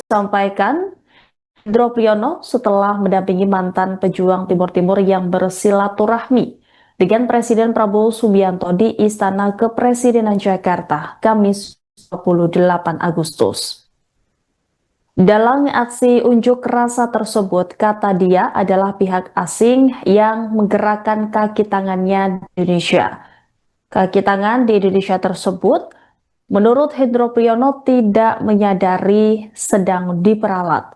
Sampaikan Hendro Priyono setelah mendampingi mantan pejuang Timur Timur yang bersilaturahmi dengan Presiden Prabowo Subianto di Istana Kepresidenan Jakarta, Kamis 28 Agustus. Dalam aksi unjuk rasa tersebut, kata dia adalah pihak asing yang menggerakkan kaki tangannya di Indonesia. Kaki tangan di Indonesia tersebut, menurut Hendro Priyono, tidak menyadari sedang diperalat.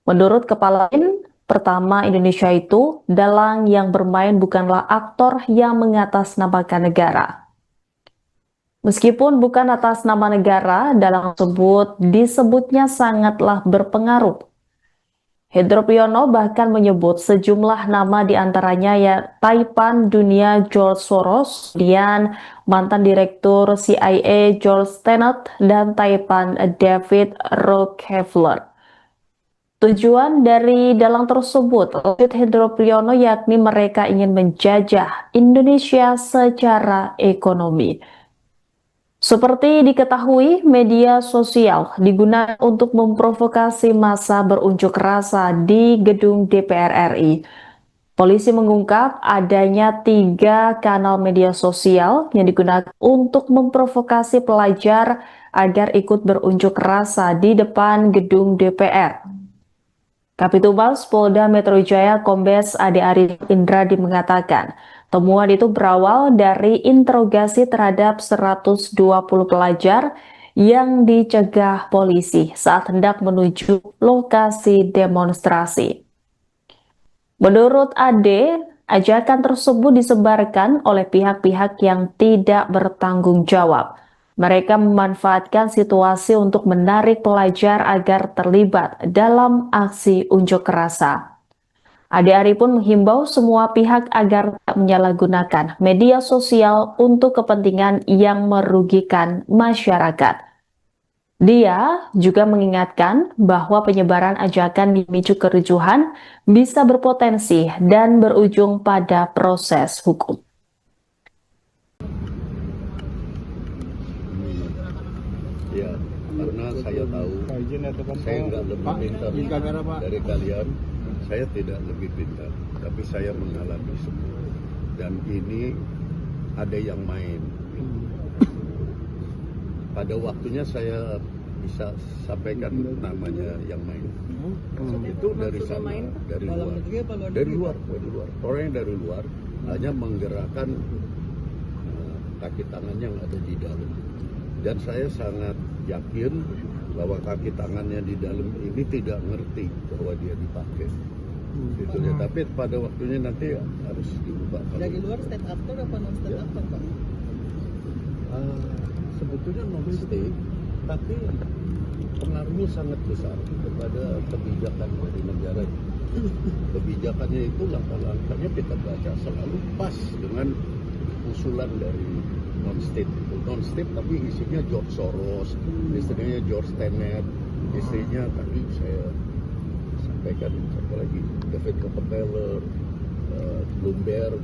Menurut Kepala BIN, pertama Indonesia itu, dalang yang bermain bukanlah aktor yang mengatasnamakan negara. Meskipun bukan atas nama negara, dalang tersebut disebutnya sangatlah berpengaruh. Hendro Priyono bahkan menyebut sejumlah nama diantaranya ya Taipan Dunia George Soros, kemudian mantan direktur CIA George Tenet, dan Taipan David Rockefeller. Tujuan dari dalang tersebut, lanjut Hendro Priyono, yakni mereka ingin menjajah Indonesia secara ekonomi. Seperti diketahui, media sosial digunakan untuk memprovokasi massa berunjuk rasa di gedung DPR RI. Polisi mengungkap adanya 3 kanal media sosial yang digunakan untuk memprovokasi pelajar agar ikut berunjuk rasa di depan gedung DPR. Kapitumas Polda Metro Jaya Kombes Ade Arif Indradi mengatakan, temuan itu berawal dari interogasi terhadap 120 pelajar yang dicegah polisi saat hendak menuju lokasi demonstrasi. Menurut Ade, ajakan tersebut disebarkan oleh pihak-pihak yang tidak bertanggung jawab. Mereka memanfaatkan situasi untuk menarik pelajar agar terlibat dalam aksi unjuk rasa. Ade Ari pun menghimbau semua pihak agar tak menyalahgunakan media sosial untuk kepentingan yang merugikan masyarakat. Dia juga mengingatkan bahwa penyebaran ajakan memicu kericuhan bisa berpotensi dan berujung pada proses hukum. Ya, karena saya tahu saya nggak lebih pintar dari kalian, saya tidak lebih pintar, tapi saya mengalami semua. Dan ini ada yang main. Pada waktunya saya bisa sampaikan namanya yang main. Itu dari sana, dari luar. Orang yang dari luar hanya menggerakkan kaki tangan yang ada di dalam. Dan saya sangat yakin bahwa kaki tangannya di dalam ini tidak ngerti bahwa dia dipakai. Gitu ya. Tapi pada waktunya nanti harus diubah. Dari luar stand up apa non stand up Pak? Sebetulnya non state, tapi pengaruhnya sangat besar kepada kebijakan dari negara. Kebijakannya itu langkah-langkahnya kita baca selalu pas dengan usulan dari non-state itu. Non-state tapi isinya George Soros, istrinya George Tenet, istrinya tadi saya sampaikan satu lagi David Rockefeller, Bloomberg,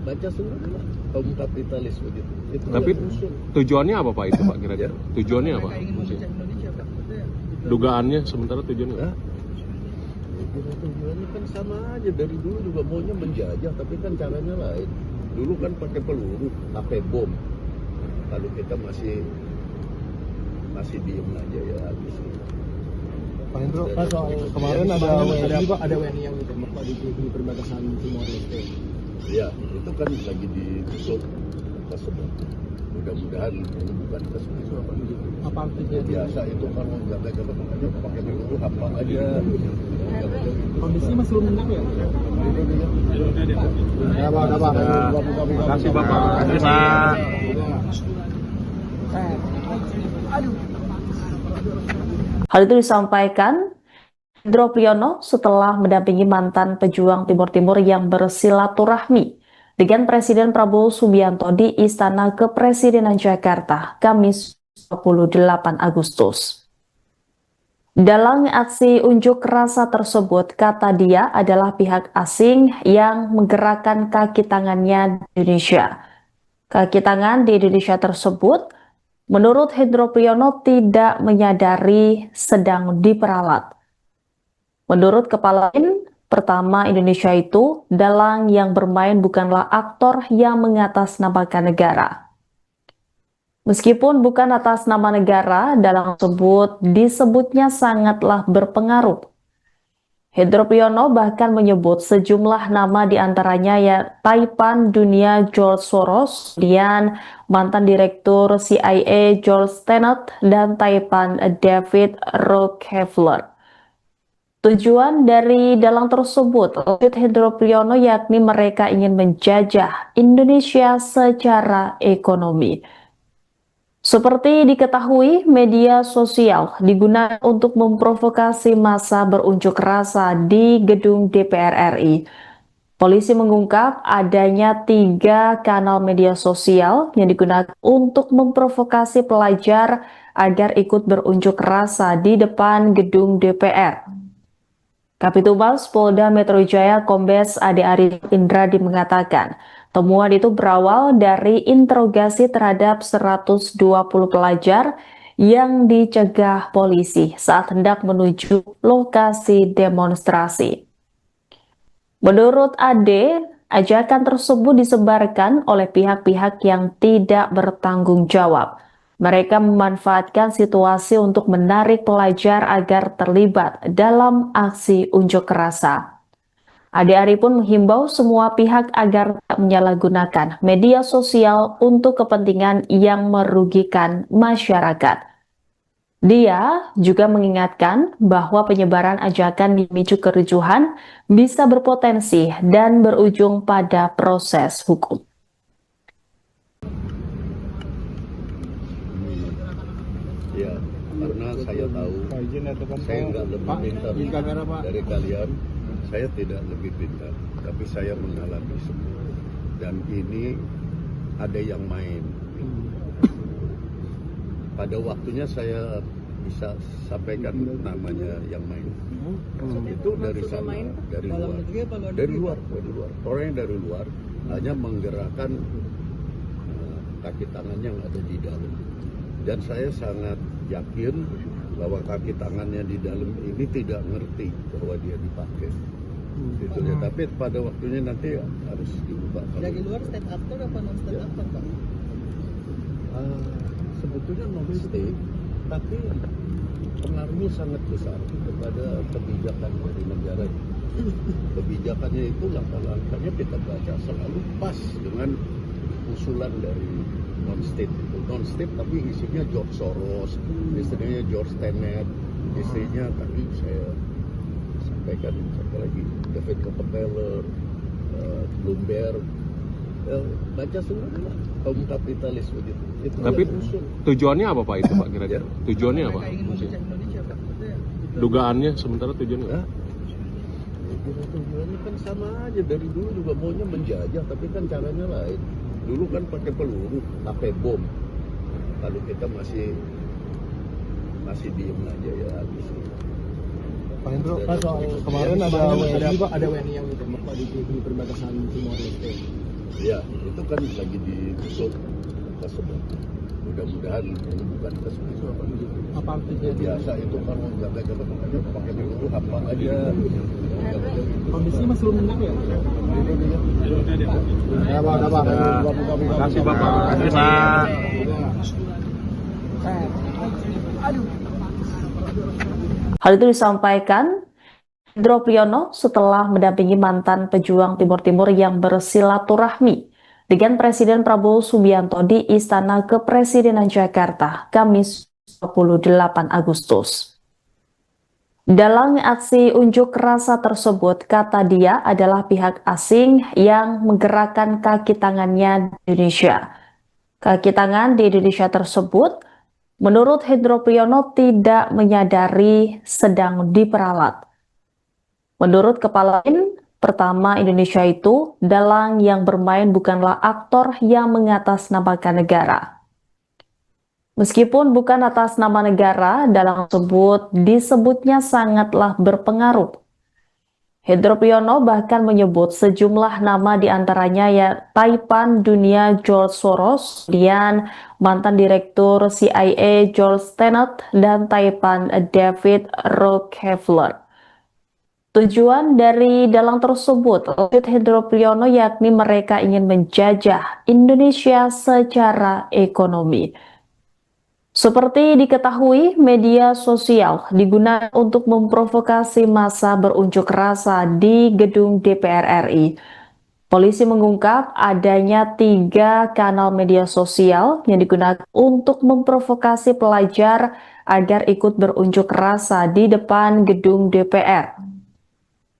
baca semua kaum kapitalis begitu. Itu. Tapi tujuannya apa Pak itu Pak kira-kira? Tujuannya apa? Dugaannya sementara tujuannya? Ya, tujuannya kan sama aja, dari dulu juga maunya menjajah, tapi kan caranya lain. Dulu kan pakai peluru, pakai bom. Kalau kita masih diem aja ya habis. Pak Hendro, Pak, soal kemarin ada WNI yang ditembak Pak di perbatasan Timor Leste. Ya, itu kan lagi ditutup tersebut. Mudah-mudahan ini bukan tersebut. Apa artinya? Biasa itu kalau jaga-jaga makanya pakai peluru hampa aja. Kondisinya masih belum enak ya? Ya Pak, ada Pak. Terima kasih Bapak. Terima kasih Pak. Hal itu disampaikan Hendro Priyono setelah mendampingi mantan pejuang Timur Timur yang bersilaturahmi dengan Presiden Prabowo Subianto di Istana Kepresidenan Jakarta, Kamis 28 Agustus. Dalam aksi unjuk rasa tersebut, kata dia adalah pihak asing yang menggerakkan kaki tangannya di Indonesia. Kaki tangan di Indonesia tersebut, Menurut Hendro Priyono tidak menyadari sedang diperalat. Menurut Kepala BIN, pertama Indonesia itu, dalang yang bermain bukanlah aktor yang mengatasnamakan negara. Meskipun bukan atas nama negara, dalang tersebut disebutnya sangatlah berpengaruh. Hendro Priyono bahkan menyebut sejumlah nama diantaranya ya Taipan Dunia George Soros, kemudian mantan direktur CIA George Tenet, dan Taipan David Rockefeller. Tujuan dari dalang tersebut, lanjut Hendro Priyono, yakni mereka ingin menjajah Indonesia secara ekonomi. Seperti diketahui, media sosial digunakan untuk memprovokasi massa berunjuk rasa di gedung DPR RI. Polisi mengungkap adanya 3 kanal media sosial yang digunakan untuk memprovokasi pelajar agar ikut berunjuk rasa di depan gedung DPR. Kabitumas Polda Metro Jaya Kombes Ade Arif Indradi mengatakan, temuan itu berawal dari interogasi terhadap 120 pelajar yang dicegah polisi saat hendak menuju lokasi demonstrasi. Menurut Ade, ajakan tersebut disebarkan oleh pihak-pihak yang tidak bertanggung jawab. Mereka memanfaatkan situasi untuk menarik pelajar agar terlibat dalam aksi unjuk rasa. Ade Ari pun menghimbau semua pihak agar tak menyalahgunakan media sosial untuk kepentingan yang merugikan masyarakat. Dia juga mengingatkan bahwa penyebaran ajakan memicu kericuhan bisa berpotensi dan berujung pada proses hukum. Ya, karena saya tahu saya nggak lebih pintar dari kalian, saya tidak lebih pintar, tapi saya mengalami semua. Dan ini ada yang main. Pada waktunya saya bisa sampaikan namanya yang main. Itu dari sana, dari luar. Orang yang dari luar hanya menggerakkan kaki tangan yang ada di dalam. Dan saya sangat yakin bahwa kaki tangannya di dalam ini tidak ngerti bahwa dia dipakai. Gitu ya. Tapi pada waktunya nanti harus diubah. Dari luar state actor apa non state actor, Pak? Sebetulnya non state, tapi pengaruhnya sangat besar kepada kebijakan dari negara. Kebijakannya itu langkah-langkahnya kita baca selalu pas dengan usulan dari non-state. Non-state tapi isinya George Soros, istrinya George Tenet, istrinya tadi saya sampaikan satu lagi David Rockefeller, Bloomberg. Baca semuanya kaum kapitalis begitu. Itu Tapi usul. tujuannya apa Pak itu Pak kira-kira? Tujuannya apa? Mereka ingin memecah Indonesia, Pak. Dugaannya sementara tujuannya Ya, apa? tujuannya kan sama aja, dari dulu juga maunya menjajah, tapi kan caranya lain. Dulu kan pakai peluru, pakai bom. Kalau kita masih diem aja ya habis. Pak Hendro, Pak, soal kemarin ada WNI yang ditembak Pak di perbatasan Timor Leste. Ya, itu kan lagi ditutup tersebut. Mudah-mudahan ini bukan tersebut. Apa artinya? Biasa itu kalau jaga-jaga makanya pakai peluru apa aja. Kondisinya masih belum meninggal ya? Ya, Pak, ada Pak. Terima kasih Bapak. Terima kasih Pak. Hal itu disampaikan Hendro Priyono setelah mendampingi mantan pejuang Timur Timur yang bersilaturahmi dengan Presiden Prabowo Subianto di Istana Kepresidenan Jakarta, Kamis 28 Agustus. Dalam aksi unjuk rasa tersebut, kata dia adalah pihak asing yang menggerakkan kaki tangannya di Indonesia. Kaki tangan di Indonesia tersebut, menurut Hendro Priyono, tidak menyadari sedang diperalat. Menurut Kepala BIN, pertama Indonesia itu, dalang yang bermain bukanlah aktor yang mengatasnamakan negara. Meskipun bukan atas nama negara, dalang tersebut disebutnya sangatlah berpengaruh. Hendro Priyono bahkan menyebut sejumlah nama diantaranya ya Taipan Dunia George Soros, kemudian mantan direktur CIA George Tenet, dan Taipan David Rockefeller. Tujuan dari dalang tersebut, lanjut Hendro Priyono, yakni mereka ingin menjajah Indonesia secara ekonomi. Seperti diketahui, media sosial digunakan untuk memprovokasi massa berunjuk rasa di gedung DPR RI. Polisi mengungkap adanya 3 kanal media sosial yang digunakan untuk memprovokasi pelajar agar ikut berunjuk rasa di depan gedung DPR.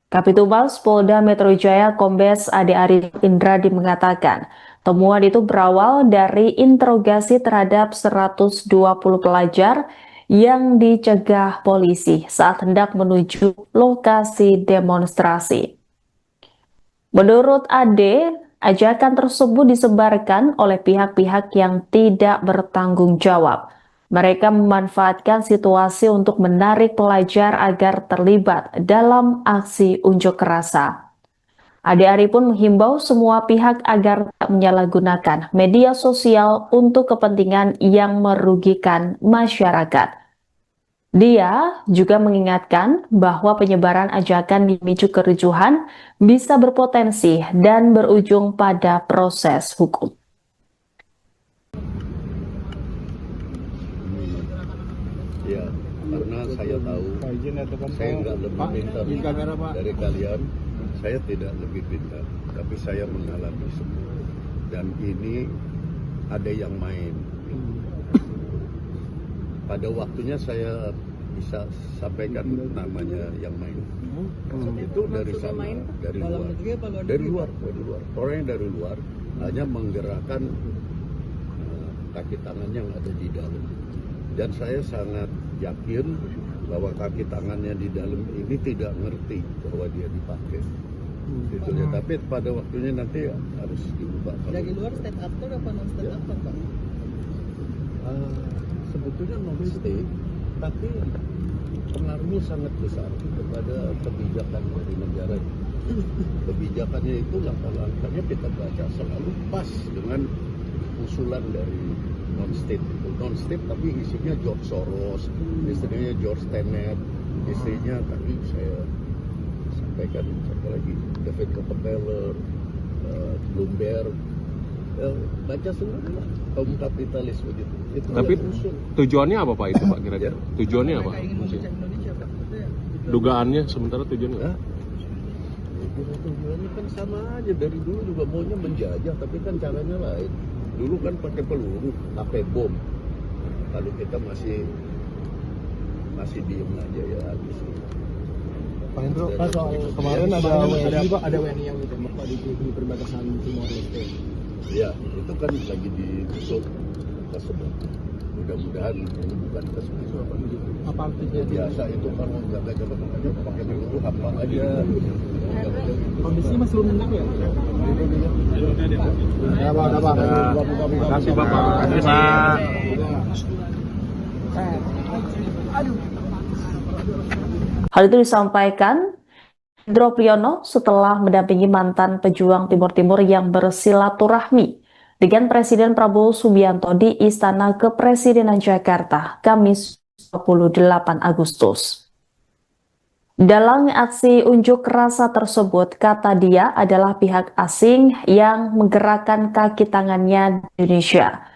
Kabitumas Polda Metro Jaya Kombes Ade Arif Indradi mengatakan, temuan itu berawal dari interogasi terhadap 120 pelajar yang dicegah polisi saat hendak menuju lokasi demonstrasi. Menurut Ade, ajakan tersebut disebarkan oleh pihak-pihak yang tidak bertanggung jawab. Mereka memanfaatkan situasi untuk menarik pelajar agar terlibat dalam aksi unjuk rasa. Ade Ari pun menghimbau semua pihak agar tak menyalahgunakan media sosial untuk kepentingan yang merugikan masyarakat. Dia juga mengingatkan bahwa penyebaran ajakan memicu kericuhan bisa berpotensi dan berujung pada proses hukum. Ya, karena saya tahu saya nggak lebih pintar dari kalian. Saya tidak lebih pintar, tapi saya mengalami semua. Dan ini ada yang main. Pada waktunya saya bisa sampaikan namanya yang main. Itu dari sana, dari luar. Orang yang dari luar hanya menggerakkan kaki tangan yang ada di dalam. Dan saya sangat yakin bahwa kaki tangannya di dalam ini tidak ngerti bahwa dia dipakai. Gitu ya. Tapi pada waktunya nanti harus diubah. Dari luar state actor apa non state actor, Pak? Sebetulnya non state, tapi pengaruhnya sangat besar kepada kebijakan dari negara. Kebijakannya itu langkah-langkahnya kita baca selalu pas dengan usulan dari non-state. Non-state tapi isinya George Soros, istrinya George Tenet, istrinya tadi saya sampaikan siapa lagi, David Rockefeller, Bloomberg. Baca semua kaum kapitalis begitu. Itu Tapi tujuannya apa Pak itu Pak kira-kira? Tujuannya apa? Mereka ingin memecah Indonesia, Pak. Itu ya. Dugaannya sementara tujuannya? Hah? Tujuannya kan sama aja, dari dulu juga maunya menjajah, tapi kan caranya lain. Dulu kan pakai peluru, pakai bom. Kalau kita masih diem aja ya habis. Pak Hendro, Pak, soal kemarin ada WNI yang ditembak Pak di perbatasan Timor Leste. Ya, itu kan lagi ditutup tersebut. Mudah-mudahan ini bukan tersebut. Apa artinya? Biasa itu kalau jaga-jaga pakai peluru apa aja. Kondisinya masih belum menentu ya? Ya, Pak. Terima kasih Bapak. Terima kasih. Hal itu disampaikan Hendro Priyono setelah mendampingi mantan pejuang Timur Timur yang bersilaturahmi dengan Presiden Prabowo Subianto di Istana Kepresidenan Jakarta, Kamis 28 Agustus. Dalam aksi unjuk rasa tersebut, kata dia adalah pihak asing yang menggerakkan kaki tangannya di Indonesia.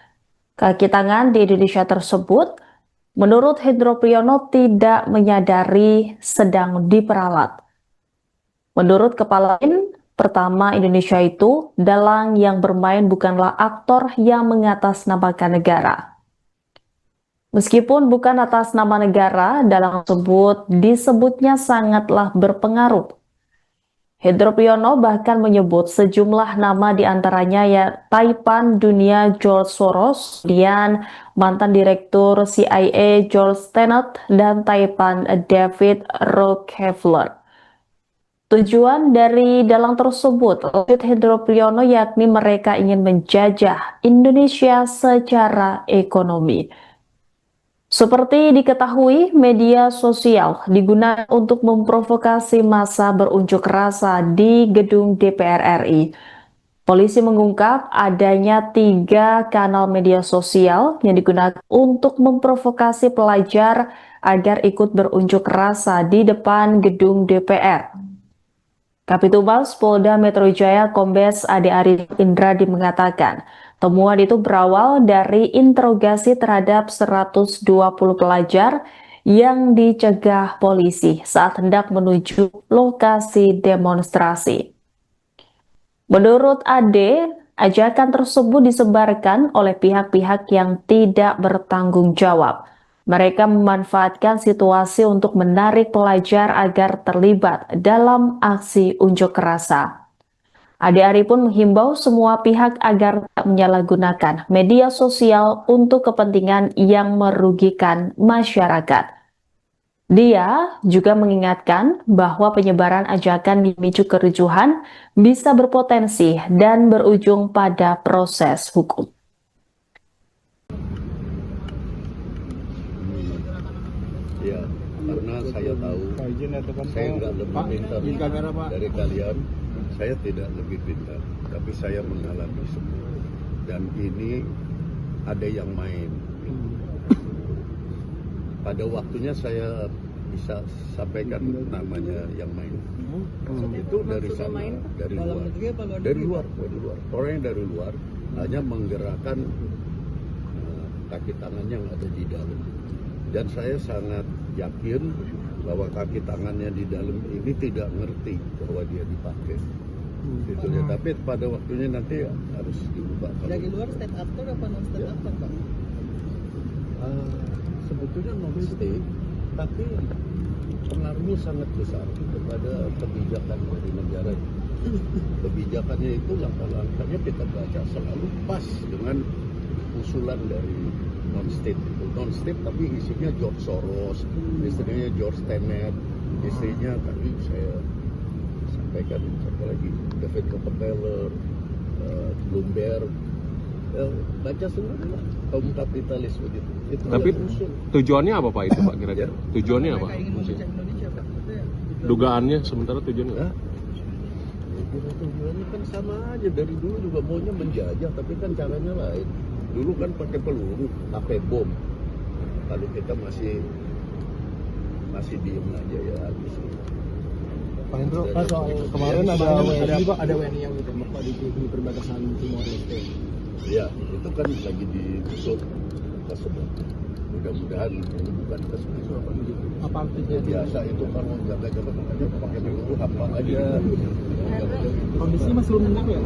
Kaki tangan di Indonesia tersebut, menurut Hendro Priyono, tidak menyadari sedang diperalat. Menurut Kepala BIN, pertama Indonesia itu, dalang yang bermain bukanlah aktor yang mengatasnamakan negara. Meskipun bukan atas nama negara, dalang tersebut disebutnya sangatlah berpengaruh. Hendro Priyono bahkan menyebut sejumlah nama diantaranya ya Taipan Dunia George Soros, kemudian mantan direktur CIA George Tenet, dan Taipan David Rockefeller. Tujuan dari dalang tersebut, lanjut Hendro Priyono, yakni mereka ingin menjajah Indonesia secara ekonomi. Seperti diketahui, media sosial digunakan untuk memprovokasi massa berunjuk rasa di gedung DPR RI. Polisi mengungkap adanya 3 kanal media sosial yang digunakan untuk memprovokasi pelajar agar ikut berunjuk rasa di depan gedung DPR. Kabitumas Polda Metro Jaya Kombes Ade Arif Indradi mengatakan, temuan itu berawal dari interogasi terhadap 120 pelajar yang dicegah polisi saat hendak menuju lokasi demonstrasi. Menurut Ade, ajakan tersebut disebarkan oleh pihak-pihak yang tidak bertanggung jawab. Mereka memanfaatkan situasi untuk menarik pelajar agar terlibat dalam aksi unjuk rasa. Ade Ari pun menghimbau semua pihak agar tak menyalahgunakan media sosial untuk kepentingan yang merugikan masyarakat. Dia juga mengingatkan bahwa penyebaran ajakan memicu kericuhan bisa berpotensi dan berujung pada proses hukum. Ya, karena saya tahu saya nggak lebih pintar dari kalian, saya tidak lebih pintar, tapi saya mengalami semua. Dan ini ada yang main. Pada waktunya saya bisa sampaikan namanya yang main. Itu dari sana, dari luar. Orang yang dari luar hanya menggerakkan kaki tangan yang ada di dalam. Dan saya sangat yakin bahwa kaki tangannya di dalam ini tidak ngerti bahwa dia dipakai. Gitu ya. Tapi pada waktunya nanti harus diubah. Dari luar state actor apa non state actor, Pak? Sebetulnya non state, tapi pengaruhnya sangat besar kepada kebijakan dari negara. Kebijakannya itu langkah-langkahnya kita baca selalu pas dengan usulan dari non state. Non state tapi isinya George Soros, istrinya George Tenet, istrinya tadi saya sampaikan siapa lagi, David Rockefeller, Bloomberg. Baca semua kaum kapitalis begitu. Itu Tapi tujuannya apa Pak itu Pak kira-kira? Ya. Tujuannya apa? Mereka ingin memecah Indonesia, Pak. Itu ya? Dugaannya sementara tujuannya? Nah, tujuannya kan sama aja, dari dulu juga maunya menjajah, tapi kan caranya lain. Dulu kan pakai peluru, pakai bom. Kalau kita masih diem aja ya habis. Pak Hendro, Pak, soal kemarin ada WNI yang ditembak Pak di perbatasan Timor Leste. Ya, itu kan lagi ditutup tersebut. Mudah-mudahan ini bukan tersebut. Apa artinya? Biasa itu kalau jaga-jaga pakai peluru apa aja. Kondisi masih belum menentu ya?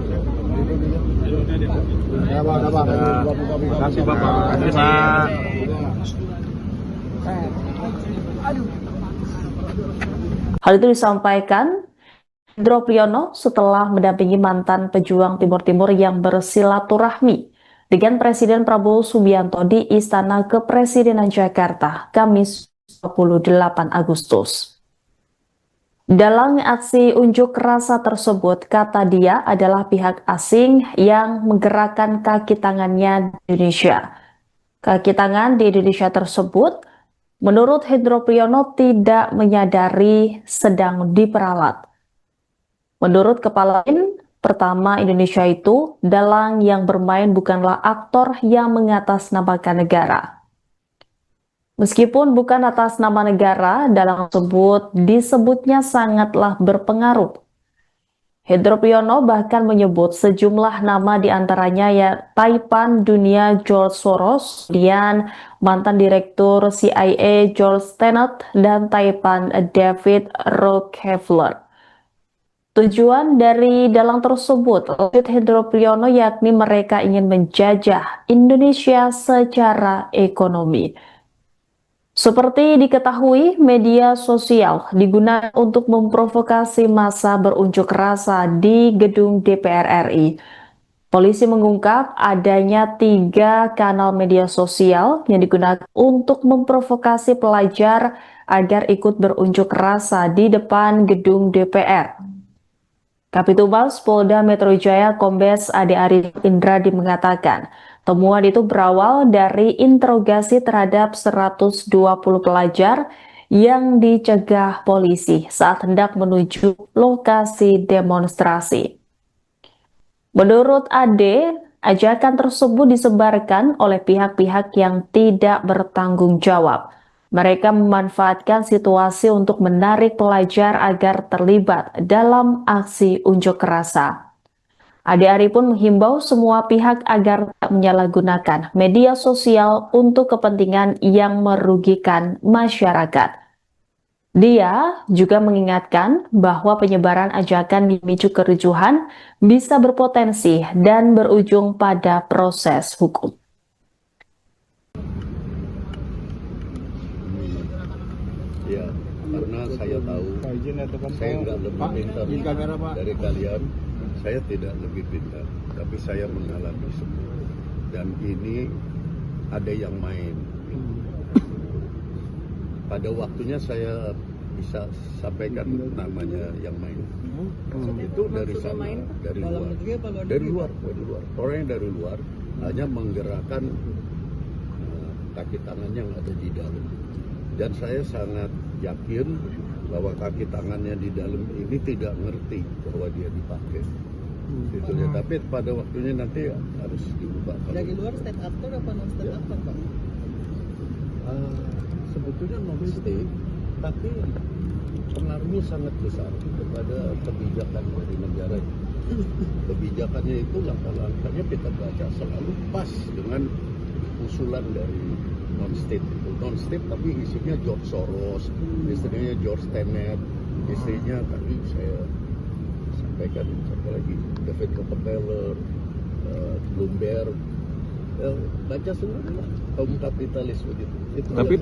Ya, Pak. Terima kasih Bapak. Terima kasih Pak. Hal itu disampaikan Hendro Priyono setelah mendampingi mantan pejuang Timur Timur yang bersilaturahmi dengan Presiden Prabowo Subianto di Istana Kepresidenan Jakarta, Kamis 28 Agustus. Dalam aksi unjuk rasa tersebut, kata dia adalah pihak asing yang menggerakkan kaki tangannya di Indonesia. Kaki tangan di Indonesia tersebut, menurut Hendro Priyono, tidak menyadari sedang diperalat. Menurut Kepala BIN, pertama Indonesia itu, dalang yang bermain bukanlah aktor yang mengatasnamakan negara. Meskipun bukan atas nama negara, dalang tersebut disebutnya sangatlah berpengaruh. Hendro Priyono bahkan menyebut sejumlah nama diantaranya ya Taipan Dunia George Soros, kemudian mantan direktur CIA George Tenet, dan Taipan David Rockefeller. Tujuan dari dalang tersebut, lanjut Hendro Priyono, yakni mereka ingin menjajah Indonesia secara ekonomi. Seperti diketahui, media sosial digunakan untuk memprovokasi massa berunjuk rasa di gedung DPR RI. Polisi mengungkap adanya 3 kanal media sosial yang digunakan untuk memprovokasi pelajar agar ikut berunjuk rasa di depan gedung DPR. Kabitumas Polda Metro Jaya Kombes Ade Arif Indradi mengatakan, Temuan itu berawal dari interogasi terhadap 120 pelajar yang dicegah polisi saat hendak menuju lokasi demonstrasi. Menurut Ade, ajakan tersebut disebarkan oleh pihak-pihak yang tidak bertanggung jawab. Mereka memanfaatkan situasi untuk menarik pelajar agar terlibat dalam aksi unjuk rasa. Ade Ari pun menghimbau semua pihak agar tak menyalahgunakan media sosial untuk kepentingan yang merugikan masyarakat. Dia juga mengingatkan bahwa penyebaran ajakan memicu kericuhan bisa berpotensi dan berujung pada proses hukum. Ya, karena saya tahu saya nggak lebih pintar dari kalian. Saya tidak lebih pintar, tapi saya mengalami semua. Dan ini ada yang main. Pada waktunya saya bisa sampaikan namanya yang main. Itu dari sana, dari luar. Orang yang dari luar hanya menggerakkan kaki tangan yang ada di dalam. Dan saya sangat yakin bahwa kaki tangannya di dalam ini tidak ngerti bahwa dia dipakai. Gitu ya. Tapi pada waktunya nanti harus diubah. Dari luar state actor apa non state actor, Pak? Sebetulnya non state, tapi pengaruhnya sangat besar kepada kebijakan dari negara. Kebijakannya itu langkah-langkahnya kita baca selalu pas dengan usulan dari non state. Non state tapi isinya George Soros, istrinya George Tenet, istrinya tadi saya sampaikan siapa lagi, David Rockefeller, Bloomberg, baca semua kaum kapitalis begitu. Itu Tapi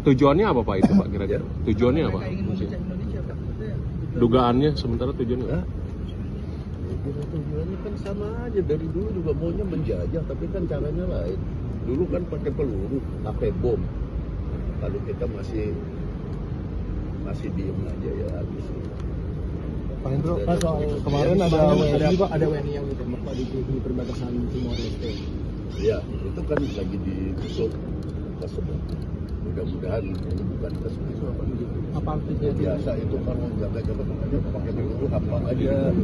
tujuannya apa Pak itu Pak kira-kira? Tujuannya apa? Mereka ingin memecah Indonesia, Pak. Itu ya. Dugaannya sementara tujuannya? Ya, tujuannya kan sama aja, dari dulu juga maunya menjajah, tapi kan caranya lain. Dulu kan pakai peluru, pakai bom. Kalau kita masih diem aja ya habis. Pak Hendro, Pak, soal kemarin ada WNI yang ditembak Pak di perbatasan Timor Leste. Ya, itu kan lagi ditutup tersebut. Mudah-mudahan ini bukan tersebut. Apa artinya? Biasa itu kalau jaga-jaga pakai peluru apa aja.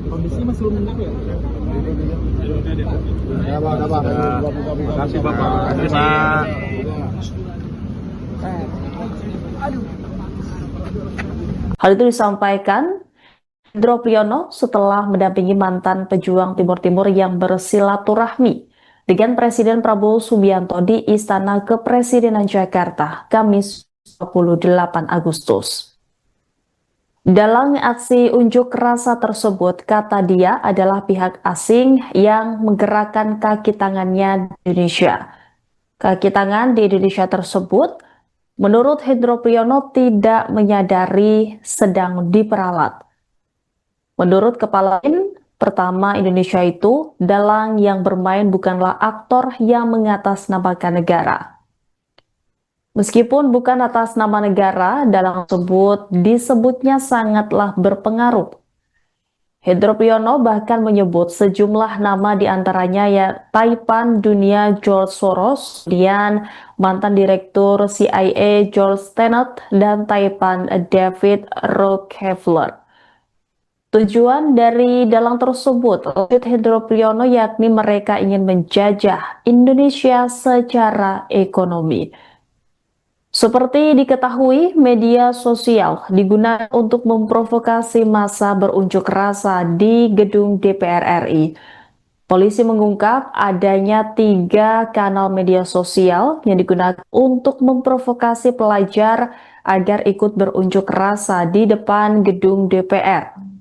Kondisi masih belum menentu ya? Ya, Pak. Terima kasih Bapak. Terima kasih Pak. Hal itu disampaikan Hendro Priyono setelah mendampingi mantan pejuang Timur Timur yang bersilaturahmi dengan Presiden Prabowo Subianto di Istana Kepresidenan Jakarta, Kamis 28 Agustus. Dalam aksi unjuk rasa tersebut, kata dia adalah pihak asing yang menggerakkan kaki tangannya di Indonesia. Kaki tangan di Indonesia tersebut, menurut Hendro Priyono, tidak menyadari sedang diperalat. Menurut Kepala BIN, pertama Indonesia itu, dalang yang bermain bukanlah aktor yang mengatasnamakan negara. Meskipun bukan atas nama negara, dalang tersebut disebutnya sangatlah berpengaruh. Hendro Priyono bahkan menyebut sejumlah nama diantaranya ya Taipan Dunia George Soros, kemudian mantan direktur CIA George Tenet, dan Taipan David Rockefeller. Tujuan dari dalang tersebut, menurut Hendro Priyono, yakni mereka ingin menjajah Indonesia secara ekonomi. Seperti diketahui, media sosial digunakan untuk memprovokasi massa berunjuk rasa di gedung DPR RI. Polisi mengungkap adanya 3 kanal media sosial yang digunakan untuk memprovokasi pelajar agar ikut berunjuk rasa di depan gedung DPR.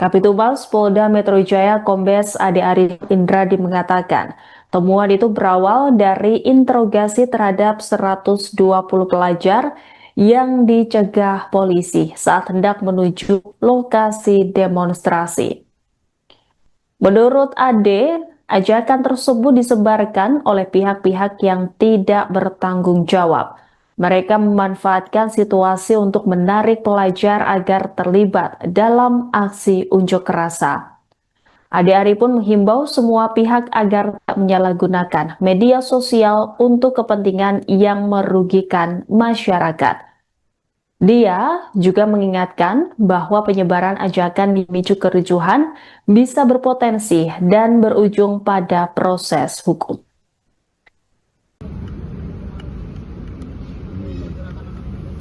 Kapitumas Polda Metro Jaya Kombes Ade Ari Indradi mengatakan, temuan itu berawal dari interogasi terhadap 120 pelajar yang dicegah polisi saat hendak menuju lokasi demonstrasi. Menurut Ade, ajakan tersebut disebarkan oleh pihak-pihak yang tidak bertanggung jawab. Mereka memanfaatkan situasi untuk menarik pelajar agar terlibat dalam aksi unjuk rasa. Ade Ari pun menghimbau semua pihak agar tak menyalahgunakan media sosial untuk kepentingan yang merugikan masyarakat. Dia juga mengingatkan bahwa penyebaran ajakan memicu kericuhan bisa berpotensi dan berujung pada proses hukum.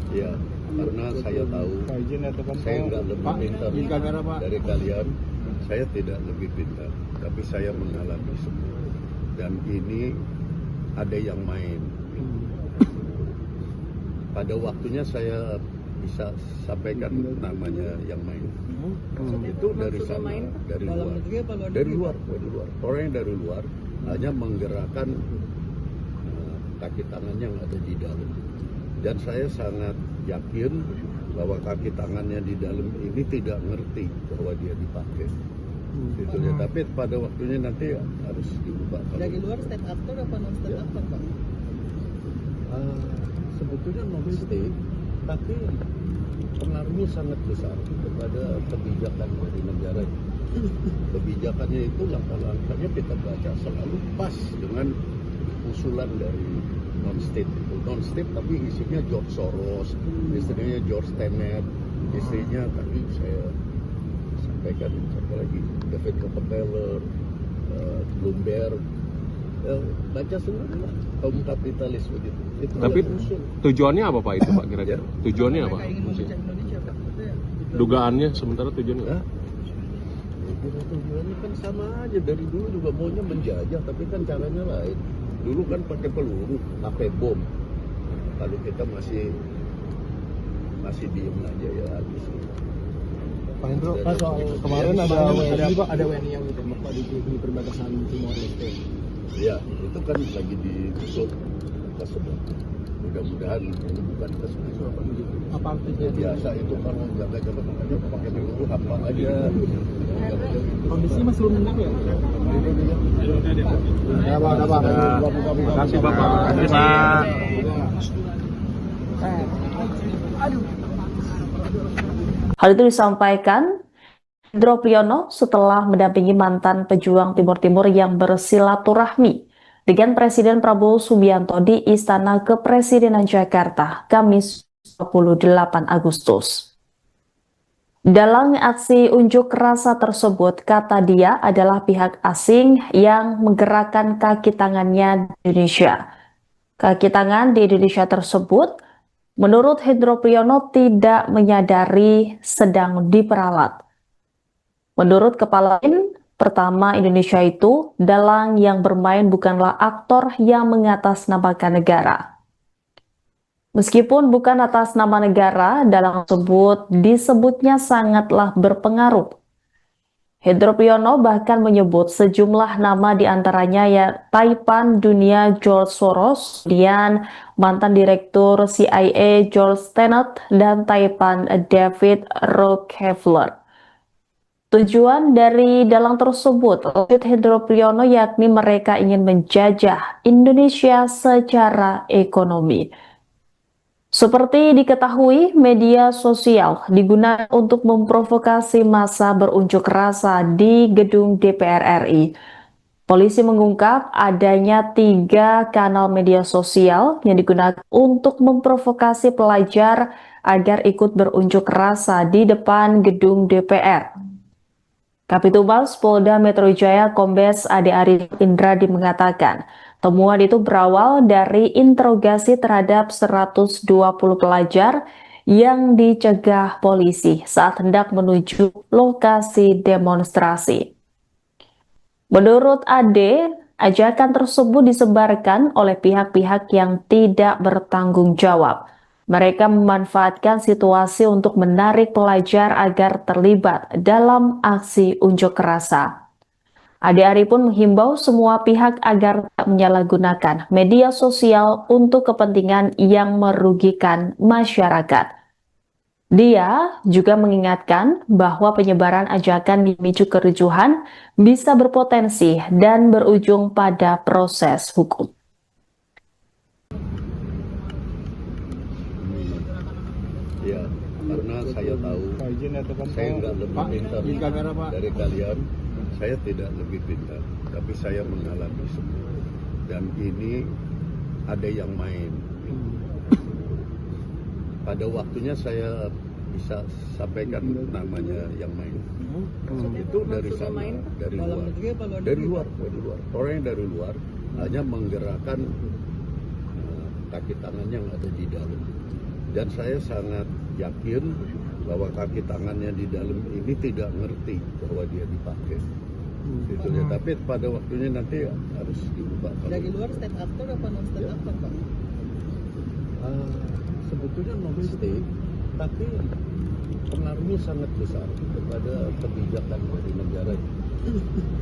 Ya, karena saya tahu saya nggak lebih pintar dari kalian, saya tidak lebih pintar, tapi saya mengalami semua. Dan ini ada yang main. Pada waktunya saya bisa sampaikan namanya yang main. Itu dari sana, dari luar. Orang yang dari luar hanya menggerakkan kaki tangan yang ada di dalam. Dan saya sangat yakin bahwa kaki tangannya di dalam ini tidak ngerti bahwa dia dipakai. Gitu ya. Tapi pada waktunya nanti harus diubah. Dari luar state actor apa non state actor, Pak? Sebetulnya non state, tapi pengaruhnya sangat besar kepada kebijakan dari negara. Kebijakannya itu langkah-langkahnya kita baca selalu pas dengan usulan dari non-state. Non-state tapi isinya George Soros, istrinya George Tenet, istrinya tadi saya sampaikan siapa lagi, David Rockefeller, Bloomberg, baca semua kaum kapitalis begitu. Itu Tapi usul. tujuannya apa Pak itu Pak kira-kira? Tujuannya apa? Mereka ingin memecah Indonesia, Pak. Itu ya. Dugaannya sementara tujuannya? Ya, tujuannya kan sama aja, dari dulu juga maunya menjajah, tapi kan caranya lain. Dulu kan pakai peluru, pakai bom. Kalau kita masih diem aja ya habis. Pak Hendro, Pak, soal kemarin ada WNI yang ditembak Pak di perbatasan Timor Leste. Ya, itu kan lagi ditutup tersebut. Mudah-mudahan ini bukan tersebut. Apa artinya? Biasa itu kalau jaga-jaga makanya pakai peluru apa aja. Kondisi masih belum tenang ya? Ya, Pak. Terima kasih Bapak. Terima kasih Pak. Hal itu disampaikan Hendro Priyono setelah mendampingi mantan pejuang Timur Timur yang bersilaturahmi dengan Presiden Prabowo Subianto di Istana Kepresidenan Jakarta, Kamis 28 Agustus. Dalam aksi unjuk rasa tersebut, kata dia adalah pihak asing yang menggerakkan kaki tangannya di Indonesia. Kaki tangan di Indonesia tersebut, menurut Hendro Priyono, tidak menyadari sedang diperalat. Menurut Kepala BIN, pertama Indonesia itu, dalang yang bermain bukanlah aktor yang mengatasnamakan negara. Meskipun bukan atas nama negara, dalang tersebut disebutnya sangatlah berpengaruh. Hendro Priyono bahkan menyebut sejumlah nama diantaranya ya Taipan Dunia George Soros, kemudian mantan direktur CIA George Tenet, dan Taipan David Rockefeller. Tujuan dari dalang tersebut, lanjut Hendro Priyono, yakni mereka ingin menjajah Indonesia secara ekonomi. Seperti diketahui, media sosial digunakan untuk memprovokasi massa berunjuk rasa di gedung DPR RI. Polisi mengungkap adanya 3 kanal media sosial yang digunakan untuk memprovokasi pelajar agar ikut berunjuk rasa di depan gedung DPR. Kapitumas Polda Metro Jaya Kombes Ade Ari Indradi mengatakan, temuan itu berawal dari interogasi terhadap 120 pelajar yang dicegah polisi saat hendak menuju lokasi demonstrasi. Menurut Ade, ajakan tersebut disebarkan oleh pihak-pihak yang tidak bertanggung jawab. Mereka memanfaatkan situasi untuk menarik pelajar agar terlibat dalam aksi unjuk rasa. Ade Ari pun menghimbau semua pihak agar tak menyalahgunakan media sosial untuk kepentingan yang merugikan masyarakat. Dia juga mengingatkan bahwa penyebaran ajakan memicu kericuhan bisa berpotensi dan berujung pada proses hukum. Ya, karena saya tahu saya nggak lebih pintar dari kalian, Saya tidak lebih pintar, tapi saya mengalami semua. Dan ini ada yang main. Pada waktunya saya bisa sampaikan namanya yang main. Itu dari sana, dari luar. Dari luar. Orang yang dari luar hanya menggerakkan kaki tangan yang ada di dalam. Dan saya sangat yakin bahwa kaki tangannya di dalam ini tidak ngerti bahwa dia dipakai. Gitu ya. Tapi pada waktunya nanti harus diubah. Dari luar state actor apa non state actor Pak? Sebetulnya non state, tapi pengaruhnya sangat besar kepada kebijakan dari negara.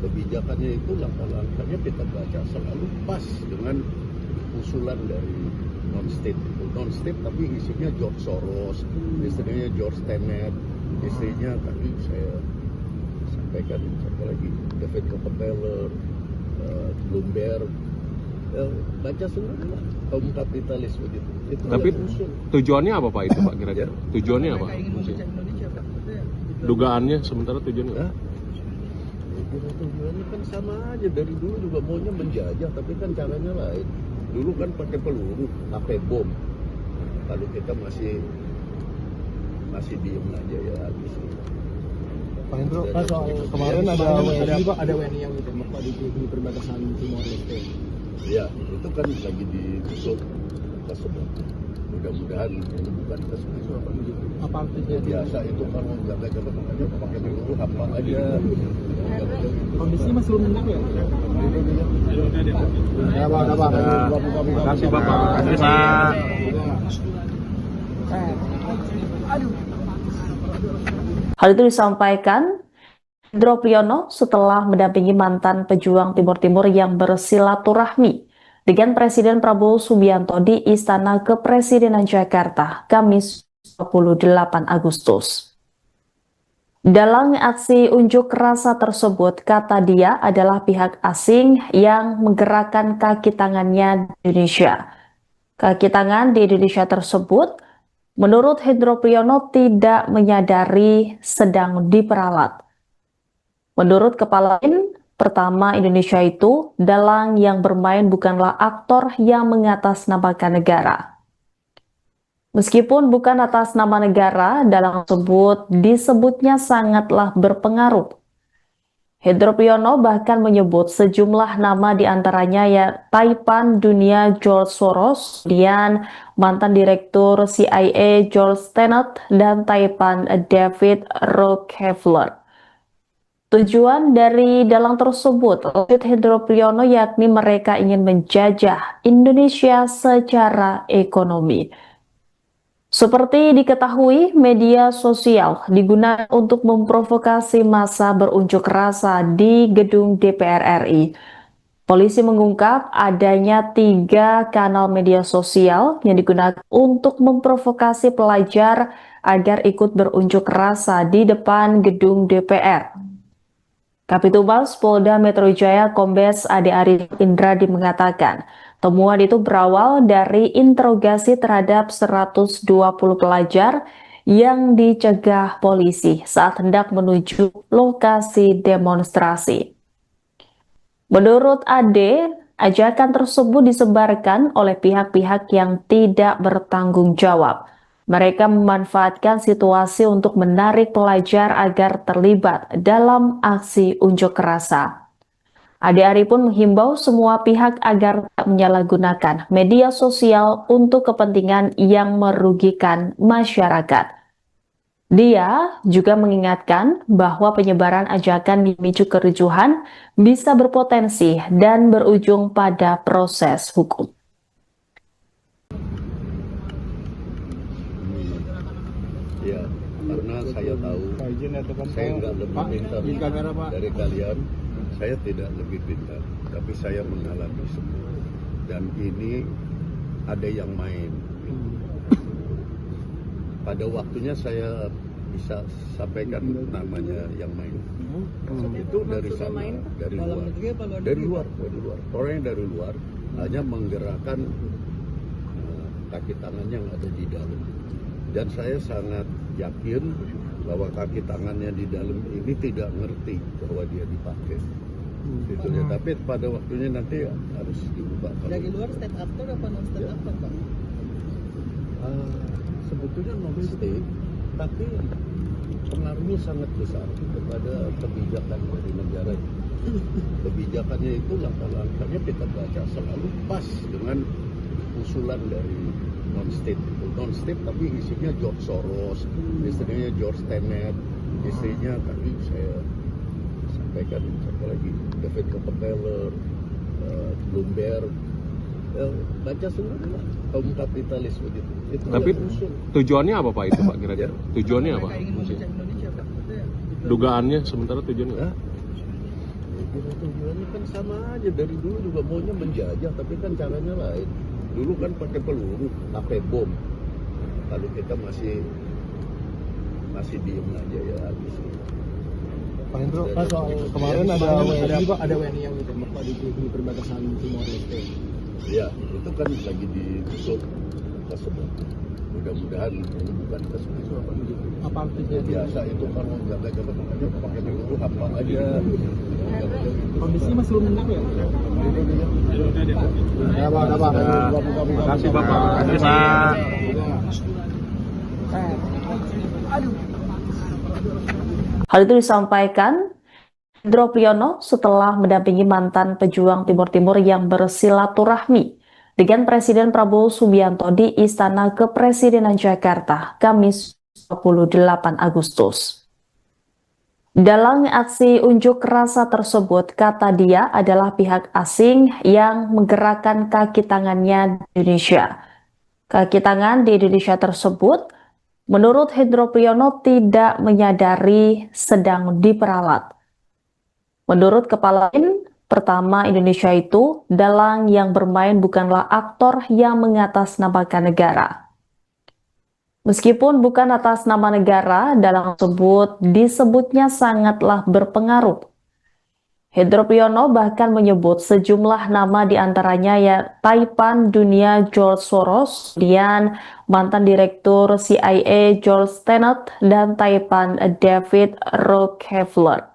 Kebijakannya itu langkah-langkahnya kita baca selalu pas dengan usulan dari non-state. Non-state tapi isinya George Soros, istrinya George Tenet, istrinya tadi saya sampaikan siapa lagi, David Rockefeller, Bloomberg, baca semua kaum kapitalis begitu. Itu Tapi yang usul. tujuannya apa Pak itu Pak kira-kira? Tujuannya apa? Mereka ingin memecah Indonesia Pak. Itu ya. Dugaannya sementara tujuannya apa? Hah? Tujuannya kan sama aja, dari dulu juga maunya menjajah, tapi kan caranya lain. Dulu kan pakai peluru, pakai bom. Kalau kita masih diem aja ya habis. Pak Hendro, Pak, soal kemarin ada WNI yang ditembak Pak di perbatasan Timor Leste. Ya, itu kan lagi ditutup tersebut. Mudah-mudahan ini bukan tersebut. Apa artinya? Biasa itu kalau jaga makanya pakai peluru apa aja. Kondisinya masih belum menang ya? Ya Pak, Terima kasih Bapak. Terima kasih Pak. Hal itu disampaikan Hendro Priyono setelah mendampingi mantan pejuang Timur Timur yang bersilaturahmi dengan Presiden Prabowo Subianto di Istana Kepresidenan Jakarta, Kamis 28 Agustus. Dalam aksi unjuk rasa tersebut, kata dia adalah pihak asing yang menggerakkan kaki tangannya di Indonesia. Kaki tangan di Indonesia tersebut, menurut Hendro Priyono, tidak menyadari sedang diperalat. Menurut Kepala BIN, pertama Indonesia itu, dalang yang bermain bukanlah aktor yang mengatasnamakan negara. Meskipun bukan atas nama negara, dalang tersebut disebutnya sangatlah berpengaruh. Hendro Priyono bahkan menyebut sejumlah nama diantaranya ya Taipan Dunia George Soros, kemudian mantan direktur CIA George Tenet, dan Taipan David Rockefeller. Tujuan dari dalang tersebut, lanjut Hendro Priyono, yakni mereka ingin menjajah Indonesia secara ekonomi. Seperti diketahui, media sosial digunakan untuk memprovokasi massa berunjuk rasa di gedung DPR RI. Polisi mengungkap adanya 3 kanal media sosial yang digunakan untuk memprovokasi pelajar agar ikut berunjuk rasa di depan gedung DPR. Kapitumas Polda Metro Jaya Kombes Ade Arif Indradi mengatakan, temuan itu berawal dari interogasi terhadap 120 pelajar yang dicegah polisi saat hendak menuju lokasi demonstrasi. Menurut Ade, ajakan tersebut disebarkan oleh pihak-pihak yang tidak bertanggung jawab. Mereka memanfaatkan situasi untuk menarik pelajar agar terlibat dalam aksi unjuk rasa. Ade Ari pun menghimbau semua pihak agar tak menyalahgunakan media sosial untuk kepentingan yang merugikan masyarakat. Dia juga mengingatkan bahwa penyebaran ajakan memicu kericuhan bisa berpotensi dan berujung pada proses hukum. Ya, karena saya tahu saya nggak lebih pintar dari kalian. Saya tidak lebih pintar, tapi saya mengalami semua. Dan ini ada yang main. Pada waktunya saya bisa sampaikan namanya yang main. Itu dari sana, dari luar. Orang yang dari luar hanya menggerakkan kaki tangan yang ada di dalam. Dan saya sangat yakin bahwa kaki tangannya di dalam ini tidak ngerti bahwa dia dipakai. Gitu ya. Tapi pada waktunya nanti harus diubah. Dari luar state actor apa non state actor Pak? Sebetulnya non state, tapi pengaruhnya sangat besar kepada kebijakan dari negara. Kebijakannya itu langkah-langkahnya kita baca selalu pas dengan usulan dari non-state. Non-state tapi isinya George Soros, istrinya George Tenet, istrinya tadi saya sampaikan siapa lagi, David Rockefeller, Bloomberg, baca semua lah kaum kapitalis begitu. Itu Tapi tujuannya apa Pak itu Pak kira-kira? Tujuannya apa? Mereka ingin memecah Indonesia Pak. Itu ya. Dugaannya sementara tujuannya? Ya, tujuannya kan sama aja, dari dulu juga maunya menjajah, tapi kan caranya lain. Dulu kan pakai peluru, pakai bom. Kalau kita masih diem aja ya habis. Pak Hendro, Pak soal kemarin ada WNI yang ditembak Pak di perbatasan Timor Leste. Ya, itu kan lagi ditutup tersebut. Mudah-mudahan ini bukan tersebut. Apa artinya? Biasa itu kan mau jaga-jaga makanya pakai peluru apa aja. Kondisinya masih belum tenang ya? Ya Pak, Pak. Terima kasih Bapak. Terima kasih Hal itu disampaikan Hendro Priyono setelah mendampingi mantan pejuang Timur Timur yang bersilaturahmi dengan Presiden Prabowo Subianto di Istana Kepresidenan Jakarta, Kamis 28 Agustus. Dalam aksi unjuk rasa tersebut, kata dia adalah pihak asing yang menggerakkan kaki tangannya di Indonesia. Kaki tangan di Indonesia tersebut, menurut Hendro Priyono, tidak menyadari sedang diperalat. Menurut kepala BIN, pertama Indonesia itu, dalang yang bermain bukanlah aktor yang mengatasnamakan negara. Meskipun bukan atas nama negara, dalang tersebut disebutnya sangatlah berpengaruh. Hendro Priyono bahkan menyebut sejumlah nama diantaranya ya Taipan Dunia George Soros, kemudian mantan direktur CIA George Tenet, dan Taipan David Rockefeller.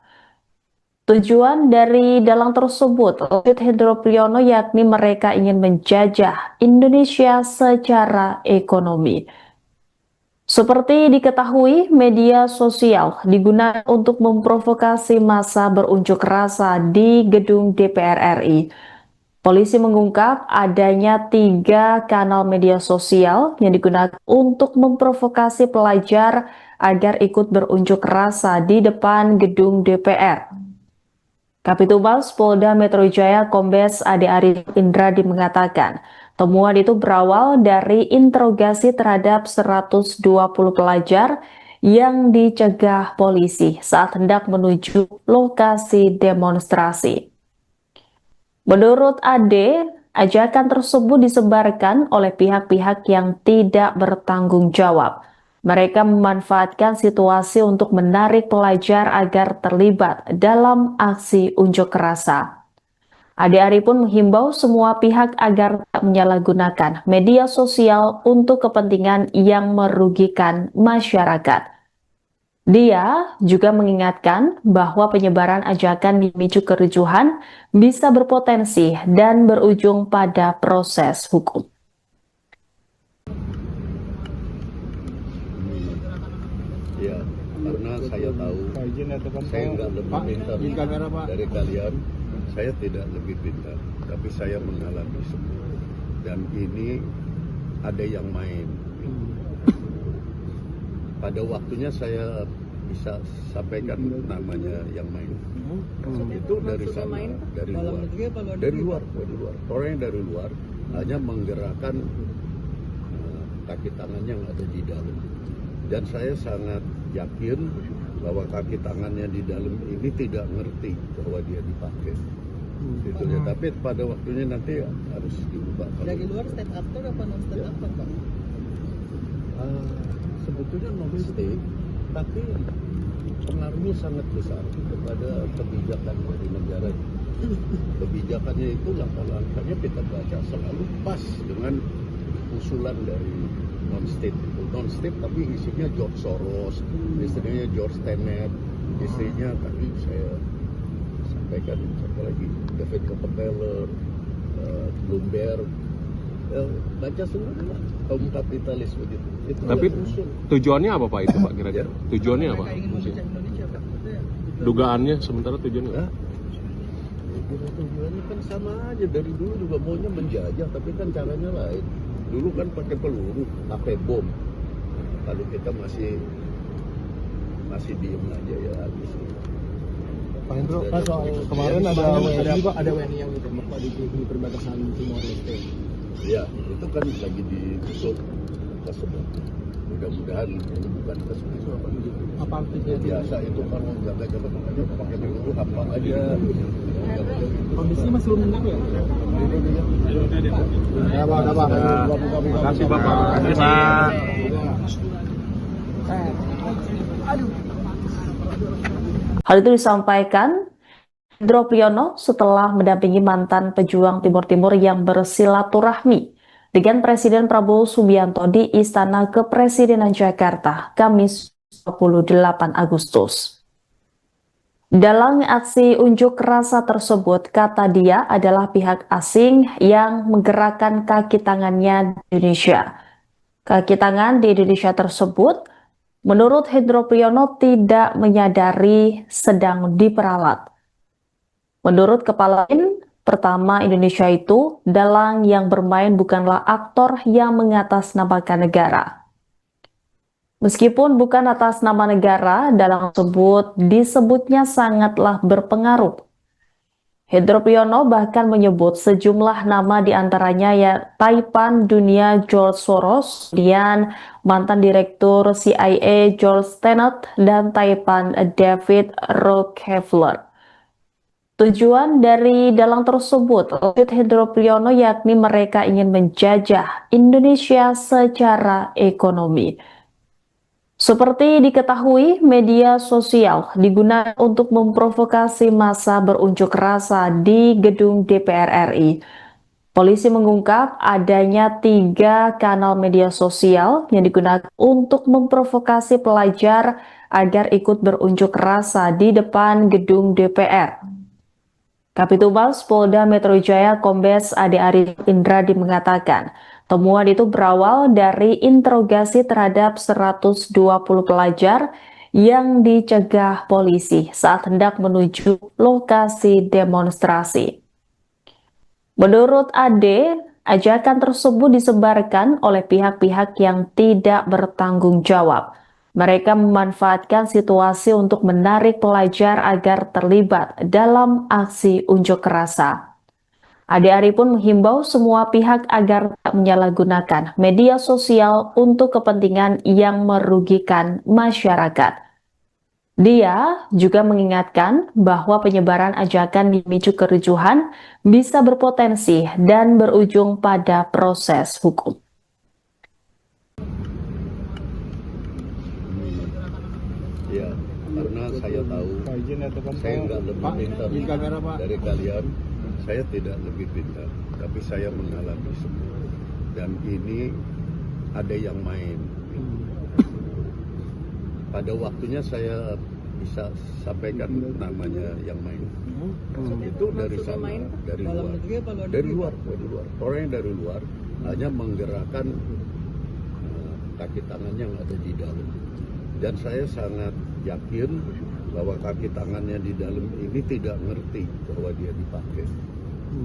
Tujuan dari dalang tersebut, lanjut Hendro Priyono, yakni mereka ingin menjajah Indonesia secara ekonomi. Seperti diketahui, media sosial digunakan untuk memprovokasi massa berunjuk rasa di gedung DPR RI. Polisi mengungkap adanya 3 kanal media sosial yang digunakan untuk memprovokasi pelajar agar ikut berunjuk rasa di depan gedung DPR. Kapitumas Polda Metro Jaya Kombes Ade Arif Indradi mengatakan, temuan itu berawal dari interogasi terhadap 120 pelajar yang dicegah polisi saat hendak menuju lokasi demonstrasi. Menurut Ade, ajakan tersebut disebarkan oleh pihak-pihak yang tidak bertanggung jawab. Mereka memanfaatkan situasi untuk menarik pelajar agar terlibat dalam aksi unjuk rasa. Ade Ari pun menghimbau semua pihak agar tak menyalahgunakan media sosial untuk kepentingan yang merugikan masyarakat. Dia juga mengingatkan bahwa penyebaran ajakan memicu kericuhan bisa berpotensi dan berujung pada proses hukum. Ya, karena saya tahu saya nggak lebih pintar dari kalian, saya tidak lebih pintar, tapi saya mengalami semua. Dan ini ada yang main. Pada waktunya saya bisa sampaikan namanya yang main. Itu dari sana, dari luar. Orang yang dari luar hanya menggerakkan kaki tangan yang ada di dalam. Dan saya sangat yakin bahwa kaki tangannya di dalam ini tidak ngerti bahwa dia dipakai. Gitu ya. Tapi pada waktunya nanti harus diubah. Dari luar state actor apa non state actor Pak? Sebetulnya non-state, tapi pengaruhnya sangat besar kepada kebijakan dari negara. Kebijakannya itu langkah-langkahnya kita baca selalu pas dengan usulan dari non-state itu. Non-state tapi isinya George Soros, istrinya George Tenet, istrinya tadi saya sampaikan siapa lagi, David Rockefeller, Bloomberg, baca semua lah, kaum kapitalis begitu. Itu Tapi yang usul. tujuannya apa Pak itu Pak kira-kira? Tujuannya apa? Mereka ingin memecah Indonesia Pak. Itu ya. Dugaannya sementara tujuannya Hah? apa? Tujuannya kan sama aja, dari dulu juga maunya menjajah, tapi kan caranya lain. Dulu kan pakai peluru, pakai bom. Kalau kita masih diem aja ya habis. Pak Hendro, Pak, soal kemarin ada WNI yang ditembak Pak di perbatasan Timor Leste. Ya, itu kan lagi ditutup tersebut. Mudah-mudahan ini bukan tersebut. Apa artinya? Biasa itu kan jaga-jaga makanya pakai peluru apa aja. Kondisinya masih belum menang ya? Ya Pak, ada Pak. Terima kasih Bapak. Terima kasih Hal itu disampaikan Hendro Priyono setelah mendampingi mantan pejuang Timur Timur yang bersilaturahmi dengan Presiden Prabowo Subianto di Istana Kepresidenan Jakarta, Kamis 28 Agustus. Dalam aksi unjuk rasa tersebut, kata dia adalah pihak asing yang menggerakkan kaki tangannya di Indonesia. Kaki tangan di Indonesia tersebut, menurut Hendro Priyono, tidak menyadari sedang diperalat. Menurut kepala BIN, pertama Indonesia itu, dalang yang bermain bukanlah aktor yang mengatasnamakan negara. Meskipun bukan atas nama negara, dalang tersebut disebutnya sangatlah berpengaruh. Hendro Priyono bahkan menyebut sejumlah nama diantaranya ya Taipan Dunia George Soros, kemudian mantan direktur CIA George Tenet, dan Taipan David Rockefeller. Tujuan dari dalang tersebut, lanjut Hendro Priyono, yakni mereka ingin menjajah Indonesia secara ekonomi. Seperti diketahui, media sosial digunakan untuk memprovokasi massa berunjuk rasa di gedung DPR RI. Polisi mengungkap adanya 3 kanal media sosial yang digunakan untuk memprovokasi pelajar agar ikut berunjuk rasa di depan gedung DPR. Kabitumas Polda Metro Jaya Kombes Ade Arif Indradi mengatakan, temuan itu berawal dari interogasi terhadap 120 pelajar yang dicegah polisi saat hendak menuju lokasi demonstrasi. Menurut Ade, ajakan tersebut disebarkan oleh pihak-pihak yang tidak bertanggung jawab. Mereka memanfaatkan situasi untuk menarik pelajar agar terlibat dalam aksi unjuk rasa. Ade Ari pun menghimbau semua pihak agar tak menyalahgunakan media sosial untuk kepentingan yang merugikan masyarakat. Dia juga mengingatkan bahwa penyebaran ajakan memicu kericuhan bisa berpotensi dan berujung pada proses hukum. Ya, karena saya tahu saya nggak lebih pintar dari kalian, saya tidak lebih pintar, tapi saya mengalami semua. Dan ini ada yang main. Pada waktunya saya bisa sampaikan namanya yang main. Itu dari sana, dari luar. Orang yang dari luar hanya menggerakkan kaki tangannya yang ada di dalam. Dan saya sangat yakin bahwa kaki tangannya di dalam ini tidak ngerti bahwa dia dipakai.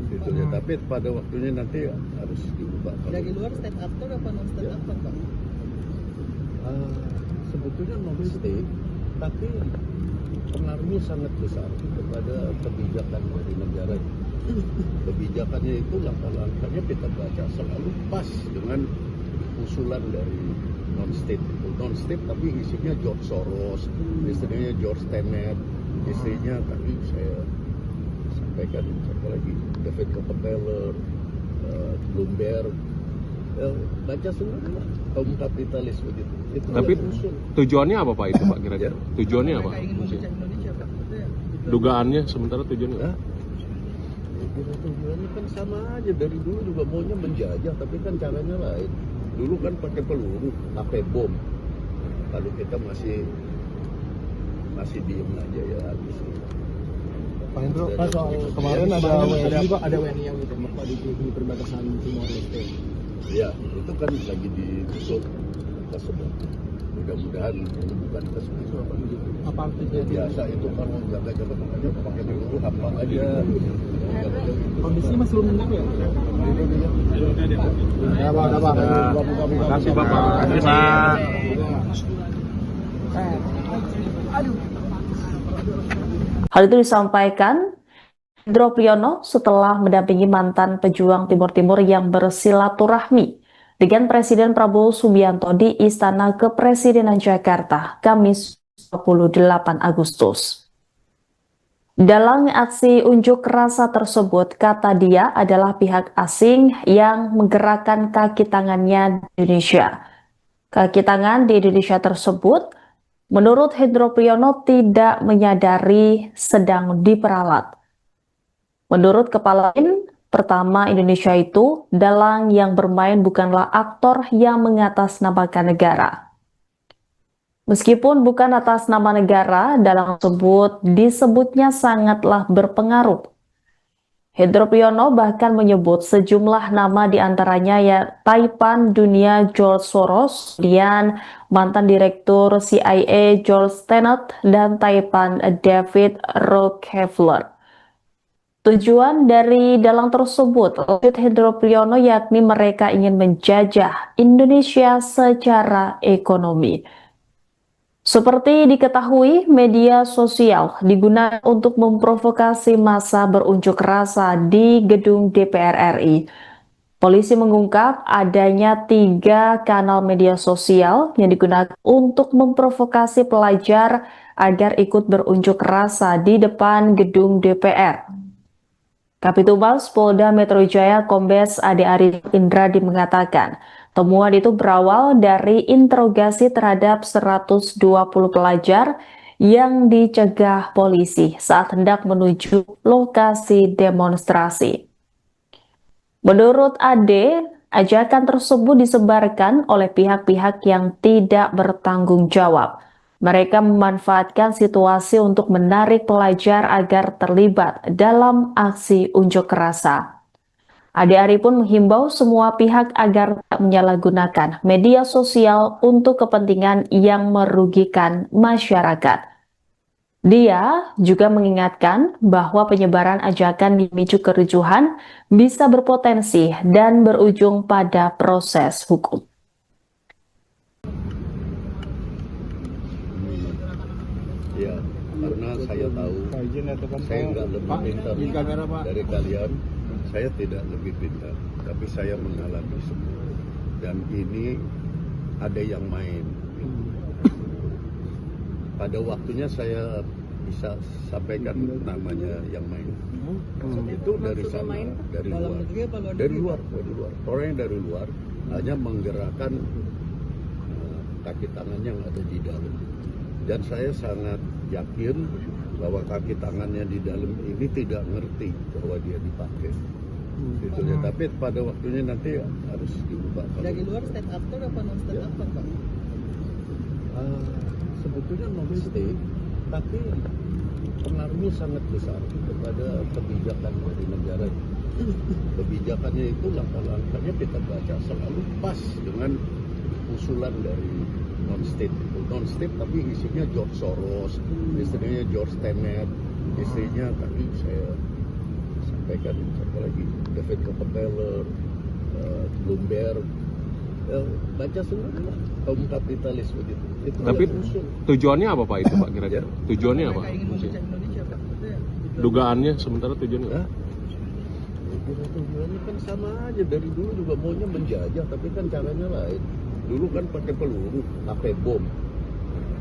Gitu ya. Tapi pada waktunya nanti harus diubah. Dari luar state actor apa non state actor Pak? Sebetulnya non-state, tapi pengaruhnya sangat besar kepada kebijakan dari negara. Kebijakannya itu langkah-langkahnya kita baca selalu pas dengan usulan dari non-state. Non-state tapi isinya George Soros, istrinya George Tenet, istrinya tadi saya sampaikan siapa lagi, David Rockefeller, Bloomberg, baca semua lah, kaum kapitalis begitu. Itu Tapi yang usul. tujuannya apa Pak itu Pak kira-kira? Tujuannya apa? Mereka ingin memecah Indonesia Pak. Itu ya. Dugaannya sementara tujuannya apa? Hah? Tujuannya kan sama aja, dari dulu juga maunya menjajah, tapi kan caranya lain. Dulu kan pakai peluru, pakai bom. Kalau kita masih diem aja ya habis. Pak Hendro, Pak, soal kemarin ada WNI yang ditembak Pak di perbatasan Timor Leste. Ya, itu kan lagi ditutup kita semua. Mudah-mudahan ini bukan kesengaja. Apa artinya? Biasa itu kan mau jaga-jaga makanya pakai peluru hampa aja. Kondisinya masih belum menentu ya? Ya, Pak, ada Pak. Terima kasih Bapak. Terima kasih Pak. Hal itu disampaikan Hendro Priyono setelah mendampingi mantan pejuang Timur Timur yang bersilaturahmi dengan Presiden Prabowo Subianto di Istana Kepresidenan Jakarta, Kamis 28 Agustus. Dalam aksi unjuk rasa tersebut, kata dia adalah pihak asing yang menggerakkan kaki tangannya di Indonesia. Kaki tangan di Indonesia tersebut, menurut Hendro Priyono, tidak menyadari sedang diperalat. Menurut kepala BIN, pertama Indonesia itu, dalang yang bermain bukanlah aktor yang mengatasnamakan negara. Meskipun bukan atas nama negara, dalang tersebut disebutnya sangatlah berpengaruh. Hendro Priyono bahkan menyebut sejumlah nama diantaranya ya Taipan Dunia George Soros, kemudian mantan direktur CIA George Tenet, dan Taipan David Rockefeller. Tujuan dari dalang tersebut, lanjut Hendro Priyono, yakni mereka ingin menjajah Indonesia secara ekonomi. Seperti diketahui, media sosial digunakan untuk memprovokasi massa berunjuk rasa di gedung DPR RI. Polisi mengungkap adanya 3 kanal media sosial yang digunakan untuk memprovokasi pelajar agar ikut berunjuk rasa di depan gedung DPR. Kapitumas Polda Metro Jaya Kombes Ade Arif Indradi mengatakan, temuan itu berawal dari interogasi terhadap 120 pelajar yang dicegah polisi saat hendak menuju lokasi demonstrasi. Menurut Ade, ajakan tersebut disebarkan oleh pihak-pihak yang tidak bertanggung jawab. Mereka memanfaatkan situasi untuk menarik pelajar agar terlibat dalam aksi unjuk rasa. Ade Ari pun menghimbau semua pihak agar tak menyalahgunakan media sosial untuk kepentingan yang merugikan masyarakat. Dia juga mengingatkan bahwa penyebaran ajakan memicu kericuhan bisa berpotensi dan berujung pada proses hukum. Ya, karena saya tahu saya nggak lebih pintar dari kalian. Saya tidak lebih pintar, tapi saya mengalami semua. Dan ini ada yang main. Pada waktunya saya bisa sampaikan namanya yang main. Itu dari sana, dari luar. Orang yang dari luar hanya menggerakkan kaki tangannya yang ada di dalam. Dan saya sangat yakin bahwa kaki tangannya di dalam ini tidak ngerti bahwa dia dipakai. Gitu ya. Tapi pada waktunya nanti harus diubah. Dari luar state actor apa non state actor, Pak? Sebetulnya non state, tapi pengaruhnya sangat besar kepada kebijakan dari negara. Kebijakannya itu langkah-langkahnya kita baca selalu pas dengan usulan dari non-state. Non-state tapi isinya George Soros, istrinya George Tenet, istrinya tadi saya sampaikan siapa lagi, David Rockefeller, Bloomberg, baca semua kaum kapitalis begitu. Itu Tapi tujuannya apa Pak itu Pak kira-kira? Tujuannya apa? Mereka ingin memecah Indonesia, Pak. Itu ya. Dugaannya sementara tujuannya? Hah? Tujuannya kan sama aja, dari dulu juga maunya menjajah, tapi kan caranya lain. Dulu kan pakai peluru, pakai bom.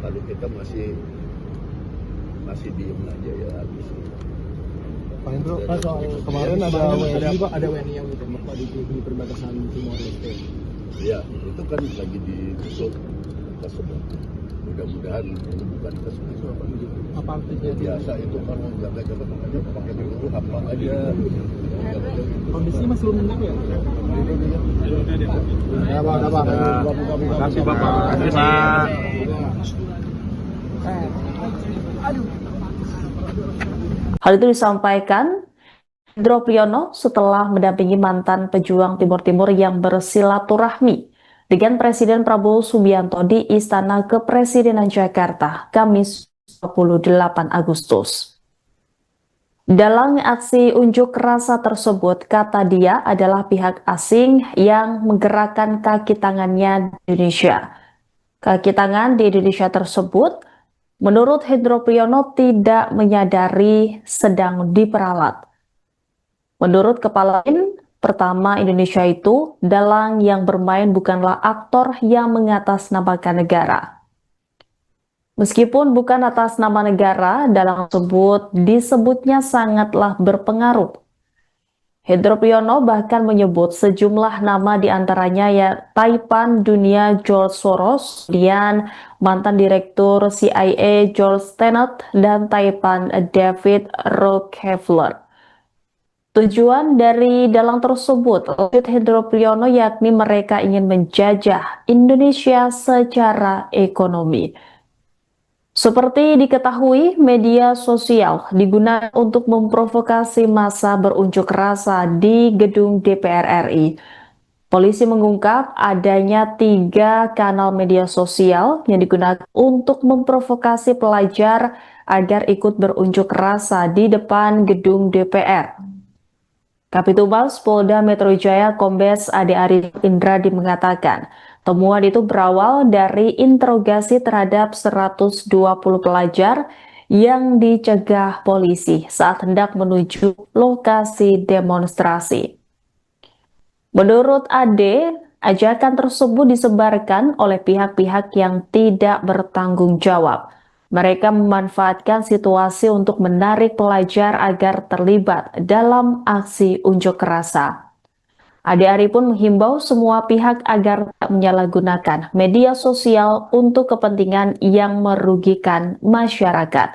Kalau kita masih diem aja ya habis. Pak Hendro, Pak, soal kemarin ada WNI yang ditembak Pak di perbatasan Timor Leste. Ya, itu kan lagi ditutup kita semua. Mudah-mudahan ini bukan kesengaja. Apa artinya? Biasa itu kan mau jaga-jaga makanya pakai peluru hampa aja. Kondisinya masih belum menang ya? Ya, Pak. Terima kasih, Bapak. Terima kasih, Hal itu disampaikan Hendro Priyono setelah mendampingi mantan pejuang Timur Timur yang bersilaturahmi dengan Presiden Prabowo Subianto di Istana Kepresidenan Jakarta, Kamis 28 Agustus. Dalam aksi unjuk rasa tersebut, kata dia adalah pihak asing yang menggerakkan kaki tangannya di Indonesia. Kaki tangan di Indonesia tersebut, menurut Hendro Priyono, tidak menyadari sedang diperalat. Menurut Kepala BIN, pertama Indonesia itu, dalang yang bermain bukanlah aktor yang mengatasnamakan negara. Meskipun bukan atas nama negara, dalang tersebut disebutnya sangatlah berpengaruh. Hendro Priyono bahkan menyebut sejumlah nama diantaranya ya Taipan Dunia George Soros, kemudian mantan direktur CIA George Tenet, dan Taipan David Rockefeller. Tujuan dari dalang tersebut, lanjut Hendro Priyono, yakni mereka ingin menjajah Indonesia secara ekonomi. Seperti diketahui, media sosial digunakan untuk memprovokasi massa berunjuk rasa di gedung DPR RI. Polisi mengungkap adanya 3 kanal media sosial yang digunakan untuk memprovokasi pelajar agar ikut berunjuk rasa di depan gedung DPR. Kapitumas Polda Metro Jaya Kombes Ade Arif Indradi mengatakan, temuan itu berawal dari interogasi terhadap 120 pelajar yang dicegah polisi saat hendak menuju lokasi demonstrasi. Menurut Ade, ajakan tersebut disebarkan oleh pihak-pihak yang tidak bertanggung jawab. Mereka memanfaatkan situasi untuk menarik pelajar agar terlibat dalam aksi unjuk rasa. Ade Ari pun menghimbau semua pihak agar tak menyalahgunakan media sosial untuk kepentingan yang merugikan masyarakat.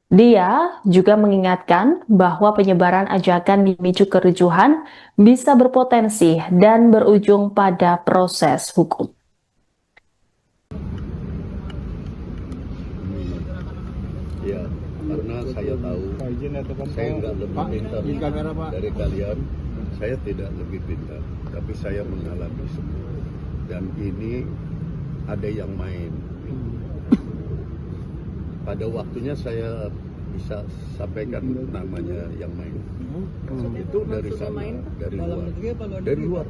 Dia juga mengingatkan bahwa penyebaran ajakan memicu kericuhan bisa berpotensi dan berujung pada proses hukum. Ya, karena saya tahu saya nggak lebih pintar dari kalian. Saya tidak lebih pintar, tapi saya mengalami semua. Dan ini ada yang main. Pada waktunya saya bisa sampaikan namanya yang main. Itu dari sana, dari luar.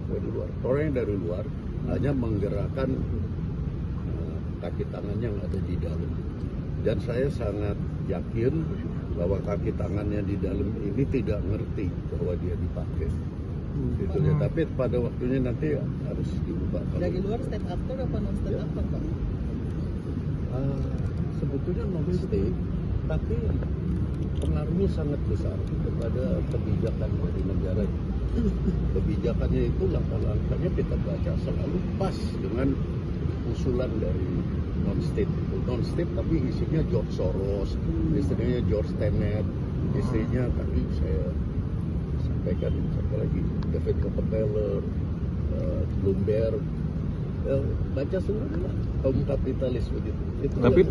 Orang yang dari luar hanya menggerakkan kaki tangan yang ada di dalam. Dan saya sangat yakin bahwa kaki tangannya di dalam ini tidak ngerti bahwa dia dipakai. Gitu ya. Tapi pada waktunya nanti harus diubah. Dari luar state actor apa non state actor, Pak? Sebetulnya non state, tapi pengaruhnya sangat besar kepada kebijakan dari negara. Kebijakannya itu langkah-langkahnya kita baca selalu pas dengan usulan dari non-state. Non-state tapi isinya George Soros, istrinya George Tenet, istrinya tadi saya sampaikan satu lagi David Rockefeller, Bloomberg, baca semua kaum kapitalis begitu. Itu Tapi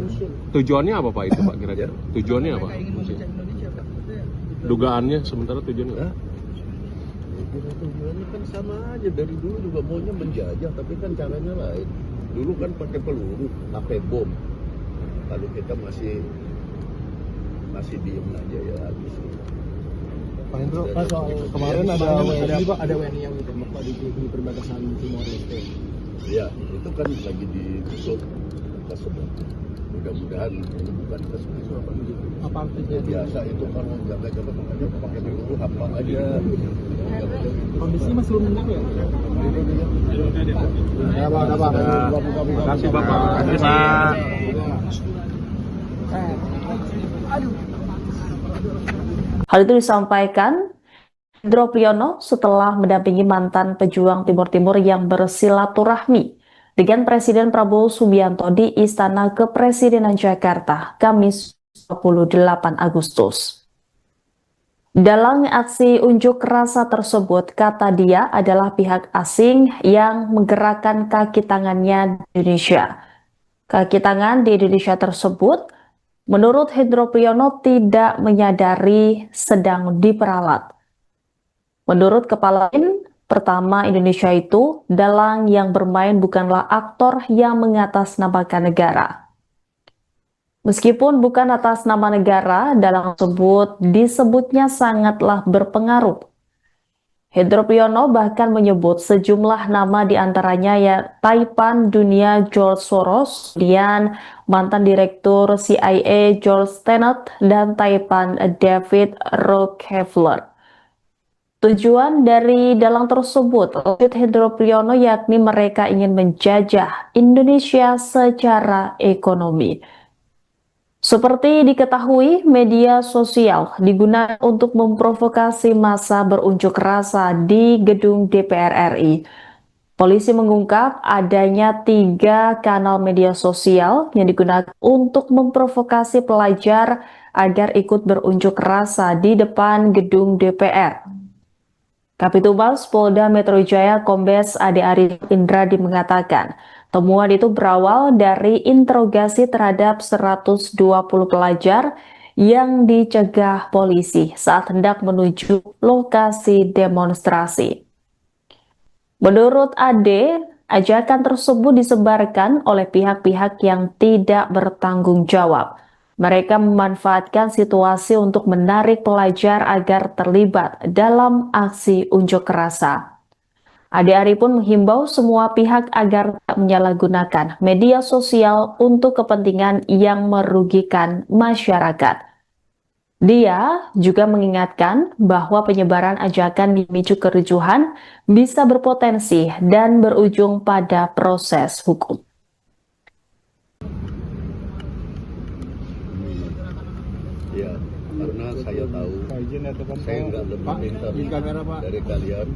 tujuannya apa Pak itu Pak kira-kira? Tujuannya apa? Mereka ingin memecah Indonesia, Pak. Itu ya? Dugaannya sementara tujuannya? Hah? Tujuannya kan sama aja, dari dulu juga maunya menjajah, tapi kan caranya lain. Dulu kan pakai peluru, pakai bom. Kalau kita masih diem aja ya habis. Pak Hendro, Pak, soal kemarin ada WNI yang ditembak Pak di perbatasan Timor Leste. Ya, itu kan lagi ditutup tersebut. Mudah-mudahan ini bukan tersebut. Apa artinya? Biasa itu kalau jaga-jaga makanya pakai peluru apa aja. Kondisinya masih belum menang ya? Ya, Pak. Terima kasih, Bapak. Terima. Hal itu disampaikan Hendro Priyono setelah mendampingi mantan pejuang Timur Timur yang bersilaturahmi dengan Presiden Prabowo Subianto di Istana Kepresidenan Jakarta, Kamis 28 Agustus. Dalam aksi unjuk rasa tersebut, kata dia adalah pihak asing yang menggerakkan kaki tangannya di Indonesia. Kaki tangan di Indonesia tersebut, menurut Hendro Priyono, tidak menyadari sedang diperalat. Menurut Kepala BIN, pertama Indonesia itu, dalang yang bermain bukanlah aktor yang mengatasnamakan negara. Meskipun bukan atas nama negara, dalang tersebut disebutnya sangatlah berpengaruh. Hendro Priyono bahkan menyebut sejumlah nama diantaranya ya Taipan Dunia George Soros, kemudian mantan direktur CIA George Tenet, dan Taipan David Rockefeller. Tujuan dari dalang tersebut, lanjut Hendro Priyono, yakni mereka ingin menjajah Indonesia secara ekonomi. Seperti diketahui, media sosial digunakan untuk memprovokasi massa berunjuk rasa di gedung DPR RI. Polisi mengungkap adanya 3 kanal media sosial yang digunakan untuk memprovokasi pelajar agar ikut berunjuk rasa di depan gedung DPR. Kapitumas Polda Metro Jaya Kombes Ade Arif Indradi mengatakan, temuan itu berawal dari interogasi terhadap 120 pelajar yang dicegah polisi saat hendak menuju lokasi demonstrasi. Menurut Ade, ajakan tersebut disebarkan oleh pihak-pihak yang tidak bertanggung jawab. Mereka memanfaatkan situasi untuk menarik pelajar agar terlibat dalam aksi unjuk rasa. Ade Ari pun menghimbau semua pihak agar tak menyalahgunakan media sosial untuk kepentingan yang merugikan masyarakat. Dia juga mengingatkan bahwa penyebaran ajakan memicu kericuhan bisa berpotensi dan berujung pada proses hukum. Ya, karena saya tahu saya nggak lebih pintar dari kalian.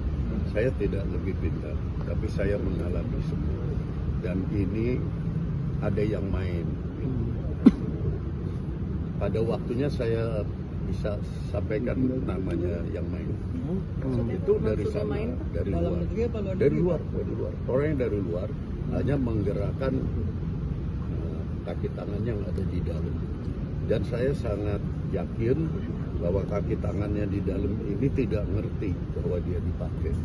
Saya tidak lebih pintar, tapi saya mengalami semua. Dan ini ada yang main. Pada waktunya saya bisa sampaikan namanya yang main. Itu dari sana, dari luar. Orang yang dari luar hanya menggerakkan kaki tangan yang ada di dalam. Dan saya sangat yakin bahwa kaki tangannya di dalam ini tidak ngerti bahwa dia dipakai.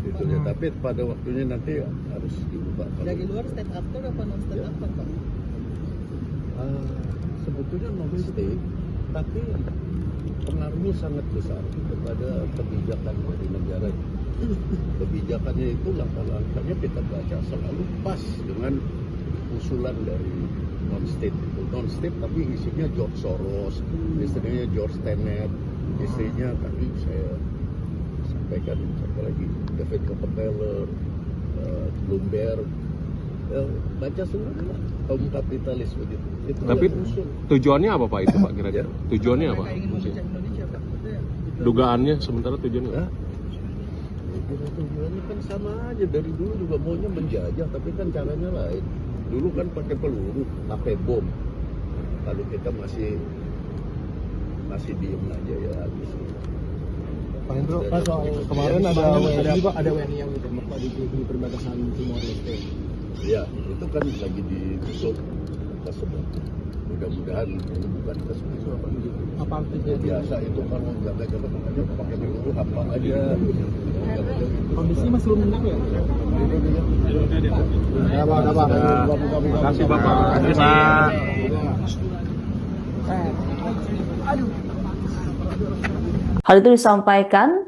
Gitu ya. Tapi pada waktunya nanti harus diubah. Dari luar state actor apa non state actor, Pak? Sebetulnya non state, tapi pengaruhnya sangat besar kepada kebijakan dari negara. Kebijakannya itu langkah-langkahnya kita baca selalu pas dengan usulan dari non-state. Non-state tapi isinya George Soros, istrinya George Tenet, istrinya tadi saya sampaikan satu lagi David Rockefeller, Bloomberg, baca semua kaum kapitalis begitu. Itu Tapi tujuannya apa Pak itu Pak kira-kira? Tujuannya apa? Mereka ingin memecah Indonesia, Pak. Itu ya. Dugaannya sementara tujuannya apa? Hah? Tujuannya kan sama aja, dari dulu juga maunya menjajah, tapi kan caranya lain. Dulu kan pakai peluru, pakai bom. Kalau kita masih diem aja ya habis. Pak Hendro, Pak, soal kemarin ada WNI yang ditembak Pak di perbatasan Timor Leste. Ya, itu kan lagi ditutup tersebut. Mudah-mudahan ini bukan tersebut. Apa artinya? Biasa itu kalau jaga-jaga pakai peluru apa aja. Kondisi masih belum enak ya? Ya, Pak. Terima kasih Bapak. Terima kasih Pak. Hal itu disampaikan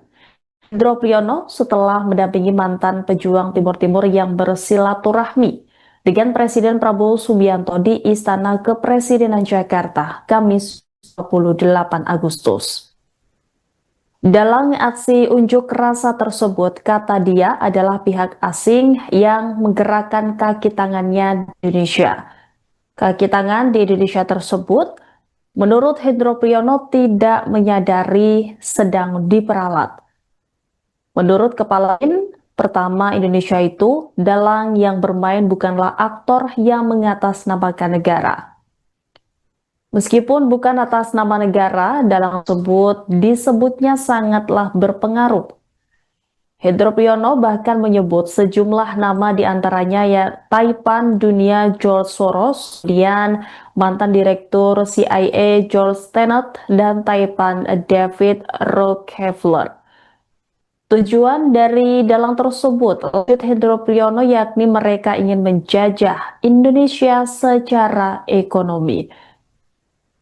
Hendro Priyono setelah mendampingi mantan pejuang Timur Timur yang bersilaturahmi dengan Presiden Prabowo Subianto di Istana Kepresidenan Jakarta, Kamis 28 Agustus. Dalam aksi unjuk rasa tersebut, kata dia adalah pihak asing yang menggerakkan kaki tangannya di Indonesia. Kaki tangan di Indonesia tersebut, menurut Hendro Priyono, tidak menyadari sedang diperalat. Menurut Kepala BIN, pertama Indonesia itu, dalang yang bermain bukanlah aktor yang mengatasnamakan negara. Meskipun bukan atas nama negara, dalam tersebut disebutnya sangatlah berpengaruh. Hendro Priyono bahkan menyebut sejumlah nama diantaranya ya Taipan Dunia George Soros, kemudian mantan direktur CIA George Tenet, dan Taipan David Rockefeller. Tujuan dari dalang tersebut, Hendro Priyono, yakni mereka ingin menjajah Indonesia secara ekonomi.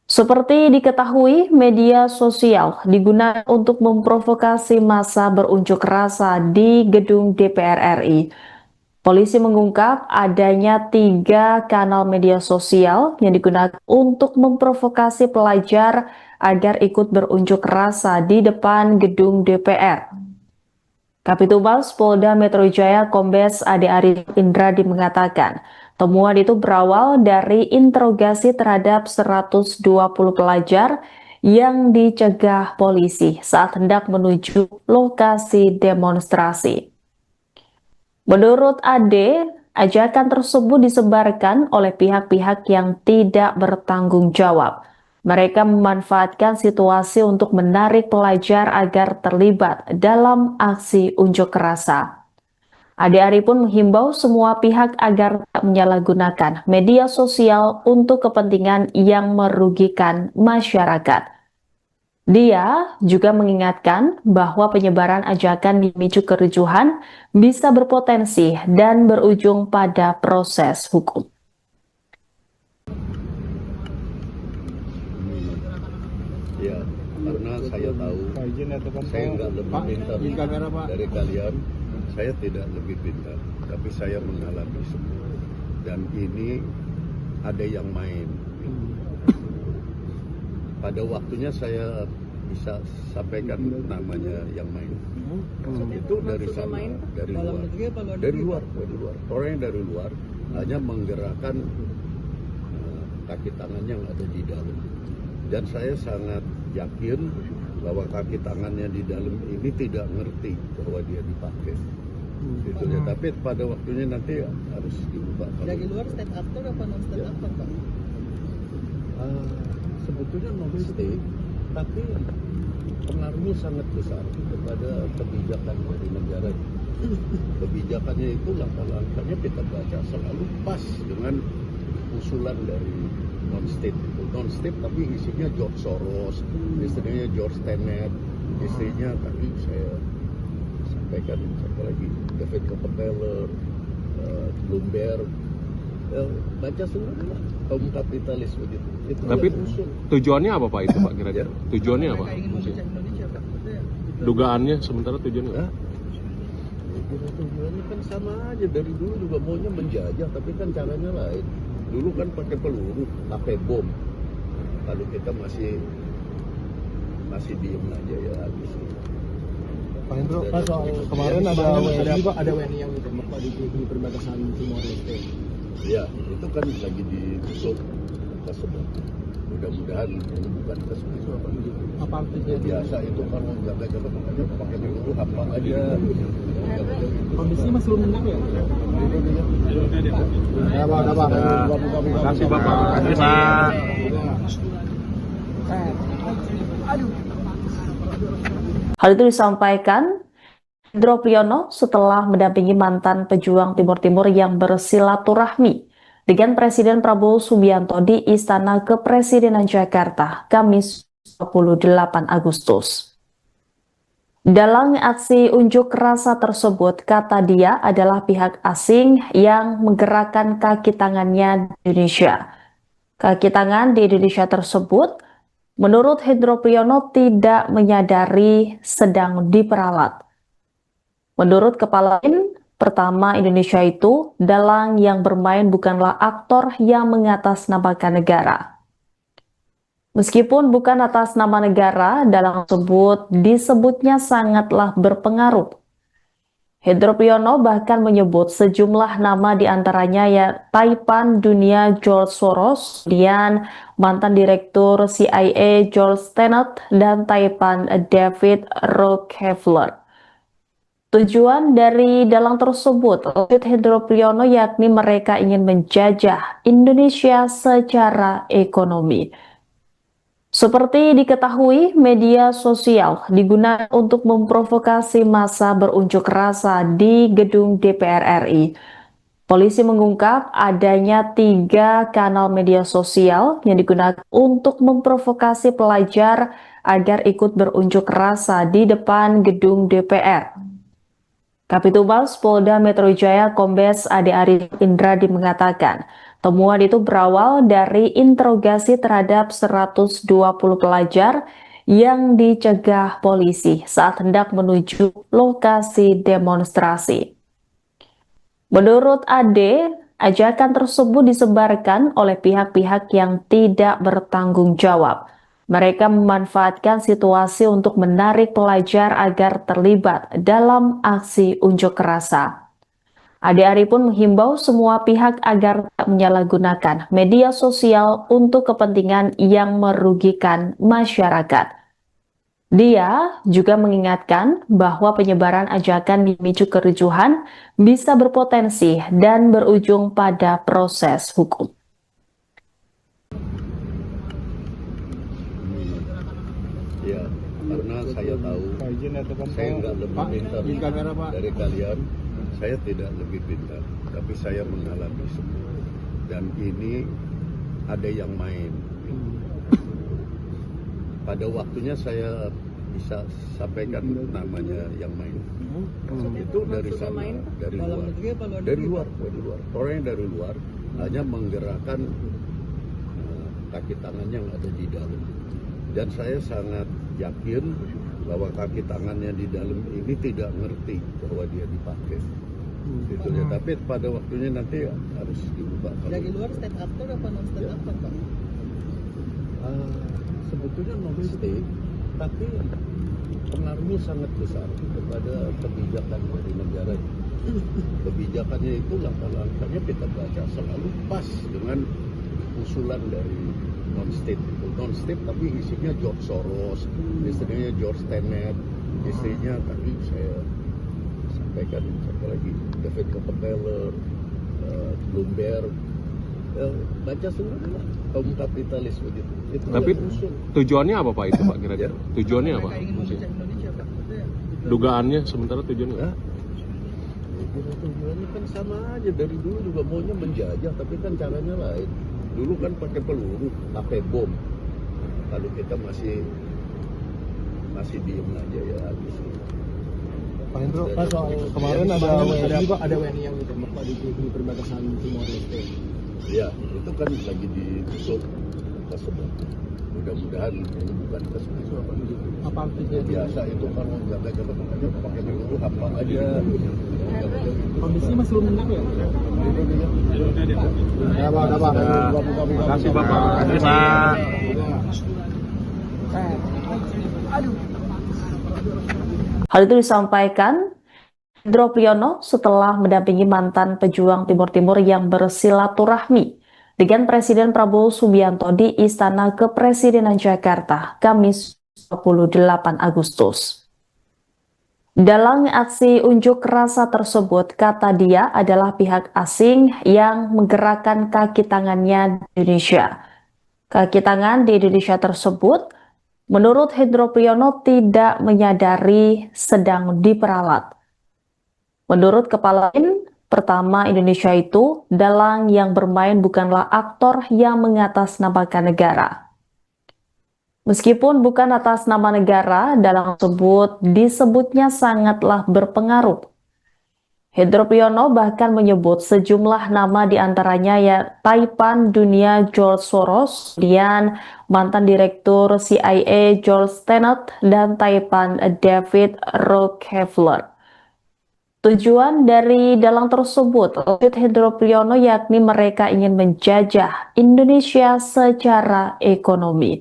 Seperti diketahui, media sosial digunakan untuk memprovokasi massa berunjuk rasa di gedung DPR RI. Polisi mengungkap adanya 3 kanal media sosial yang digunakan untuk memprovokasi pelajar agar ikut berunjuk rasa di depan gedung DPR. Kapitumas Polda Metro Jaya Kombes Ade Arif Indradi mengatakan, temuan itu berawal dari interogasi terhadap 120 pelajar yang dicegah polisi saat hendak menuju lokasi demonstrasi. Menurut Ade, ajakan tersebut disebarkan oleh pihak-pihak yang tidak bertanggung jawab. Mereka memanfaatkan situasi untuk menarik pelajar agar terlibat dalam aksi unjuk rasa. Ade Ari pun menghimbau semua pihak agar tak menyalahgunakan media sosial untuk kepentingan yang merugikan masyarakat. Dia juga mengingatkan bahwa penyebaran ajakan memicu kericuhan bisa berpotensi dan berujung pada proses hukum. Ya, karena saya tahu saya nggak lebih pintar dari kalian, saya tidak lebih pintar, tapi saya mengalami semua. Dan ini ada yang main. Pada waktunya saya bisa sampaikan namanya yang main. Itu dari sana, dari luar. Orang yang dari luar hanya menggerakkan kaki tangan yang ada di dalam. Dan saya sangat yakin bahwa kaki tangannya di dalam ini tidak ngerti bahwa dia dipakai. Gitu ya. Tapi pada waktunya nanti harus diubah. Dari luar state actor apa non state actor, Pak? Sebetulnya non state, tapi pengaruhnya sangat besar kepada kebijakan dari negara. Kebijakannya itu langkah-langkahnya kita baca selalu pas dengan usulan dari non-state. Non-state tapi isinya George Soros, istrinya George Tenet, istrinya tadi saya sampaikan siapa lagi, David Rockefeller, Bloomberg, baca semua kaum kapitalis begitu. Itu Tapi tujuannya apa Pak itu Pak kira-kira? Tujuannya apa? Mereka ingin memecah Indonesia, Pak. Itu ya? Dugaannya sementara tujuannya apa? Hah? Tujuannya kan sama aja, dari dulu juga maunya menjajah, tapi kan caranya lain. Dulu kan pakai peluru, pakai bom. Kalau kita masih diem aja ya habis. Pak Hendro, Pak, soal kemarin ada WNI yang ditembak Pak di perbatasan Timor Leste. Ya, itu kan lagi ditutup tersebut. Mudah-mudahan ini bukan tersebut. Apa artinya? Biasa itu kalau jaga-jaga makanya pakai peluru apa aja. Kondisinya masih belum tenang ya? Ya Pak, Pak. Terima kasih Bapak. Terima kasih Pak. Hal itu disampaikan Hendro Priyono setelah mendampingi mantan pejuang Timur Timur yang bersilaturahmi dengan Presiden Prabowo Subianto di Istana Kepresidenan Jakarta, Kamis 28 Agustus. Dalam aksi unjuk rasa tersebut, kata dia adalah pihak asing yang menggerakkan kaki tangannya di Indonesia. Kaki tangan di Indonesia tersebut, menurut Hendro Priyono, tidak menyadari sedang diperalat. Menurut Kepala BIN, pertama Indonesia itu, dalang yang bermain bukanlah aktor yang mengatasnamakan negara. Meskipun bukan atas nama negara, dalang tersebut disebutnya sangatlah berpengaruh. Hendro Priyono bahkan menyebut sejumlah nama diantaranya ya Taipan Dunia George Soros, kemudian mantan direktur CIA George Tenet, dan Taipan David Rockefeller. Tujuan dari dalang tersebut, Hendro Priyono, yakni mereka ingin menjajah Indonesia secara ekonomi. Seperti diketahui, media sosial digunakan untuk memprovokasi massa berunjuk rasa di gedung DPR RI. Polisi mengungkap adanya 3 kanal media sosial yang digunakan untuk memprovokasi pelajar agar ikut berunjuk rasa di depan gedung DPR. Kabitumas Polda Metro Jaya Kombes Ade Arif Indradi mengatakan, temuan itu berawal dari interogasi terhadap 120 pelajar yang dicegah polisi saat hendak menuju lokasi demonstrasi. Menurut Ade, ajakan tersebut disebarkan oleh pihak-pihak yang tidak bertanggung jawab. Mereka memanfaatkan situasi untuk menarik pelajar agar terlibat dalam aksi unjuk rasa. Ade Ari pun menghimbau semua pihak agar tak menyalahgunakan media sosial untuk kepentingan yang merugikan masyarakat. Dia juga mengingatkan bahwa penyebaran ajakan memicu kericuhan bisa berpotensi dan berujung pada proses hukum. Ya, karena saya tahu saya nggak lebih pintar dari kalian, saya tidak lebih pintar, tapi saya mengalami semua. Dan ini ada yang main. Pada waktunya saya bisa sampaikan namanya yang main. Itu dari sana, dari luar. Orang yang dari luar hanya menggerakkan kaki tangan yang ada di dalam. Dan saya sangat yakin bahwa kaki tangannya di dalam ini tidak ngerti bahwa dia dipakai. Gitu ya. Tapi pada waktunya nanti harus diubah. Dari luar stand actor apa non stand actor, Pak? Sebetulnya non state, tapi pengaruhnya sangat besar kepada kebijakan dari negara. Kebijakannya itu langkah-langkahnya kita baca selalu pas dengan usulan dari non-state. Non-state tapi isinya George Soros, istrinya George Tenet, istrinya tadi saya sampaikan satu lagi David Rockefeller, Bloomberg, baca semua kaum kapitalis begitu. Itu Tapi tujuannya apa Pak itu Pak kira-kira? Tujuannya apa? Mereka ingin memecah Indonesia, Pak. Itu ya. Dugaannya sementara tujuannya? Ya, tujuannya kan sama aja, dari dulu juga maunya menjajah, tapi kan caranya lain. Dulu kan pakai peluru, pakai bom. Kalau kita masih diem aja ya habis. Pak Hendro, Pak, soal kemarin ada WNI yang ditembak Pak di perbatasan Timor Leste. Ya, itu kan lagi ditutup tersebut. Mudah-mudahan ini bukan tersebut. Apa artinya? Biasa itu kan jaga-jaga makanya pakai peluru hampa aja. Kondisinya masih belum menang ya? Ya Pak, ada Pak. Terima kasih Bapak. Terima kasih Pak. Hal itu disampaikan Hendro Priyono setelah mendampingi mantan pejuang Timur Timur yang bersilaturahmi dengan Presiden Prabowo Subianto di Istana Kepresidenan Jakarta, Kamis 28 Agustus. Dalam aksi unjuk rasa tersebut, kata dia adalah pihak asing yang menggerakkan kaki tangannya di Indonesia. Kaki tangan di Indonesia tersebut, menurut Hendro Priyono, tidak menyadari sedang diperalat. Menurut kepala BIN, pertama Indonesia itu, dalang yang bermain bukanlah aktor yang mengatasnamakan negara. Meskipun bukan atas nama negara, dalang tersebut disebutnya sangatlah berpengaruh. Hendro Priyono bahkan menyebut sejumlah nama diantaranya ya Taipan Dunia George Soros, kemudian mantan direktur CIA George Tenet, dan Taipan David Rockefeller. Tujuan dari dalang tersebut, lanjut Hendro Priyono, yakni mereka ingin menjajah Indonesia secara ekonomi.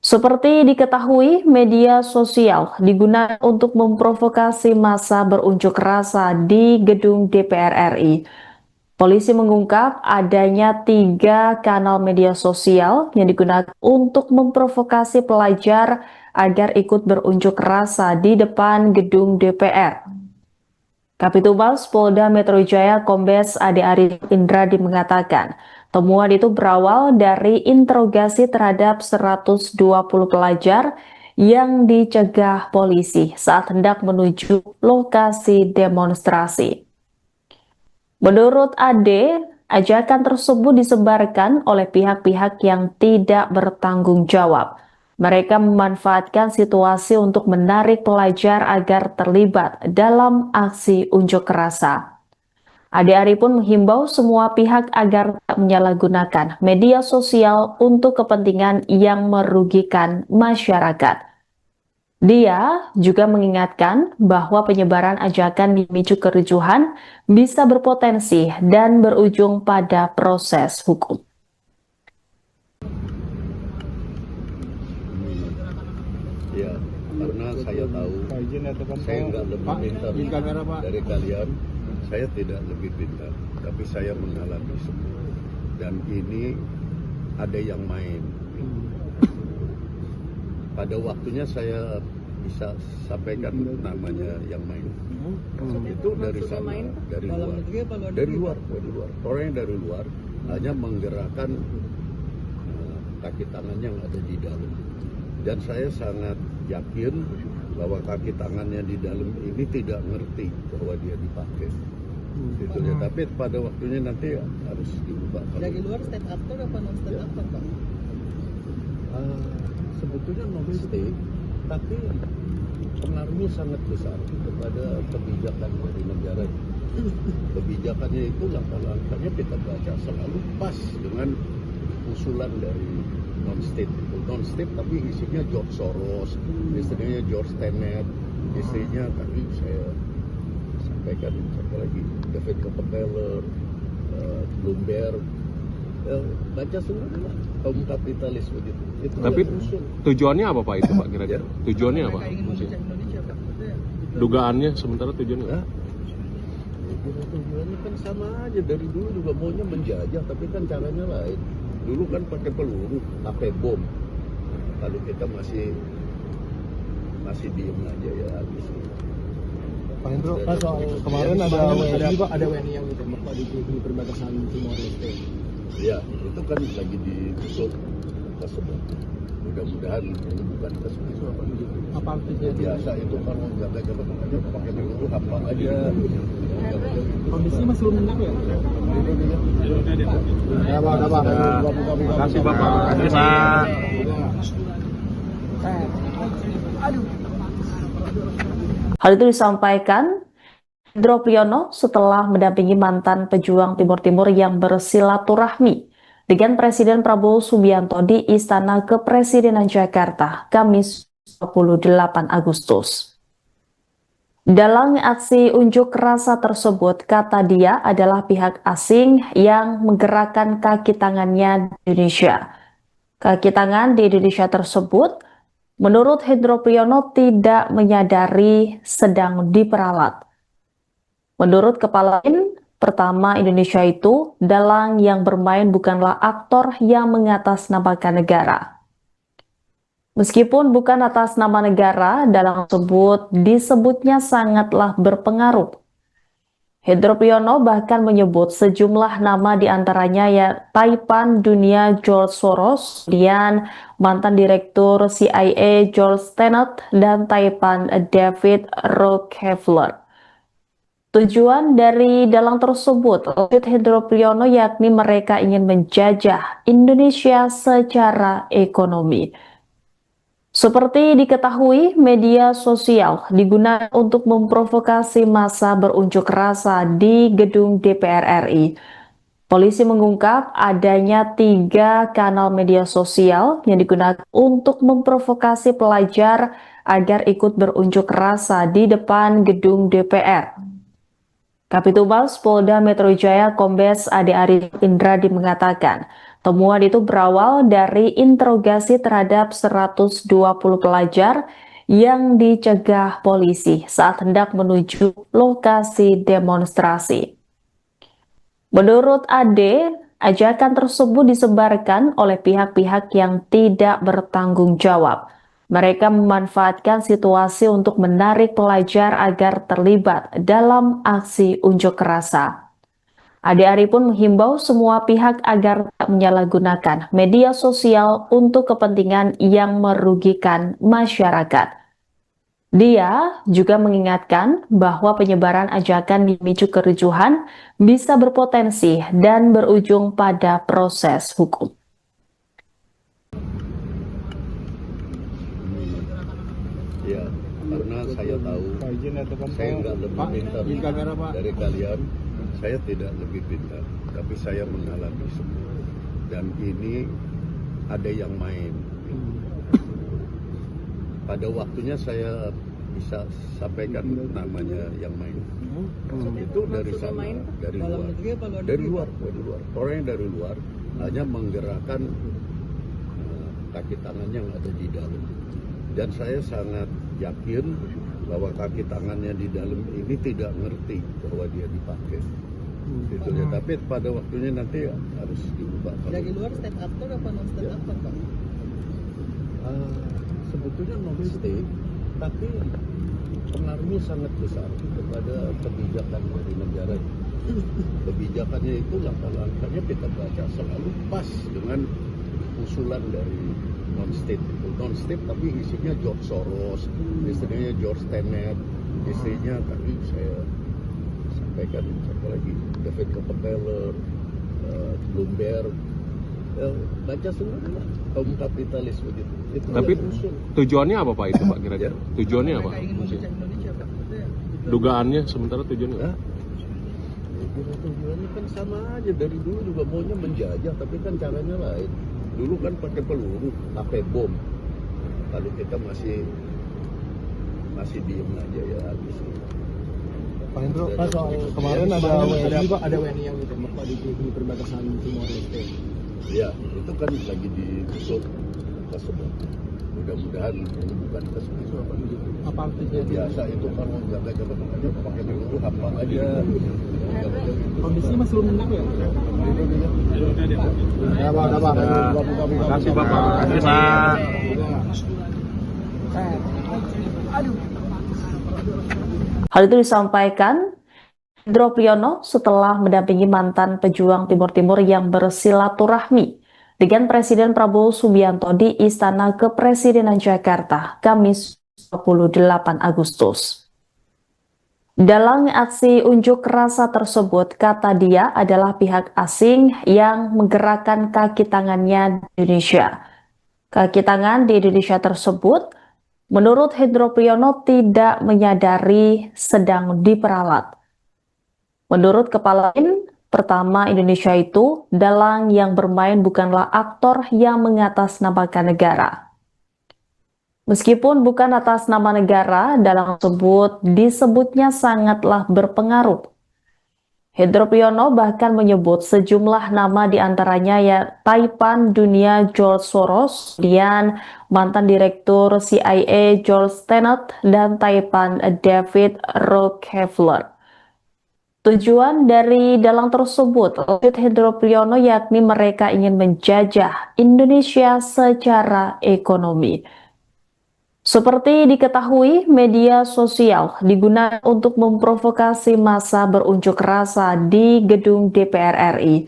Seperti diketahui, media sosial digunakan untuk memprovokasi massa berunjuk rasa di gedung DPR RI. Polisi mengungkap adanya 3 kanal media sosial yang digunakan untuk memprovokasi pelajar agar ikut berunjuk rasa di depan gedung DPR. Kabitumas Polda Metro Jaya Kombes Ade Arif Indradi mengatakan, Temuan itu berawal dari interogasi terhadap 120 pelajar yang dicegah polisi saat hendak menuju lokasi demonstrasi. Menurut Ade, ajakan tersebut disebarkan oleh pihak-pihak yang tidak bertanggung jawab. Mereka memanfaatkan situasi untuk menarik pelajar agar terlibat dalam aksi unjuk rasa. Ade Ari pun menghimbau semua pihak agar tak menyalahgunakan media sosial untuk kepentingan yang merugikan masyarakat. Dia juga mengingatkan bahwa penyebaran ajakan memicu kericuhan bisa berpotensi dan berujung pada proses hukum. Ya, karena saya tahu saya nggak lebih pintar dari kalian. Saya tidak lebih pintar, tapi saya mengalami semua. Dan ini ada yang main. Pada waktunya saya bisa sampaikan namanya yang main. Itu dari sana, dari luar. Orang yang dari luar hanya menggerakkan kaki tangan yang ada di dalam. Dan saya sangat yakin bahwa kaki tangannya di dalam ini tidak ngerti bahwa dia dipakai. Gitu ya. Tapi pada waktunya nanti harus diubah. Dari luar state actor apa non state actor, Pak? Sebetulnya non state, tapi pengaruhnya sangat besar kepada kebijakan dari negara. Kebijakannya itu langkah-langkahnya kita baca selalu pas dengan usulan dari non state. Non state tapi isinya George Soros, istrinya George Tenet, istrinya tadi saya sampaikan siapa lagi, David Rockefeller, Bloomberg, baca semua kaum kapitalis begitu. Itu Tapi usul. tujuannya apa Pak itu Pak kira-kira? Tujuannya apa? Mereka ingin memecah Indonesia, Pak. Itu ya. Dugaannya sementara tujuannya Ya, apa? tujuannya kan sama aja, dari dulu juga maunya menjajah, tapi kan caranya lain. Dulu kan pakai peluru, pakai bom. Kalau kita masih diem aja ya habis. Pak Hendro, Pak, soal kemarin ada WNI yang ditembak Pak di perbatasan Timor Leste. Ya, itu kan lagi ditutup tersebut. Mudah-mudahan ini bukan tersebut. Apa artinya? Biasa itu kan jaga-jaga makanya pakai peluru apa aja. Kondisinya masih belum menentu ya? Ya, Pak, ada Pak. Terima kasih Bapak. Terima kasih Pak. Hal itu disampaikan Hendro Priyono setelah mendampingi mantan pejuang Timur Timur yang bersilaturahmi dengan Presiden Prabowo Subianto di Istana Kepresidenan Jakarta, Kamis 28 Agustus. Dalam aksi unjuk rasa tersebut, kata dia adalah pihak asing yang menggerakkan kaki tangannya di Indonesia. Kaki tangan di Indonesia tersebut, menurut Hendro Priyono, tidak menyadari sedang diperalat. Menurut Kepala BIN, pertama Indonesia itu, dalang yang bermain bukanlah aktor yang mengatasnamakan negara. Meskipun bukan atas nama negara, dalang tersebut disebutnya sangatlah berpengaruh. Hendro Priyono bahkan menyebut sejumlah nama diantaranya ya Taipan Dunia George Soros, kemudian mantan direktur CIA George Tenet, dan Taipan David Rockefeller. Tujuan dari dalang tersebut, lanjut Hendro Priyono, yakni mereka ingin menjajah Indonesia secara ekonomi. Seperti diketahui, media sosial digunakan untuk memprovokasi massa berunjuk rasa di gedung DPR RI. Polisi mengungkap adanya 3 kanal media sosial yang digunakan untuk memprovokasi pelajar agar ikut berunjuk rasa di depan gedung DPR. Kapitumas Polda Metro Jaya Kombes Ade Ari Indradi mengatakan, temuan itu berawal dari interogasi terhadap 120 pelajar yang dicegah polisi saat hendak menuju lokasi demonstrasi. Menurut Ade, ajakan tersebut disebarkan oleh pihak-pihak yang tidak bertanggung jawab. Mereka memanfaatkan situasi untuk menarik pelajar agar terlibat dalam aksi unjuk rasa. Ade Ari pun menghimbau semua pihak agar tak menyalahgunakan media sosial untuk kepentingan yang merugikan masyarakat. Dia juga mengingatkan bahwa penyebaran ajakan memicu kericuhan bisa berpotensi dan berujung pada proses hukum. Ya, karena saya tahu saya nggak lebih pintar dari kalian. Saya tidak lebih pintar, tapi saya mengalami semua. Dan ini ada yang main. Pada waktunya saya bisa sampaikan namanya yang main. Itu dari sana, dari luar. Orang yang dari luar hanya menggerakkan kaki tangan yang ada di dalam. Dan saya sangat yakin bahwa kaki tangannya di dalam ini tidak ngerti bahwa dia dipakai. Gitu ya. Tapi pada waktunya nanti harus diubah. Dari luar state actor apa non state actor Pak? Sebetulnya non state, tapi pengaruhnya sangat besar kepada kebijakan dari negara. Kebijakannya itu langkah-langkahnya kita baca selalu pas dengan usulan dari non state. Non state tapi isinya George Soros, istrinya George Tenet, istrinya tadi saya sampaikan siapa lagi, David Rockefeller, Bloomberg, baca semua kaum kapitalis begitu. Itu Tapi tujuannya apa Pak itu Pak kira-kira? Tujuannya apa? Mereka ingin memecah Indonesia Pak. Itu ya. Dugaannya sementara tujuannya? Ya, tujuannya kan sama aja, dari dulu juga maunya menjajah, tapi kan caranya lain. Dulu kan pakai peluru, pakai bom. Kalau kita masih diem aja ya habis. Pak Hendro, Pak, soal kemarin ada WNI yang ditembak Pak di perbatasan Timor Leste. Ya, itu kan lagi ditutup tersebut. Mudah-mudahan ini bukan tersebut. Apa artinya? Biasa itu kan mau jaga-jaga aja pakai peluru apa aja. Kondisinya masih belum menentu ya? Ya Pak, ada Pak. Terima kasih Bapak. Terima kasih Pak. Hal itu disampaikan Hendro Priyono setelah mendampingi mantan pejuang Timur Timur yang bersilaturahmi dengan Presiden Prabowo Subianto di Istana Kepresidenan Jakarta, Kamis 28 Agustus. Dalam aksi unjuk rasa tersebut, kata dia adalah pihak asing yang menggerakkan kaki tangannya di Indonesia. Kaki tangan di Indonesia tersebut, menurut Hendro Priyono, tidak menyadari sedang diperalat. Menurut Kepala BIN, pertama Indonesia itu, dalang yang bermain bukanlah aktor yang mengatasnamakan negara. Meskipun bukan atas nama negara, dalang tersebut disebutnya sangatlah berpengaruh. Hendro Priyono bahkan menyebut sejumlah nama diantaranya ya Taipan Dunia George Soros, kemudian mantan direktur CIA George Tenet, dan Taipan David Rockefeller. Tujuan dari dalang tersebut, lanjut Hendro Priyono, yakni mereka ingin menjajah Indonesia secara ekonomi. Seperti diketahui, media sosial digunakan untuk memprovokasi massa berunjuk rasa di gedung DPR RI.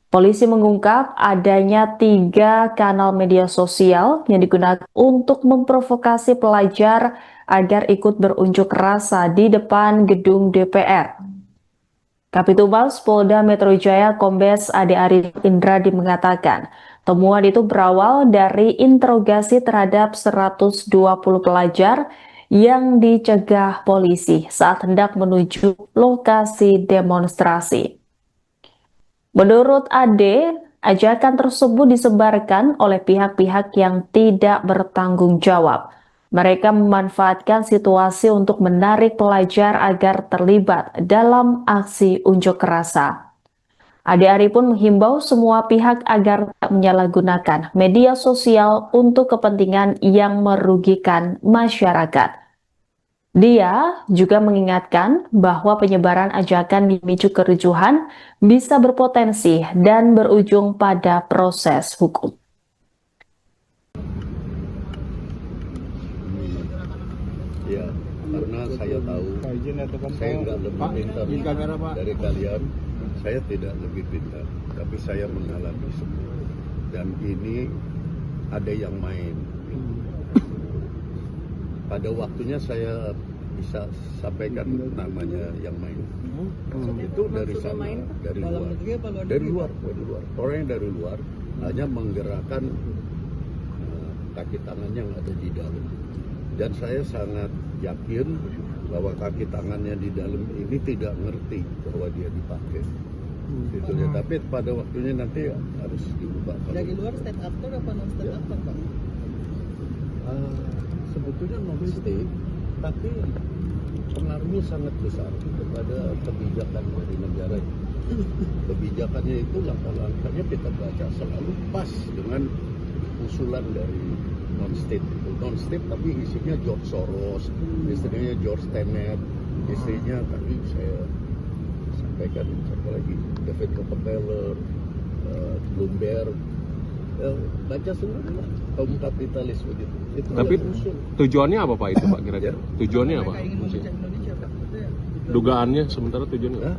Polisi mengungkap adanya 3 kanal media sosial yang digunakan untuk memprovokasi pelajar agar ikut berunjuk rasa di depan gedung DPR. Kapitumas Polda Metro Jaya Kombes Ade Ari Indradi mengatakan, temuan itu berawal dari interogasi terhadap 120 pelajar yang dicegah polisi saat hendak menuju lokasi demonstrasi. Menurut Ade, ajakan tersebut disebarkan oleh pihak-pihak yang tidak bertanggung jawab. Mereka memanfaatkan situasi untuk menarik pelajar agar terlibat dalam aksi unjuk rasa. Ade Ari pun menghimbau semua pihak agar tak menyalahgunakan media sosial untuk kepentingan yang merugikan masyarakat. Dia juga mengingatkan bahwa penyebaran ajakan memicu kericuhan bisa berpotensi dan berujung pada proses hukum. Ya, karena saya tahu saya nggak lebih pintar dari kalian. Saya tidak lebih pintar, tapi saya mengalami semua. Dan ini ada yang main. Pada waktunya saya bisa sampaikan namanya yang main. Itu dari Maksudnya sana, main, dari dalam luar. negeri apa luar Dari negeri, luar, Pak? dari luar. Orang yang dari luar hanya menggerakkan kaki tangan yang ada di dalam. Dan saya sangat yakin bahwa kaki tangannya di dalam ini tidak ngerti bahwa dia dipakai. Gitu ya. Tapi pada waktunya nanti harus diubah. Dari luar state actor apa non state Ya. actor, Pak? Sebetulnya non state, tapi pengaruhnya sangat besar kepada kebijakan dari negara. Kebijakannya itu langkah-langkahnya kita baca selalu pas dengan usulan dari non state. Non state tapi isinya George Soros, istrinya George Tenet, istrinya tadi saya sampaikan siapa lagi, David Rockefeller, Bloomberg. Baca semua kaum kapitalis begitu. Itu Tapi yang usul. tujuannya apa Pak itu Pak kira-kira? Tujuannya apa? Mereka ingin memecah Indonesia, Pak. Itu ya. Dugaannya sementara tujuannya. Hah?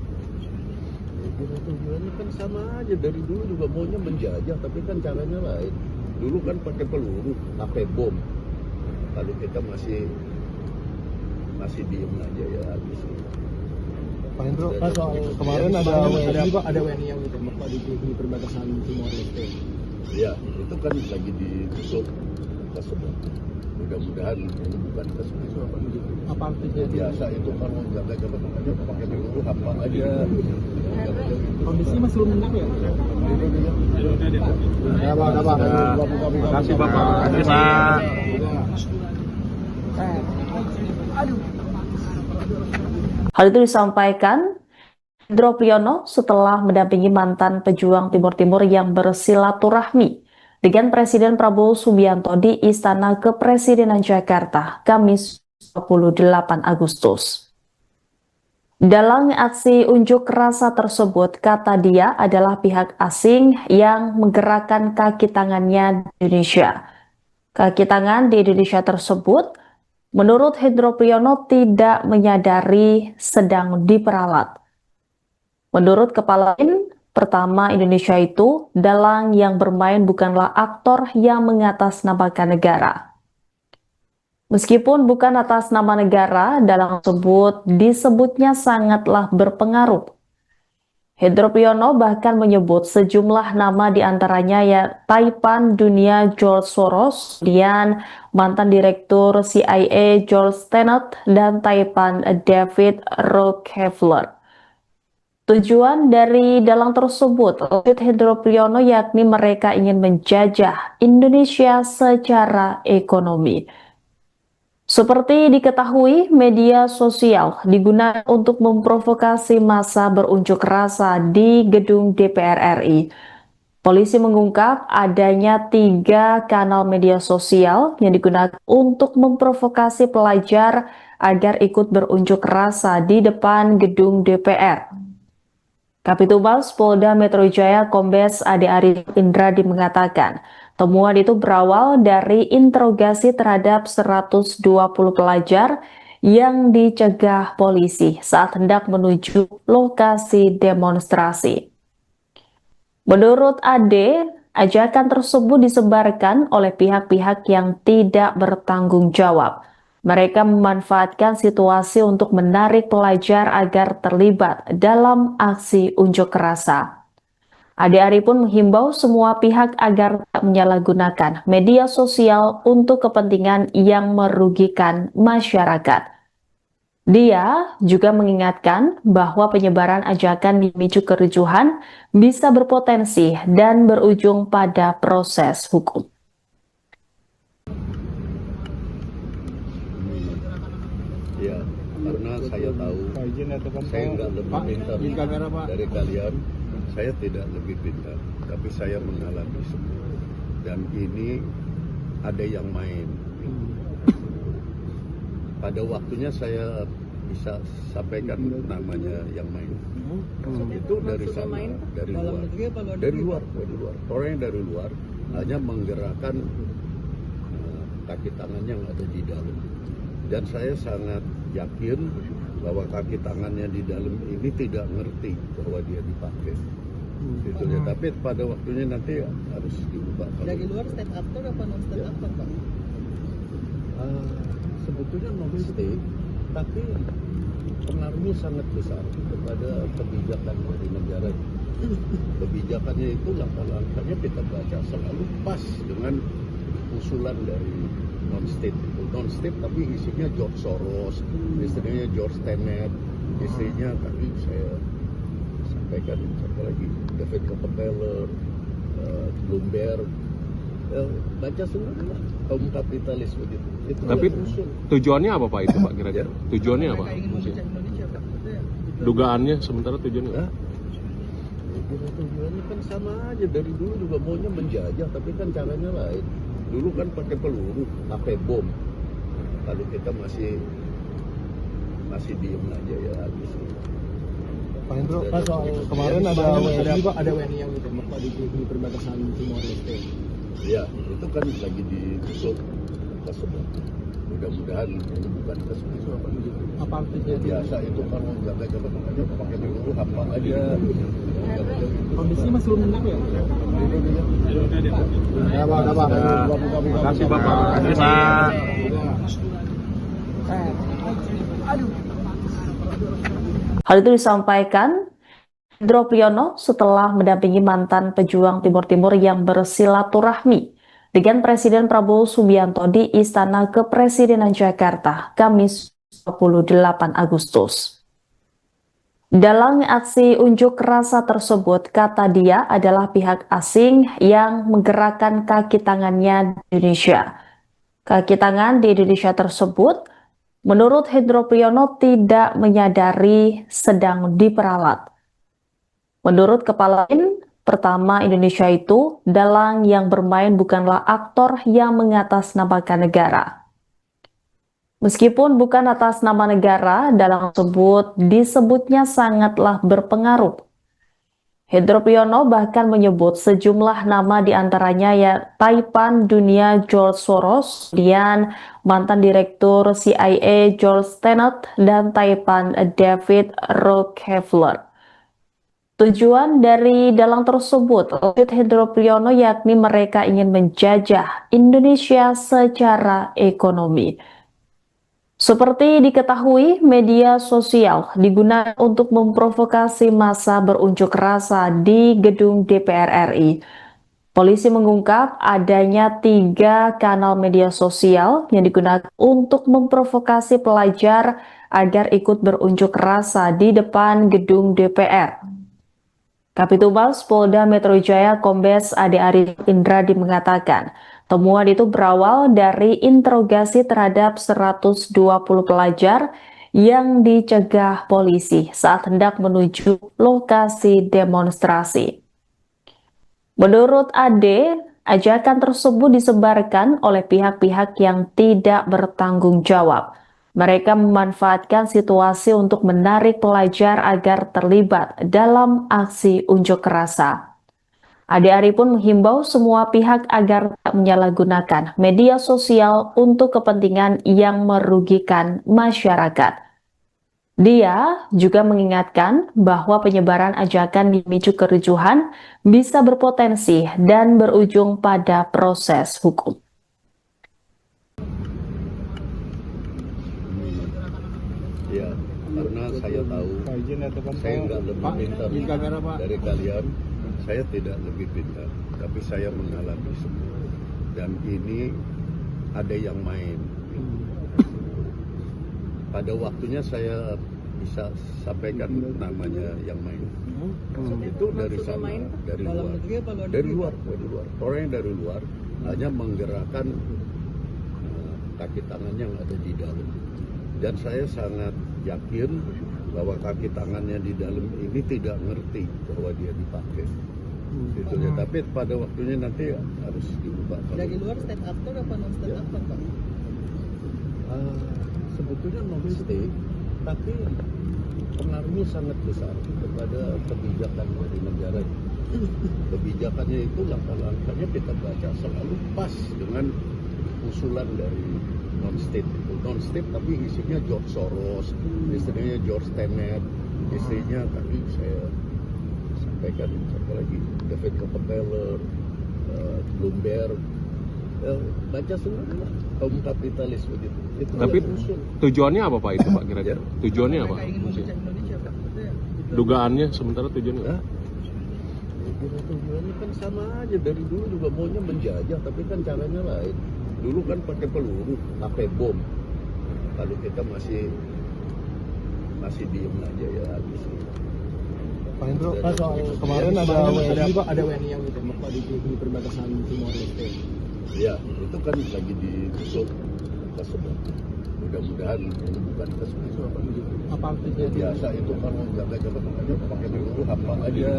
Tujuannya kan sama aja, dari dulu juga maunya menjajah, tapi kan caranya lain. Dulu kan pakai peluru, pakai bom. Kalau kita masih diem aja ya habis. Pak Hendro, Pak, soal kemarin ada WNI yang ditembak Pak di perbatasan Timor Leste. Ya, itu kan lagi ditutup tersebut. Mudah-mudahan ini bukan tersebut. Apa artinya? Biasa itu kalau jaga-jaga aja pakai peluru apa aja. Kondisi masih belum menang ya? Ya, Pak. Terima kasih Bapak. Terima kasih Pak. Hal itu disampaikan Hendro Priyono setelah mendampingi mantan pejuang Timur Timur yang bersilaturahmi dengan Presiden Prabowo Subianto di Istana Kepresidenan Jakarta, Kamis 28 Agustus. Dalam aksi unjuk rasa tersebut, kata dia adalah pihak asing yang menggerakkan kaki tangannya di Indonesia. Kaki tangan di Indonesia tersebut, menurut Hendro Priyono, tidak menyadari sedang diperalat. Menurut Kepala BIN, pertama Indonesia itu, dalang yang bermain bukanlah aktor yang mengatasnamakan negara. Meskipun bukan atas nama negara, dalang tersebut disebutnya sangatlah berpengaruh. Hendro Priyono bahkan menyebut sejumlah nama diantaranya ya Taipan Dunia George Soros, kemudian mantan direktur CIA George Tenet, dan Taipan David Rockefeller. Tujuan dari dalang tersebut, lanjut Hendro Priyono, yakni mereka ingin menjajah Indonesia secara ekonomi. Seperti diketahui, media sosial digunakan untuk memprovokasi massa berunjuk rasa di gedung DPR RI. Polisi mengungkap adanya 3 kanal media sosial yang digunakan untuk memprovokasi pelajar agar ikut berunjuk rasa di depan gedung DPR. Kapitumas Polda Metro Jaya Kombes Ade Arif Indradi mengatakan, temuan itu berawal dari interogasi terhadap 120 pelajar yang dicegah polisi saat hendak menuju lokasi demonstrasi. Menurut Ade, ajakan tersebut disebarkan oleh pihak-pihak yang tidak bertanggung jawab. Mereka memanfaatkan situasi untuk menarik pelajar agar terlibat dalam aksi unjuk rasa. Ade Ari pun menghimbau semua pihak agar tak menyalahgunakan media sosial untuk kepentingan yang merugikan masyarakat. Dia juga mengingatkan bahwa penyebaran ajakan memicu kericuhan bisa berpotensi dan berujung pada proses hukum. Ya, karena saya tahu saya nggak lebih pintar dari kalian. Saya tidak lebih pintar, tapi saya mengalami semua. Dan ini ada yang main. Pada waktunya saya bisa sampaikan namanya yang main. Itu dari Maksudnya sana, main, dari dalam luar. negeri apa luar Dari negeri, luar, Pak? dari luar. Orang yang dari luar hanya menggerakkan kaki tangan yang ada di dalam. Dan saya sangat yakin bahwa kaki tangannya di dalam ini tidak ngerti bahwa dia dipakai. Gitu ya. Tapi pada waktunya nanti harus diubah. Dari luar stand actor apa non stand actor, Pak? Sebetulnya non state, tapi pengaruhnya sangat besar kepada kebijakan dari negara. Kebijakannya itu langkah-langkahnya kita baca selalu pas dengan usulan dari non state itu. Non state tapi isinya George Soros, istrinya George Tenet, istrinya tadi saya sampaikan siapa lagi, David Rockefeller, Bloomberg, baca semua lah kaum kapitalis begitu. Itu Tapi yang usul. tujuannya apa Pak itu Pak kira-kira? Tujuannya apa? Mereka ingin memecah Indonesia, Pak. Itu ya. Dugaannya sementara tujuannya apa? Hah? Tujuannya kan sama aja, dari dulu juga maunya menjajah, tapi kan caranya lain. Dulu kan pakai peluru, pakai bom. Kalau kita masih diem aja ya habis. Pak Hendro, Pak, soal kemarin ada WNI yang ditembak Pak di perbatasan Timor Leste. Ya, itu kan lagi ditutup tersebut. Mudah-mudahan ini bukan tersebut apa begitu. Apa artinya? Biasa itu kalau jaga-jaga makanya pakai peluru apa aja. Kondisinya masih belum menentu ya? Ya, Pak. Terima kasih Bapak. Hal itu disampaikan Hendro Priyono setelah mendampingi mantan pejuang Timur Timur yang bersilaturahmi dengan Presiden Prabowo Subianto di Istana Kepresidenan Jakarta, Kamis 28 Agustus. Dalam aksi unjuk rasa tersebut, kata dia adalah pihak asing yang menggerakkan kaki tangannya di Indonesia. Kaki tangan di Indonesia tersebut, menurut Hendro Priyono, tidak menyadari sedang diperalat. Menurut Kepala BIN, pertama Indonesia itu dalang yang bermain bukanlah aktor yang mengatasnamakan negara. Meskipun bukan atas nama negara, dalang tersebut disebutnya sangatlah berpengaruh. Hendro Priyono bahkan menyebut sejumlah nama diantaranya ya Taipan Dunia George Soros, kemudian mantan direktur CIA George Tenet, dan Taipan David Rockefeller. Tujuan dari dalang tersebut, lanjut Hendro Priyono, yakni mereka ingin menjajah Indonesia secara ekonomi. Seperti diketahui, media sosial digunakan untuk memprovokasi massa berunjuk rasa di gedung DPR RI. Polisi mengungkap adanya 3 kanal media sosial yang digunakan untuk memprovokasi pelajar agar ikut berunjuk rasa di depan gedung DPR. Kapitumas Polda Metro Jaya Kombes Ade Arif Indradi mengatakan, temuan itu berawal dari interogasi terhadap 120 pelajar yang dicegah polisi saat hendak menuju lokasi demonstrasi. Menurut Ade, ajakan tersebut disebarkan oleh pihak-pihak yang tidak bertanggung jawab. Mereka memanfaatkan situasi untuk menarik pelajar agar terlibat dalam aksi unjuk rasa. Ade Ari pun menghimbau semua pihak agar tak menyalahgunakan media sosial untuk kepentingan yang merugikan masyarakat. Dia juga mengingatkan bahwa penyebaran ajakan memicu kericuhan bisa berpotensi dan berujung pada proses hukum. Ya, karena saya tahu saya nggak lebih pintar dari kalian, saya tidak lebih pintar, tapi saya mengalami semua. Dan ini ada yang main. Pada waktunya saya bisa sampaikan namanya yang main. Itu dari sana, dari luar. Orang yang dari luar hanya menggerakkan kaki tangan yang ada di dalam. Dan saya sangat yakin bahwa kaki tangannya di dalam ini tidak ngerti bahwa dia dipakai. Gitu ya. Tapi pada waktunya nanti harus diubah. Dari luar stand actor apa non stand actor, Pak? Sebetulnya non state, tapi pengaruhnya sangat besar kepada kebijakan dari negara. Kebijakannya itu langkah-langkahnya kita baca selalu pas dengan usulan dari non-state itu. Non-state tapi isinya George Soros, istrinya George Tenet, istrinya tadi saya sampaikan siapa lagi, David Rockefeller, Bloomberg, baca semua lah, kaum kapitalis begitu. Itu Tapi yang usul. tujuannya apa Pak itu Pak kira-kira? Tujuannya apa? Mereka ingin memecah Indonesia Pak. Itu ya. Dugaannya sementara tujuannya apa? Hah? Ya, kira tujuannya kan sama aja, dari dulu juga maunya menjajah, tapi kan caranya lain. Dulu kan pakai peluru, pakai bom. Kalau kita masih diem aja ya habis. Pak Hendro, Pak, soal kemarin ada WNI Pak, ada WNI yang ditembak Pak di perbatasan Timor Leste. Ya, itu kan lagi ditutup tersebut. Mudah-mudahan ini bukan tersebut apa begitu. Apa aktifnya? Biasa itu kalau jaga-jaga pakai peluru apa aja.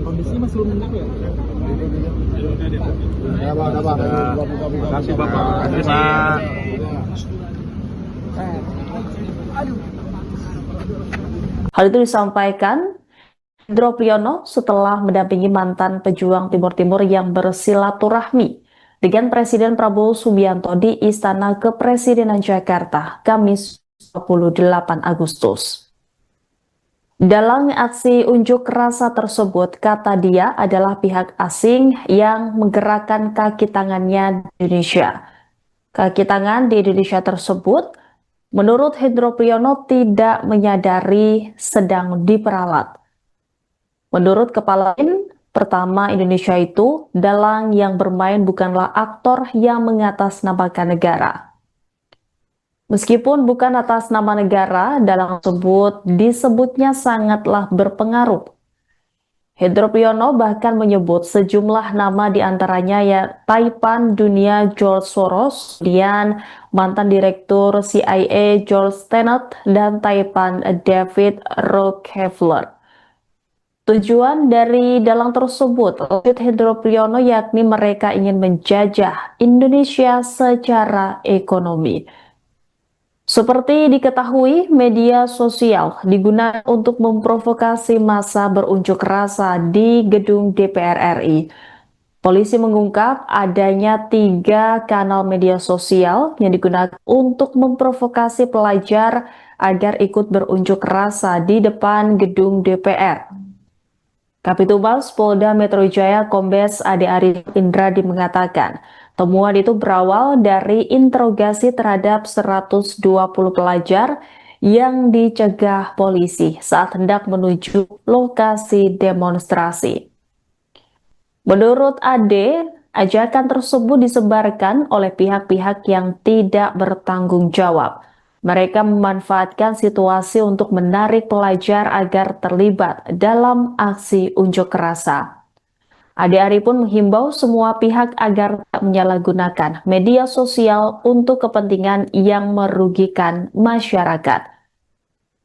Kondisi masih belum menang ya? Ya Pak, ada Pak. Terima kasih Bapak. Terima kasih Pak. Hal itu disampaikan Hendro Priyono setelah mendampingi mantan pejuang Timur Timur yang bersilaturahmi dengan Presiden Prabowo Subianto di Istana Kepresidenan Jakarta, Kamis 28 Agustus. Dalam aksi unjuk rasa tersebut, kata dia adalah pihak asing yang menggerakkan kaki tangannya di Indonesia. Kaki tangan di Indonesia tersebut, menurut Hendro Priyono, tidak menyadari sedang diperalat. Menurut Kepala BIN, pertama Indonesia itu, dalang yang bermain bukanlah aktor yang mengatasnamakan negara. Meskipun bukan atas nama negara, dalang tersebut disebutnya sangatlah berpengaruh. Hendro Priyono bahkan menyebut sejumlah nama diantaranya ya Taipan Dunia George Soros, kemudian mantan direktur CIA George Tenet, dan Taipan David Rockefeller. Tujuan dari dalang tersebut, lanjut Hendro Priyono, yakni mereka ingin menjajah Indonesia secara ekonomi. Seperti diketahui, media sosial digunakan untuk memprovokasi massa berunjuk rasa di gedung DPR RI. Polisi mengungkap adanya 3 kanal media sosial yang digunakan untuk memprovokasi pelajar agar ikut berunjuk rasa di depan gedung DPR. Kapitumas Polda Metro Jaya Kombes Ade Arif Indradi mengatakan, temuan itu berawal dari interogasi terhadap 120 pelajar yang dicegah polisi saat hendak menuju lokasi demonstrasi. Menurut Ade, ajakan tersebut disebarkan oleh pihak-pihak yang tidak bertanggung jawab. Mereka memanfaatkan situasi untuk menarik pelajar agar terlibat dalam aksi unjuk rasa. Ade Ari pun menghimbau semua pihak agar tak menyalahgunakan media sosial untuk kepentingan yang merugikan masyarakat.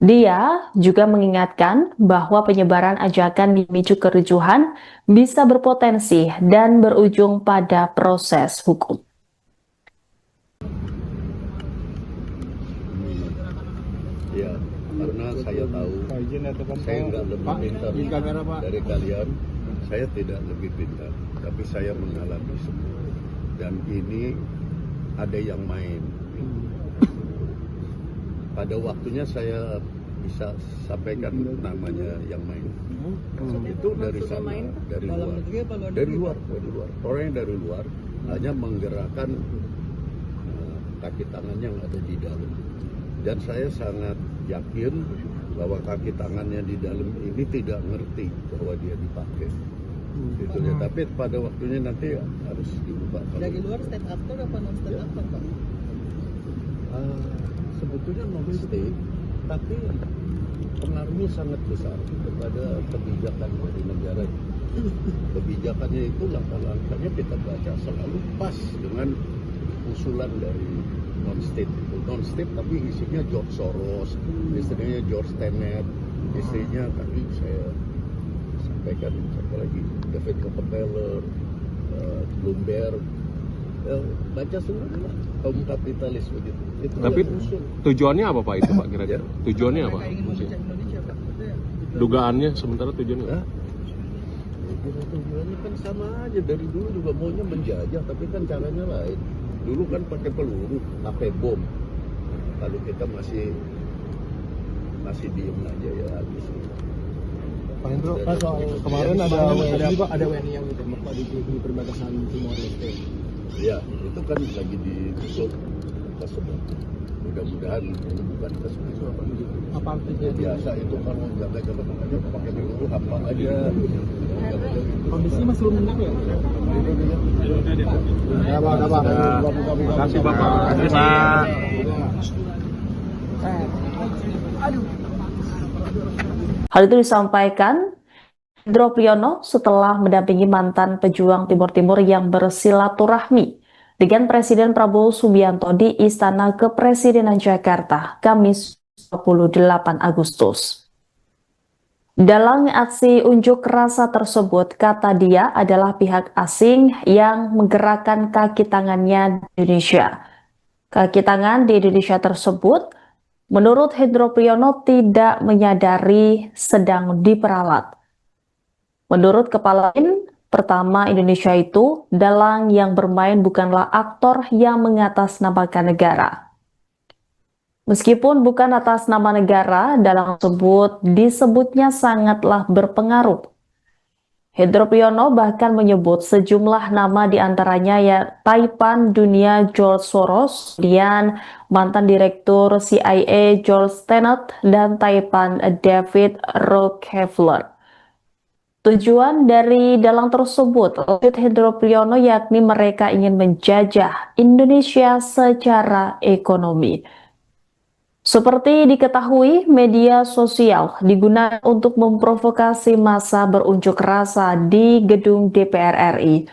Dia juga mengingatkan bahwa penyebaran ajakan memicu kericuhan bisa berpotensi dan berujung pada proses hukum. Ya, karena saya tahu saya nggak lebih pintar dari kalian. Saya tidak lebih pintar, tapi saya mengalami semua. Dan ini ada yang main. Pada waktunya saya bisa sampaikan namanya yang main. Itu dari sana, dari luar. Orang yang dari luar hanya menggerakkan kaki tangan yang ada di dalam. Dan saya sangat yakin bahwa kaki tangannya di dalam ini tidak ngerti bahwa dia dipakai. Gitu ya. Tapi pada waktunya nanti harus diubah. Dari luar state actor apa non state actor Pak? Sebetulnya non-state, tapi pengaruhnya sangat besar kepada kebijakan dari negara. Kebijakannya itu langkah-langkahnya kita baca selalu pas dengan usulan dari non-state. Non-state tapi isinya George Soros, istrinya George Tenet, istrinya tadi saya sampaikan siapa lagi, David Rockefeller, Bloomberg, baca semua lah, kaum kapitalis begitu. Itu Tapi yang usul. tujuannya apa Pak itu Pak kira-kira? Tujuannya apa? Mereka ingin memecah Indonesia Pak. Itu ya. Dugaannya sementara tujuannya apa? Hah? Ya, kira tujuannya kan sama aja, dari dulu juga maunya menjajah, tapi kan caranya lain. Dulu kan pakai peluru, pakai bom. Kalau kita masih diem aja ya habis. Pak Hendro, Pak, soal kemarin ada WNI yang ditembak Pak di perbatasan Timor Leste. Ya, itu kan lagi ditutup tersebut. Mudah-mudahan ini bukan kasus Apa artinya? biasa itu kalau jaga-jaga makanya pakai peluru apa aja. Kondisi masih belum tenang ya? Ya, Pak. Terima kasih Bapak. Terima kasih Pak. Hal itu disampaikan Hendro Priyono setelah mendampingi mantan pejuang Timur Timur yang bersilaturahmi dengan Presiden Prabowo Subianto di Istana Kepresidenan Jakarta, Kamis 28 Agustus. Dalam aksi unjuk rasa tersebut, kata dia adalah pihak asing yang menggerakkan kaki tangannya di Indonesia. Kaki tangan di Indonesia tersebut, menurut Hendro Priyono, tidak menyadari sedang diperalat. Menurut Kepala BIN, pertama Indonesia itu, dalang yang bermain bukanlah aktor yang mengatasnamakan negara. Meskipun bukan atas nama negara, dalang tersebut disebutnya sangatlah berpengaruh. Hendro Priyono bahkan menyebut sejumlah nama diantaranya ya Taipan Dunia George Soros, kemudian mantan direktur CIA George Tenet, dan Taipan David Rockefeller. Tujuan dari dalang tersebut, lanjut Hendro Priyono, yakni mereka ingin menjajah Indonesia secara ekonomi. Seperti diketahui, media sosial digunakan untuk memprovokasi massa berunjuk rasa di gedung DPR RI.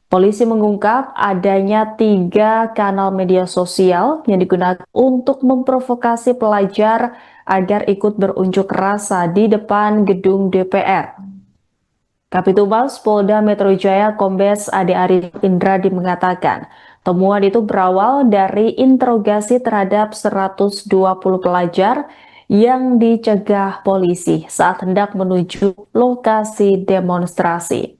Polisi mengungkap adanya 3 kanal media sosial yang digunakan untuk memprovokasi pelajar agar ikut berunjuk rasa di depan gedung DPR. Kapitumas Polda Metro Jaya Kombes Ade Arif Indradi mengatakan, temuan itu berawal dari interogasi terhadap 120 pelajar yang dicegah polisi saat hendak menuju lokasi demonstrasi.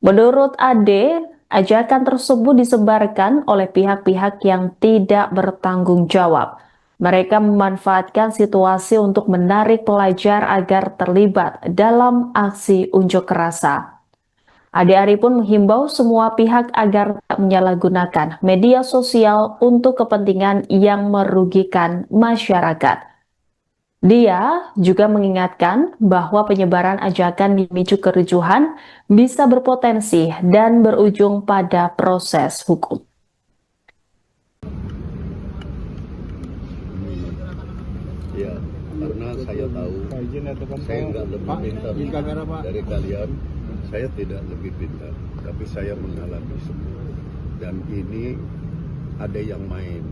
Menurut Ade, ajakan tersebut disebarkan oleh pihak-pihak yang tidak bertanggung jawab. Mereka memanfaatkan situasi untuk menarik pelajar agar terlibat dalam aksi unjuk rasa. Ade Ari pun menghimbau semua pihak agar tak menyalahgunakan media sosial untuk kepentingan yang merugikan masyarakat. Dia juga mengingatkan bahwa penyebaran ajakan memicu kericuhan bisa berpotensi dan berujung pada proses hukum. Ya, karena saya tahu saya nggak lebih pintar dari kalian. Saya tidak lebih pintar, tapi saya mengalami semua. Dan ini ada yang main.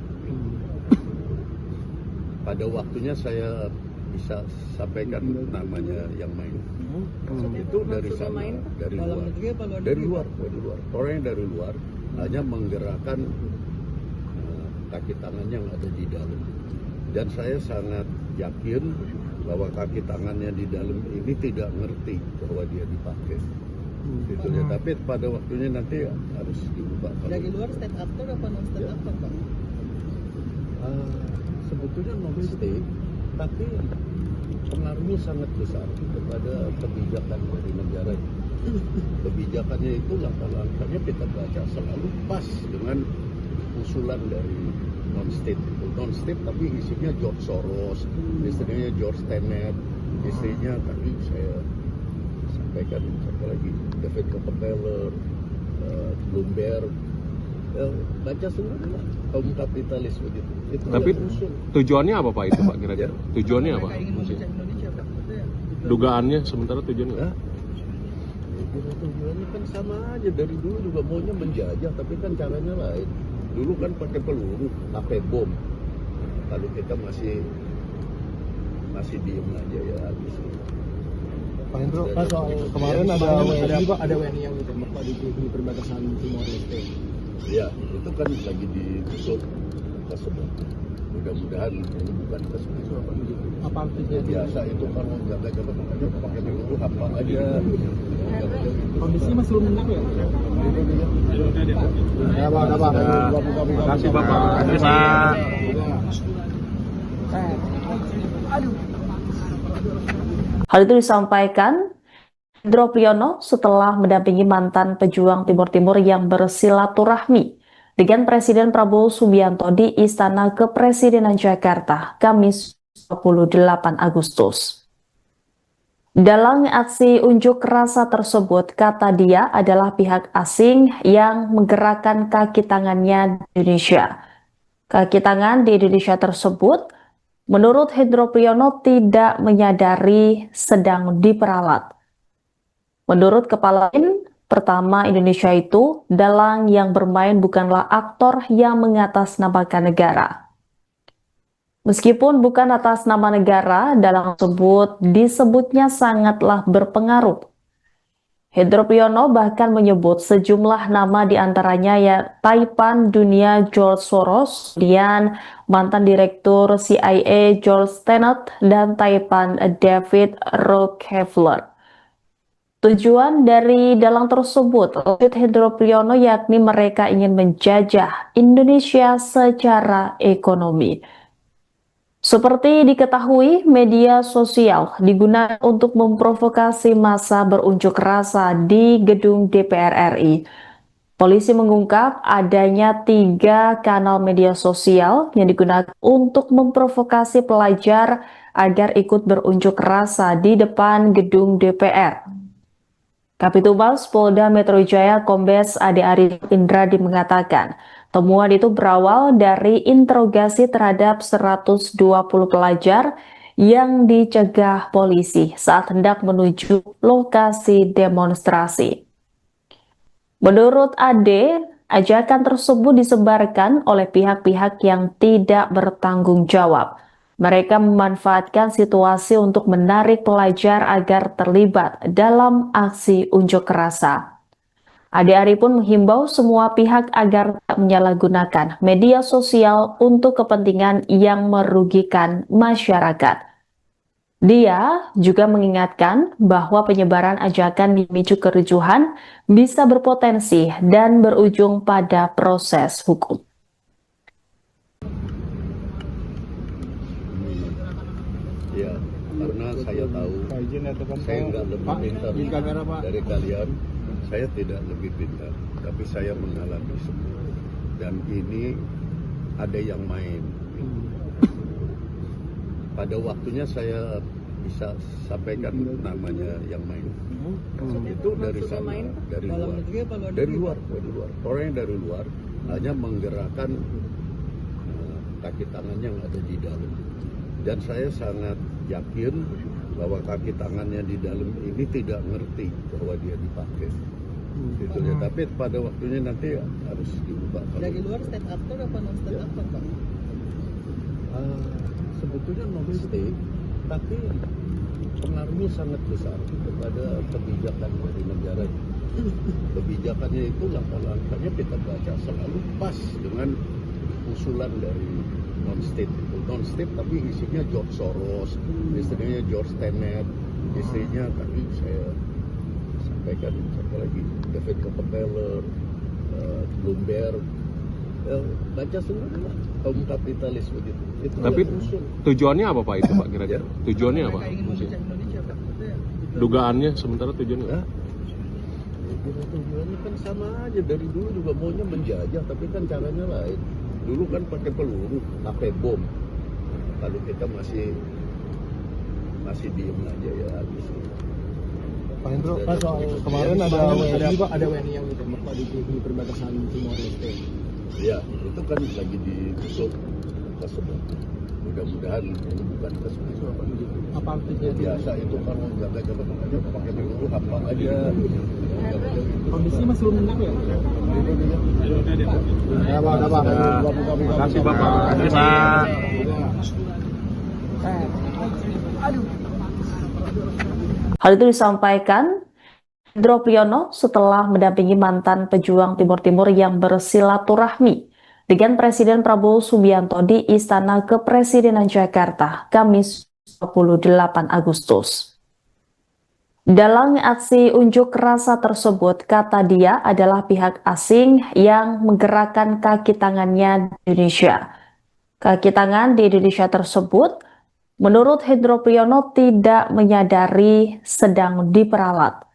Pada waktunya saya bisa sampaikan namanya yang main. Itu dari sana, dari luar. Orang yang dari luar hanya menggerakkan kaki tangan yang ada di dalam. Dan saya sangat yakin bahwa kaki tangannya di dalam ini tidak ngerti bahwa dia dipakai. Gitu ya. Tapi pada waktunya nanti harus diubah. Dari luar state actor apa non state actor, Pak? Sebetulnya non state, tapi pengaruhnya sangat besar kepada kebijakan dari negara. Kebijakannya itu langkah-langkahnya kita baca selalu pas dengan usulan dari non-state. Non-state tapi isinya George Soros, istrinya George Tenet, istrinya tadi saya sampaikan siapa lagi, David Rockefeller, Bloomberg, baca semua lah kaum kapitalis begitu. Itu Tapi tujuannya apa Pak itu Pak kira-kira? Tujuannya apa? Mereka ingin memecah Indonesia, Pak. Itu ya. Dugaannya sementara tujuannya apa? Tujuannya kan sama aja, dari dulu juga maunya menjajah, tapi kan caranya lain. Dulu kan pakai peluru, pakai bom. Kalau kita masih diem aja ya habis. Pak Hendro, Pak, soal kemarin ada WNI yang ditembak Pak di perbatasan Timor Leste. Ya, itu kan lagi ditutup tersebut. mudah-mudahan ini bukan kesempatan. Apa artinya? Biasa itu kan menjaga jabatan aja pakai dulu apa aja. Kondisinya masih belum benar ya? Ya, Pak. Terima kasih Bapak. Terima. Hal itu disampaikan Hendro Priyono setelah mendampingi mantan pejuang Timur Timur yang bersilaturahmi dengan Presiden Prabowo Subianto di Istana Kepresidenan Jakarta, Kamis 28 Agustus. Dalam aksi unjuk rasa tersebut, kata dia adalah pihak asing yang menggerakkan kaki tangannya di Indonesia. Kaki tangan di Indonesia tersebut, menurut Hendro Priyono, tidak menyadari sedang diperalat. Menurut kepala BIN, pertama Indonesia itu, dalang yang bermain bukanlah aktor yang mengatasnamakan negara. Meskipun bukan atas nama negara, dalang tersebut disebutnya sangatlah berpengaruh. Hendro Priyono bahkan menyebut sejumlah nama diantaranya ya Taipan Dunia George Soros, kemudian mantan direktur CIA George Tenet, dan Taipan David Rockefeller. Tujuan dari dalang tersebut, lanjut Hendro Priyono, yakni mereka ingin menjajah Indonesia secara ekonomi. Seperti diketahui, media sosial digunakan untuk memprovokasi massa berunjuk rasa di gedung DPR RI. Polisi mengungkap adanya 3 kanal media sosial yang digunakan untuk memprovokasi pelajar agar ikut berunjuk rasa di depan gedung DPR. Kapitumas Polda Metro Jaya Kombes Ade Arif Indradi mengatakan, temuan itu berawal dari interogasi terhadap 120 pelajar yang dicegah polisi saat hendak menuju lokasi demonstrasi. Menurut Ade, ajakan tersebut disebarkan oleh pihak-pihak yang tidak bertanggung jawab. Mereka memanfaatkan situasi untuk menarik pelajar agar terlibat dalam aksi unjuk rasa. Ade Ari pun menghimbau semua pihak agar tak menyalahgunakan media sosial untuk kepentingan yang merugikan masyarakat. Dia juga mengingatkan bahwa penyebaran ajakan memicu kericuhan bisa berpotensi dan berujung pada proses hukum. Ya, karena saya tahu saya nggak lebih pintar dari kalian, saya tidak lebih pintar, tapi saya mengalami semua. Dan ini ada yang main. Pada waktunya saya bisa sampaikan namanya yang main. Itu dari sana, dari luar. Orang yang dari luar hanya menggerakkan kaki tangan yang ada di dalam. Dan saya sangat yakin bahwa kaki tangannya di dalam ini tidak ngerti bahwa dia dipakai. Gitu ya. Tapi pada waktunya nanti harus diubah. Dari luar state actor apa non state actor, Pak? Sebetulnya non state, tapi pengaruhnya sangat besar kepada kebijakan dari negara. Kebijakannya itu langkah-langkahnya kita baca selalu pas dengan usulan dari non-state itu. Non-state tapi isinya George Soros, istrinya George Tenet, istrinya tadi saya sampaikan siapa lagi, David Rockefeller, Bloomberg, baca semua kaum kapitalis begitu. Itu Tapi tujuannya apa Pak itu Pak kira-kira? Tujuannya apa? Mereka ingin memecah Indonesia, Pak. Itu ya. Dugaannya sementara tujuannya? Ya, tujuannya kan sama aja, dari dulu juga maunya menjajah, tapi kan caranya lain. Dulu kan pakai peluru, pakai bom. Kalau kita masih diem aja ya habis. Pak Hendro, Pak, soal kemarin ada WNI yang ditembak Pak di perbatasan Timor Leste. Ya, itu kan lagi ditutup tersebut. Mudah-mudahan ini bukan kesempatan. Apa artinya? Biasa itu kan menjaga jabatan aja pakai peluru apa aja. Kondisinya masih belum benar ya? Ya, Pak. Terima kasih Bapak. Terima. Hal itu disampaikan Hendro Priyono setelah mendampingi mantan pejuang Timur Timur yang bersilaturahmi dengan Presiden Prabowo Subianto di Istana Kepresidenan Jakarta, Kamis 28 Agustus. Dalam aksi unjuk rasa tersebut, kata dia adalah pihak asing yang menggerakkan kaki tangannya di Indonesia. Kaki tangan di Indonesia tersebut, menurut Hendro Priyono, tidak menyadari sedang diperalat.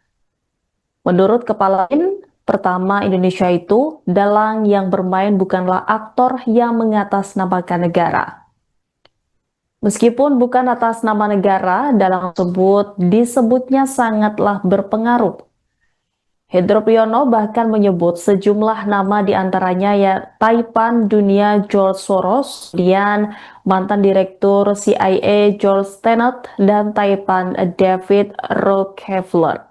Menurut kepala BIN, pertama Indonesia itu, dalang yang bermain bukanlah aktor yang mengatasnamakan negara. Meskipun bukan atas nama negara, dalang tersebut disebutnya sangatlah berpengaruh. Hendro Priyono bahkan menyebut sejumlah nama diantaranya ya Taipan Dunia George Soros, kemudian mantan direktur CIA George Tenet, dan Taipan David Rockefeller.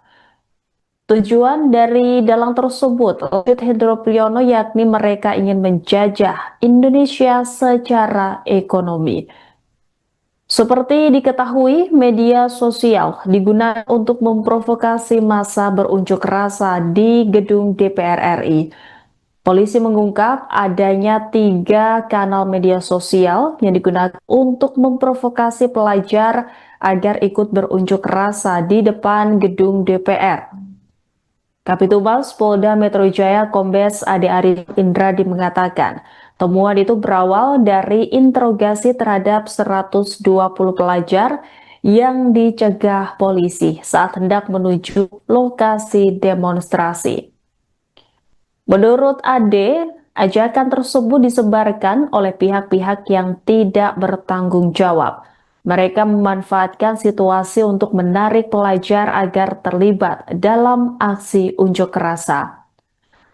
Tujuan dari dalang tersebut, lanjut Hendro Priyono, yakni mereka ingin menjajah Indonesia secara ekonomi. Seperti diketahui, media sosial digunakan untuk memprovokasi massa berunjuk rasa di gedung DPR RI. Polisi mengungkap adanya 3 kanal media sosial yang digunakan untuk memprovokasi pelajar agar ikut berunjuk rasa di depan gedung DPR. Kabitumas Polda Metro Jaya Kombes Ade Arif Indradi mengatakan, temuan itu berawal dari interogasi terhadap 120 pelajar yang dicegah polisi saat hendak menuju lokasi demonstrasi. Menurut Ade, ajakan tersebut disebarkan oleh pihak-pihak yang tidak bertanggung jawab. Mereka memanfaatkan situasi untuk menarik pelajar agar terlibat dalam aksi unjuk rasa.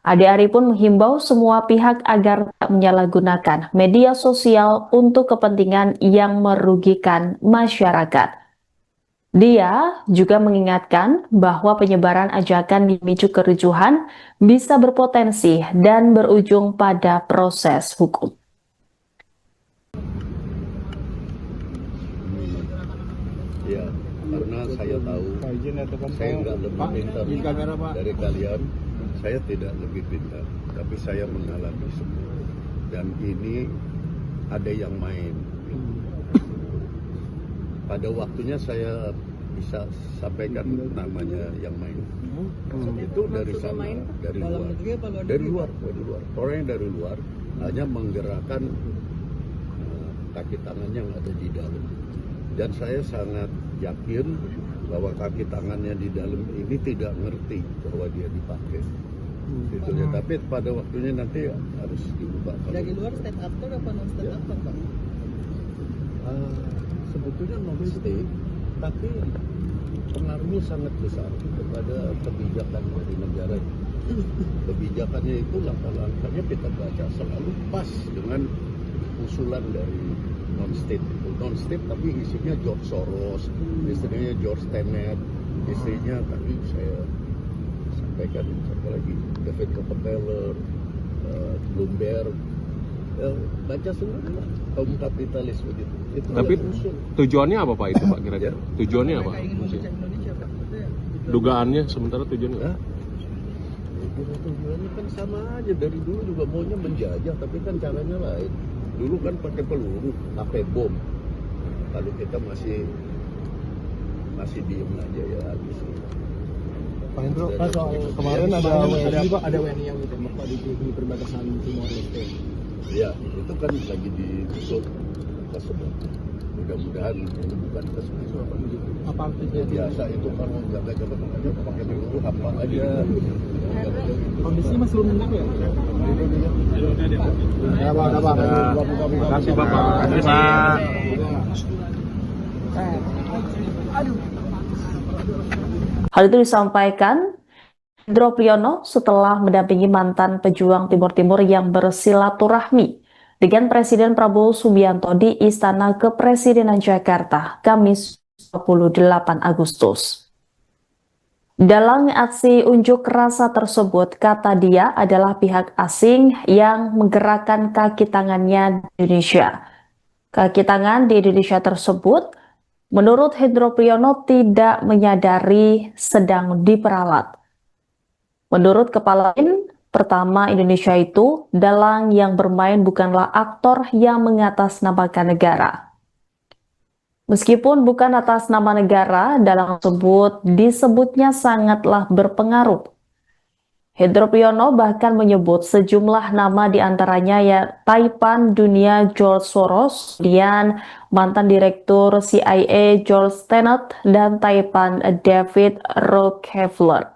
Ade Ari pun menghimbau semua pihak agar tak menyalahgunakan media sosial untuk kepentingan yang merugikan masyarakat. Dia juga mengingatkan bahwa penyebaran ajakan memicu kericuhan bisa berpotensi dan berujung pada proses hukum. Ya, karena saya tahu saya nggak lebih pintar dari kalian, saya tidak lebih pintar, tapi saya mengalami semua. Dan ini ada yang main. Pada waktunya saya bisa sampaikan namanya yang main. Itu dari sana, dari luar. Orang yang dari luar hanya menggerakkan kaki tangannya yang ada di dalam. Dan saya sangat yakin bahwa kaki tangannya di dalam ini tidak ngerti bahwa dia dipakai. Gitu ya. Tapi pada waktunya nanti harus diubah. Dari luar state actor apa non state actor, Pak? Sebetulnya non state, tapi pengaruhnya sangat besar kepada kebijakan dari negara. Kebijakannya itu langkah-langkahnya kita baca selalu pas dengan usulan dari non-state. Non-state tapi isinya George Soros, istrinya George Tenet, istrinya tadi saya sampaikan siapa lagi, David Rockefeller, Bloomberg, baca semua kaum kapitalis begitu. Itu Tapi tujuannya apa Pak itu Pak kira-kira? Tujuannya apa? Mereka ingin memecah Indonesia, Pak. Itu ya. Dugaannya sementara tujuannya? Ya, tujuannya kan sama aja, dari dulu juga maunya menjajah, tapi kan caranya lain. Dulu kan pakai peluru, pakai bom. Kalau kita masih diem aja ya habis. Pak Hendro, Pak, soal kemarin ada WNI yang ditembak Pak di perbatasan Timor Leste. Ya, itu kan lagi ditutup tersebut. Mudah-mudahan ini bukan tersebut. Apa artinya? Biasa itu kan jaga-jaga aja pakai peluru apa aja. Kondisinya masih belum ya? Ya, Pak. Terima kasih Bapak. Terima kasih Pak. Hal itu disampaikan Hendro Priyono setelah mendampingi mantan pejuang Timur Timur yang bersilaturahmi dengan Presiden Prabowo Subianto di Istana Kepresidenan Jakarta, Kamis 28 Agustus. Dalam aksi unjuk rasa tersebut, kata dia adalah pihak asing yang menggerakkan kaki tangannya di Indonesia. Kaki tangan di Indonesia tersebut, menurut Hendro Priyono, tidak menyadari sedang diperalat. Menurut kepala BIN, Pertama, Indonesia itu dalang yang bermain bukanlah aktor yang mengatasnamakan negara. Meskipun bukan atas nama negara, dalang tersebut disebutnya sangatlah berpengaruh. Hendro Priyono bahkan menyebut sejumlah nama diantaranya ya Taipan Dunia George Soros, kemudian mantan direktur CIA George Tenet, dan Taipan David Rockefeller.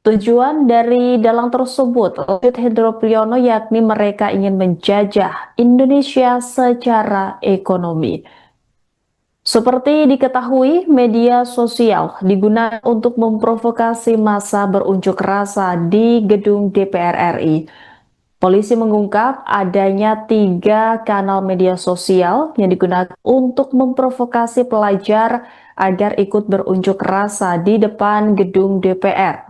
Tujuan dari dalang tersebut, lanjut Hendro Priyono, yakni mereka ingin menjajah Indonesia secara ekonomi. Seperti diketahui, media sosial digunakan untuk memprovokasi massa berunjuk rasa di gedung DPR RI. Polisi mengungkap adanya 3 kanal media sosial yang digunakan untuk memprovokasi pelajar agar ikut berunjuk rasa di depan gedung DPR.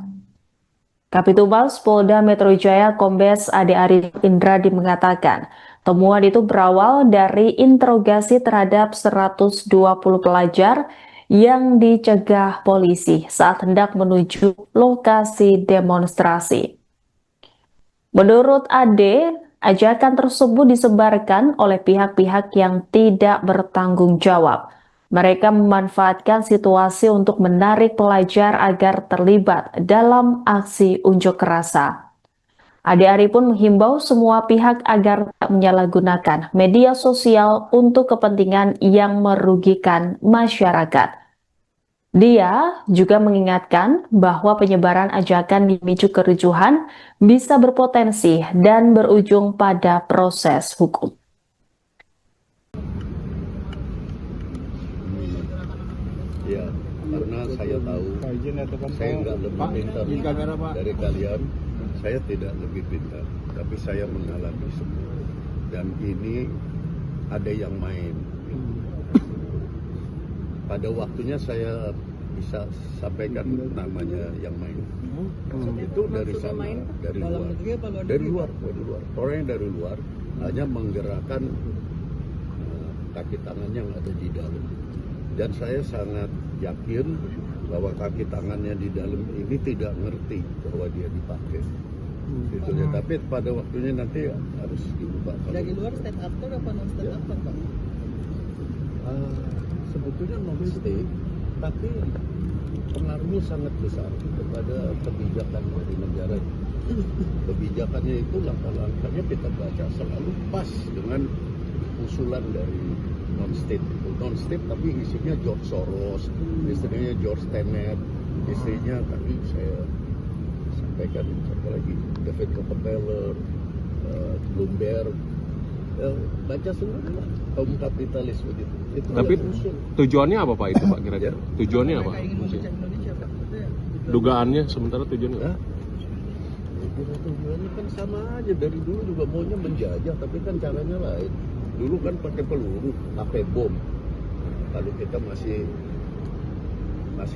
Kabitumas Polda Metro Jaya Kombes Ade Arif Indradi mengatakan, temuan itu berawal dari interogasi terhadap 120 pelajar yang dicegah polisi saat hendak menuju lokasi demonstrasi. Menurut Ade, ajakan tersebut disebarkan oleh pihak-pihak yang tidak bertanggung jawab. Mereka memanfaatkan situasi untuk menarik pelajar agar terlibat dalam aksi unjuk rasa. Ade Ari pun menghimbau semua pihak agar tak menyalahgunakan media sosial untuk kepentingan yang merugikan masyarakat. Dia juga mengingatkan bahwa penyebaran ajakan memicu kericuhan bisa berpotensi dan berujung pada proses hukum. Ya, karena saya tahu saya nggak lebih pintar dari kalian. Saya tidak lebih pintar, tapi saya mengalami semua. Dan ini ada yang main. Pada waktunya saya bisa sampaikan namanya yang main. Itu dari sana, dari luar. Orang yang dari luar hanya menggerakkan kaki tangan yang ada di dalam. Dan saya sangat yakin bahwa kaki tangannya di dalam ini tidak ngerti bahwa dia dipakai. Gitu ya. Tapi pada waktunya nanti harus diubah. Dari luar state actor apa non state actor, Pak? Sebetulnya non state, tapi pengaruhnya sangat besar kepada kebijakan dari negara. Kebijakannya itu langkah-langkahnya kita baca selalu pas dengan usulan dari non-state. Non-state tapi isinya George Soros, istrinya George Tenet, istrinya tadi saya sampaikan siapa lagi, David Rockefeller, Bloomberg, baca semua kaum kapitalis begitu. Itu Tapi tujuannya apa Pak itu Pak kira-kira? Tujuannya apa? Mereka ingin memecah Indonesia, Pak. Itu ya. Dugaannya sementara tujuannya? Nah, tujuannya kan sama aja, dari dulu juga maunya menjajah, tapi kan caranya lain. Dulu kan pakai peluru, pakai bom. Kalau kita masih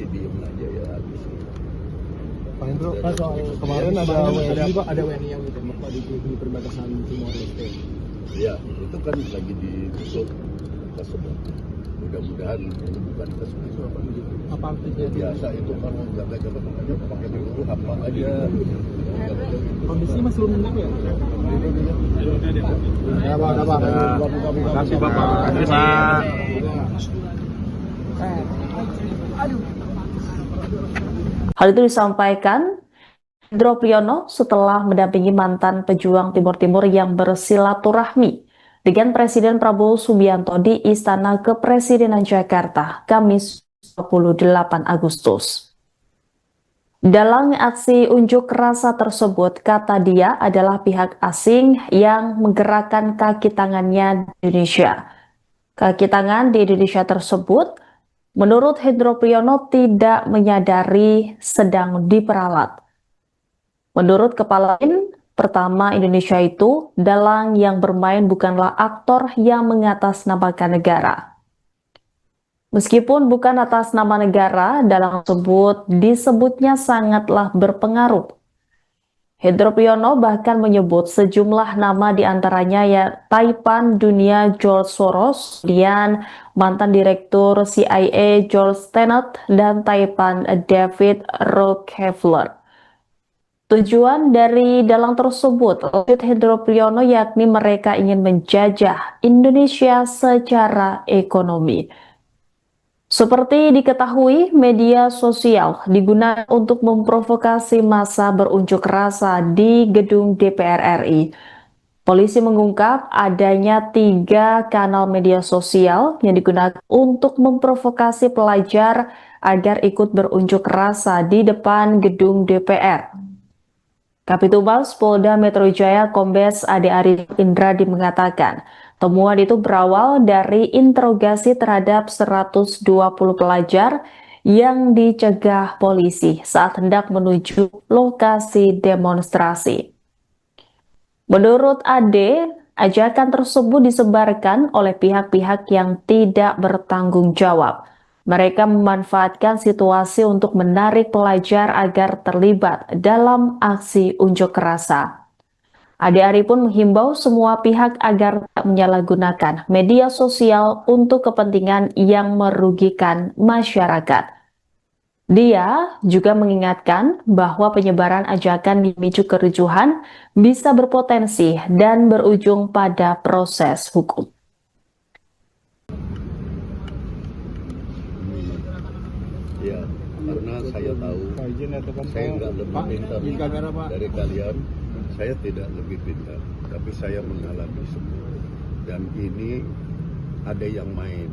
diem aja ya habis. Pak Hendro, Pak, soal kemarin ada WNI yang ditembak Pak di perbatasan Timor Leste. Ya, itu kan lagi ditutup tersebut. Mudah-mudahan ini bukan tersebut. Apa artinya? Biasa itu kalau jaga-jaga pakai peluru apa aja. Kondisinya masih belum menang ya? Ya, Pak, ada Pak. Terima kasih Bapak. Terima. Hal itu disampaikan Hendro Priyono setelah mendampingi mantan pejuang Timur Timur yang bersilaturahmi dengan Presiden Prabowo Subianto di Istana Kepresidenan Jakarta, Kamis 28 Agustus. Dalam aksi unjuk rasa tersebut, kata dia adalah pihak asing yang menggerakkan kaki tangannya di Indonesia. Kaki tangan di Indonesia tersebut, menurut Hendro Priyono, tidak menyadari sedang diperalat. Menurut Kepala BIN, pertama Indonesia itu dalang yang bermain bukanlah aktor yang mengatasnamakan negara. Meskipun bukan atas nama negara, dalang tersebut disebutnya sangatlah berpengaruh. Hendro Priyono bahkan menyebut sejumlah nama diantaranya ya Taipan Dunia George Soros, kemudian mantan direktur CIA George Tenet, dan Taipan David Rockefeller. Tujuan dari dalang tersebut, Luhut Hendro Priyono, yakni mereka ingin menjajah Indonesia secara ekonomi. Seperti diketahui, media sosial digunakan untuk memprovokasi massa berunjuk rasa di gedung DPR RI. Polisi mengungkap adanya 3 kanal media sosial yang digunakan untuk memprovokasi pelajar agar ikut berunjuk rasa di depan gedung DPR. Kabitumas Polda Metro Jaya Kombes Ade Arif Indradi mengatakan, temuan itu berawal dari interogasi terhadap 120 pelajar yang dicegah polisi saat hendak menuju lokasi demonstrasi. Menurut Ade, ajakan tersebut disebarkan oleh pihak-pihak yang tidak bertanggung jawab. Mereka memanfaatkan situasi untuk menarik pelajar agar terlibat dalam aksi unjuk rasa. Ade Ari pun menghimbau semua pihak agar tak menyalahgunakan media sosial untuk kepentingan yang merugikan masyarakat. Dia juga mengingatkan bahwa penyebaran ajakan memicu kericuhan bisa berpotensi dan berujung pada proses hukum. Ya, karena saya tahu saya nggak lebih pintar dari kalian, saya tidak lebih pintar, tapi saya mengalami semua. Dan ini ada yang main.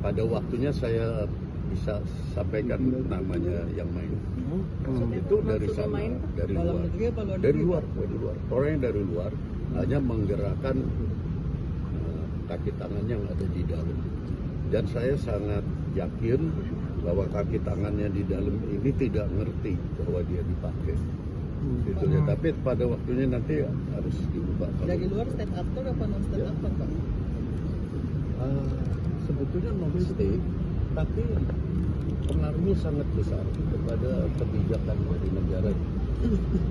Pada waktunya saya bisa sampaikan namanya yang main. Itu dari sana, dari luar. Orang yang dari luar hanya menggerakkan kaki tangan yang ada di dalam. Dan saya sangat yakin bahwa kaki tangannya di dalam ini tidak ngerti bahwa dia dipakai. Gitu ya. Tapi pada waktunya nanti harus diubah. Dari luar state actor apa non state actor, Pak? Sebetulnya non state, tapi pengaruhnya sangat besar kepada kebijakan dari negara.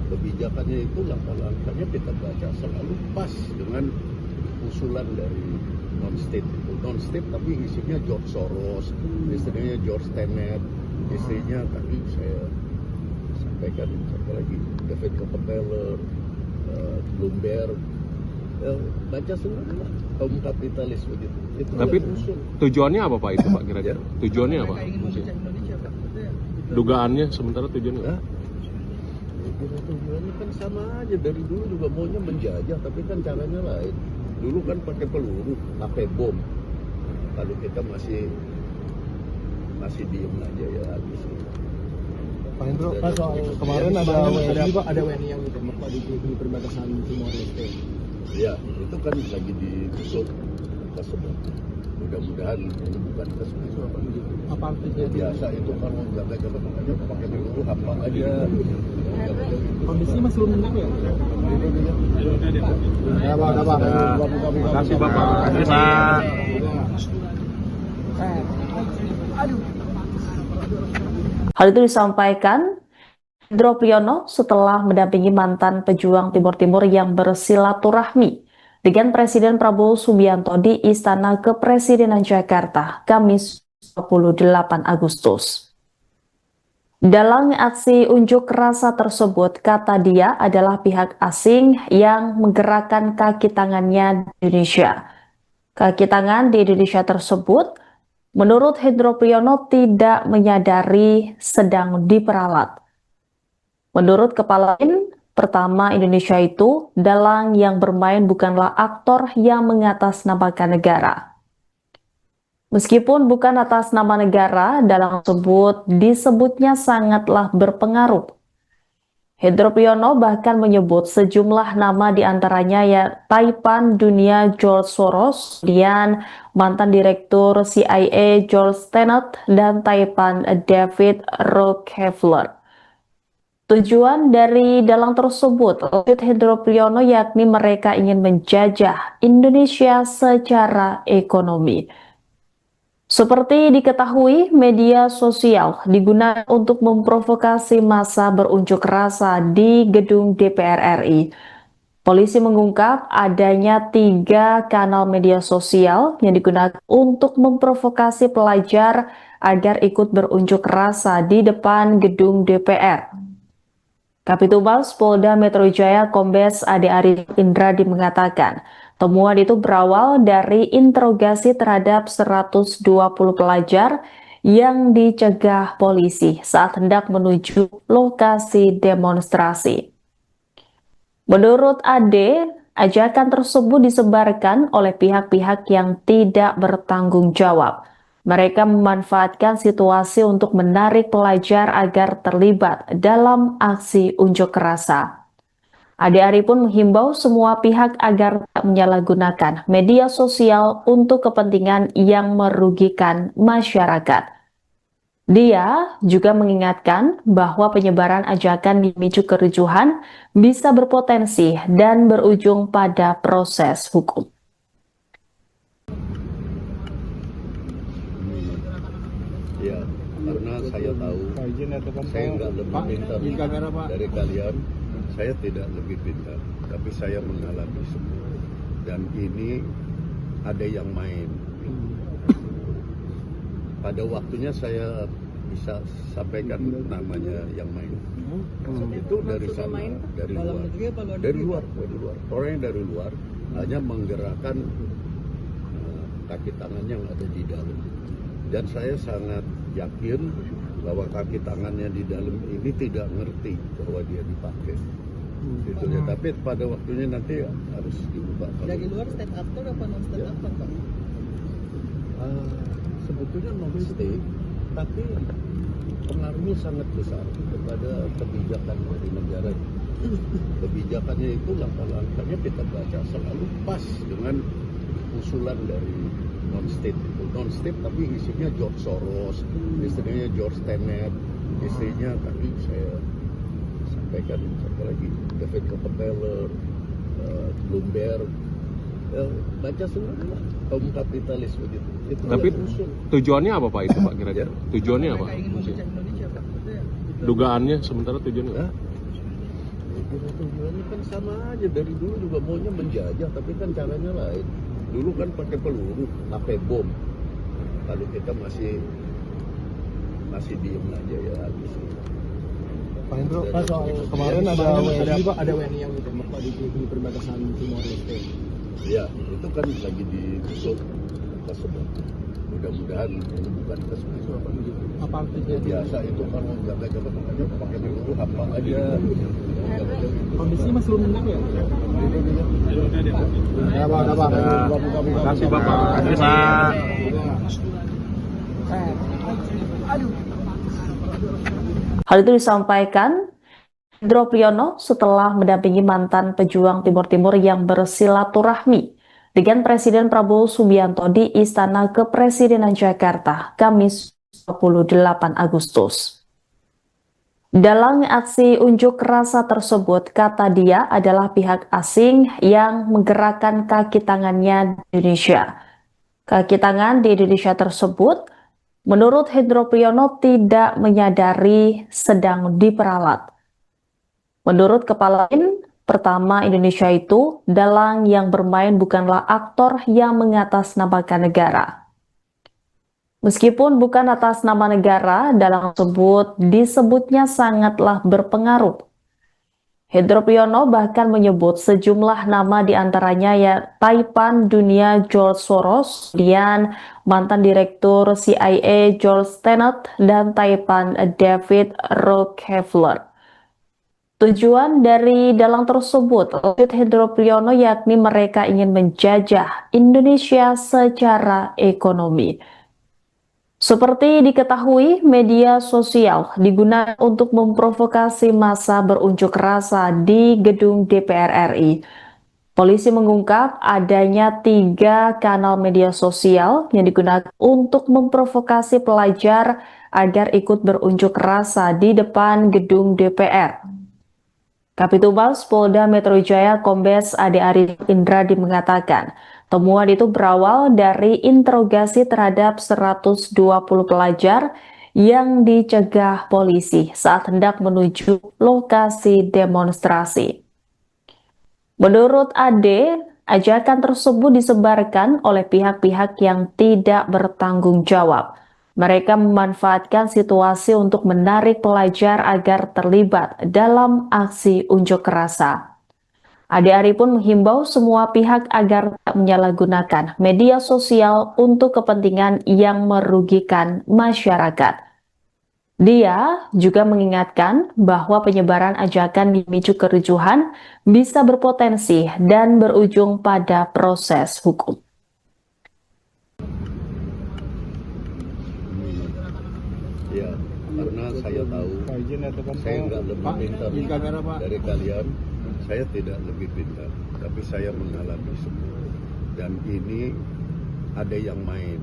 Kebijakannya itu langkah-langkahnya kita baca selalu pas dengan usulan dari non state itu. Non state tapi isinya George Soros, istrinya George Tenet, istrinya tadi saya sampaikan siapa lagi, David Rockefeller, Bloomberg. Baca semua kaum kapitalis begitu. Itu Tapi tujuannya apa Pak itu Pak kira-kira? Tujuannya apa? Mereka ingin memecah Indonesia, Pak. Itu ya? Dugaannya sementara tujuannya apa? Hah? Tujuannya kan sama aja, dari dulu juga maunya menjajah, tapi kan caranya lain. Dulu kan pakai peluru, pakai bom. Kalau kita masih diem aja ya habis. Pak Hendro, Pak, soal kemarin ada WNI yang ditembak Pak di perbatasan Timor Leste. Ya, itu kan lagi ditutup tersebut. Mudah-mudahan ini bukan tersebut. Apa artinya? Biasa itu kalau jaga-jaga makanya pakai peluru apa aja. Kondisinya masih belum menentu ya? Ya, Pak. Terima kasih Bapak. Terima. Hal itu disampaikan Hendro Priyono setelah mendampingi mantan pejuang Timur Timur yang bersilaturahmi dengan Presiden Prabowo Subianto di Istana Kepresidenan Jakarta, Kamis 28 Agustus. Dalam aksi unjuk rasa tersebut, kata dia adalah pihak asing yang menggerakkan kaki tangannya di Indonesia. Kaki tangan di Indonesia tersebut, menurut Hendro Priyono, tidak menyadari sedang diperalat. Menurut Kepala BIN, pertama Indonesia itu, dalang yang bermain bukanlah aktor yang mengatasnamakan negara. Meskipun bukan atas nama negara, dalang tersebut disebutnya sangatlah berpengaruh. Hendro Priyono bahkan menyebut sejumlah nama diantaranya ya Taipan Dunia George Soros, kemudian mantan direktur CIA George Tenet, dan Taipan David Rockefeller. Tujuan dari dalang tersebut, Luhut Hendro Priyono, yakni mereka ingin menjajah Indonesia secara ekonomi. Seperti diketahui, media sosial digunakan untuk memprovokasi massa berunjuk rasa di gedung DPR RI. Polisi mengungkap adanya 3 kanal media sosial yang digunakan untuk memprovokasi pelajar agar ikut berunjuk rasa di depan gedung DPR. Kapitumas Polda Metro Jaya Kombes Ade Arif Indradi mengatakan, temuan itu berawal dari interogasi terhadap 120 pelajar yang dicegah polisi saat hendak menuju lokasi demonstrasi. Menurut Ade, ajakan tersebut disebarkan oleh pihak-pihak yang tidak bertanggung jawab. Mereka memanfaatkan situasi untuk menarik pelajar agar terlibat dalam aksi unjuk rasa. Ade Ari pun menghimbau semua pihak agar tak menyalahgunakan media sosial untuk kepentingan yang merugikan masyarakat. Dia juga mengingatkan bahwa penyebaran ajakan memicu kericuhan bisa berpotensi dan berujung pada proses hukum. Ya, karena saya tahu saya nggak lebih pintar dari kalian, saya tidak lebih pintar, tapi saya mengalami semua. Dan ini ada yang main. Pada waktunya saya bisa sampaikan namanya yang main. Itu dari sana, dari luar. Orang yang dari luar hanya menggerakkan kaki tangan yang ada di dalam. Dan saya sangat yakin bahwa kaki tangannya di dalam ini tidak ngerti bahwa dia dipakai. Gitu ya. Tapi pada waktunya nanti harus diubah. Dari luar state actor apa non state actor, Pak? Sebetulnya non state, tapi pengaruhnya sangat besar kepada kebijakan dari negara. Kebijakannya itu langkah-langkahnya kita baca selalu pas dengan usulan dari non state. Non state tapi isinya George Soros, istrinya George Tenet, istrinya tadi saya sampaikan satu lagi David Rockefeller, Bloomberg. Baca semua kaum kapitalis begitu. Itu Tapi tujuannya apa Pak itu Pak kira-kira? Tujuannya apa? Mereka ingin memecah Indonesia, Pak. Itu ya. Dugaannya sementara tujuannya apa? Hah? Tujuannya kan sama aja, dari dulu juga maunya menjajah, tapi kan caranya lain. Dulu kan pakai peluru, pakai bom. Kalau kita masih diem aja ya habis. Pak Hendro, Pak, soal kemarin ada WNI yang ditembak Pak di perbatasan Timor Leste. Ya, itu kan lagi ditutup tersebut. Mudah-mudahan ini bukan tersebut. Apa artinya? Biasa itu kalau jaga-jaga pakai peluru apa aja. Kondisi masih belum enak ya? Ya, Pak. Terima kasih Bapak. Terima kasih Pak. Hal itu disampaikan Hendro Priyono setelah mendampingi mantan pejuang Timur Timur yang bersilaturahmi dengan Presiden Prabowo Subianto di Istana Kepresidenan Jakarta, Kamis 28 Agustus. Dalam aksi unjuk rasa tersebut, kata dia adalah pihak asing yang menggerakkan kaki tangannya di Indonesia. Kaki tangan di Indonesia tersebut, menurut Hendro Priyono, tidak menyadari sedang diperalat. Menurut Kepala BIN, pertama Indonesia itu, dalang yang bermain bukanlah aktor yang mengatasnamakan negara. Meskipun bukan atas nama negara, dalang tersebut disebutnya sangatlah berpengaruh. Hendro Priyono bahkan menyebut sejumlah nama diantaranya ya Taipan Dunia George Soros, kemudian mantan direktur CIA George Tenet, dan Taipan David Rockefeller. Tujuan dari dalang tersebut, menurut Hendro Priyono, yakni mereka ingin menjajah Indonesia secara ekonomi. Seperti diketahui, media sosial digunakan untuk memprovokasi massa berunjuk rasa di gedung DPR RI. Polisi mengungkap adanya 3 kanal media sosial yang digunakan untuk memprovokasi pelajar agar ikut berunjuk rasa di depan gedung DPR. Kapitumas Polda Metro Jaya Kombes Ade Arif Indradi mengatakan, temuan itu berawal dari interogasi terhadap 120 pelajar yang dicegah polisi saat hendak menuju lokasi demonstrasi. Menurut Ade, ajakan tersebut disebarkan oleh pihak-pihak yang tidak bertanggung jawab. Mereka memanfaatkan situasi untuk menarik pelajar agar terlibat dalam aksi unjuk rasa. Ade Ari pun menghimbau semua pihak agar tak menyalahgunakan media sosial untuk kepentingan yang merugikan masyarakat. Dia juga mengingatkan bahwa penyebaran ajakan memicu kericuhan bisa berpotensi dan berujung pada proses hukum. Ya, karena saya tahu saya nggak lebih pintar dari kalian. Saya tidak lebih pintar, tapi saya mengalami semua. Dan ini ada yang main.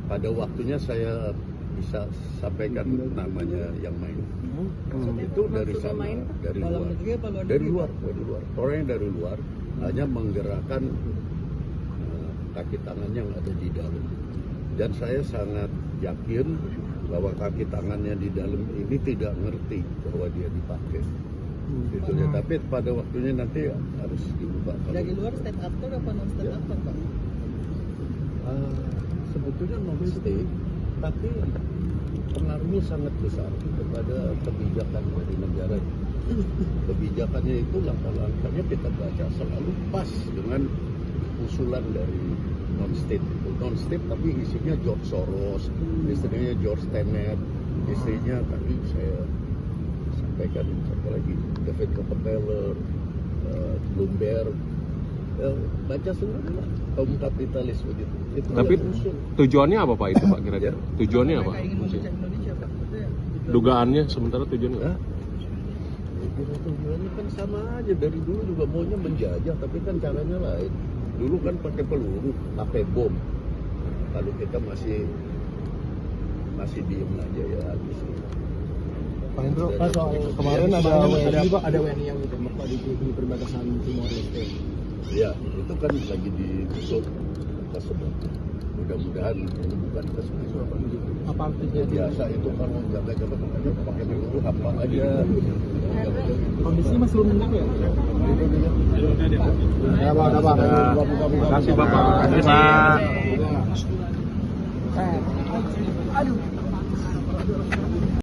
Pada waktunya saya bisa sampaikan namanya yang main. Itu dari sana, dari luar. Orang yang dari luar hanya menggerakkan kaki tangan yang ada di dalam. Dan saya sangat yakin bahwa kaki tangannya di dalam ini tidak ngerti bahwa dia dipakai. Gitu ya. Tapi pada waktunya nanti harus diubah. Dari luar stand actor apa non stand actor, Pak? Sebetulnya non state, tapi pengaruhnya sangat besar kepada kebijakan dari negara. Kebijakannya itu langkah-langkahnya kita baca selalu pas dengan usulan dari non-state. Non-state tapi isinya George Soros, istrinya George Tenet, istrinya tadi saya sampaikan satu lagi David Rockefeller, Bloomberg, baca semua kaum kapitalis begitu. Itu Tapi tujuannya apa Pak itu Pak kira-kira? Tujuannya apa? Mereka ingin memecah Indonesia, Pak. Itu ya? Dugaannya sementara tujuannya? Ya, tujuannya kan sama aja, dari dulu juga maunya menjajah, tapi kan caranya lain. Dulu kan pakai peluru, pakai bom. Kalau kita masih diem aja ya habis. Pak Hendro, Pak, soal kemarin ada WNI yang ditembak Pak di perbatasan Timor Leste. Ya, itu kan lagi ditutup tersebut. Mudah-mudahan ini bukan tersebut. Apa artinya? Biasa itu kalau jaga-jaga pakai peluru apa aja. Kondisi masih belum tenang ya? Ya, Pak. Terima kasih Bapak. Terima kasih Pak.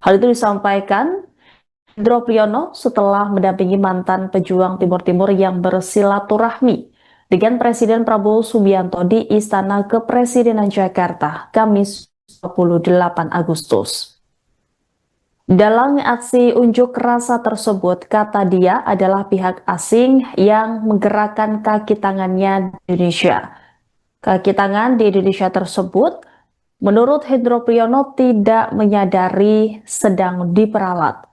Hal itu disampaikan Hendro Priyono setelah mendampingi mantan pejuang Timur Timur yang bersilaturahmi dengan Presiden Prabowo Subianto di Istana Kepresidenan Jakarta, Kamis 28 Agustus. Dalam aksi unjuk rasa tersebut, kata dia adalah pihak asing yang menggerakkan kaki tangannya di Indonesia. Kaki tangan di Indonesia tersebut, menurut Hendro Priyono, tidak menyadari sedang diperalat.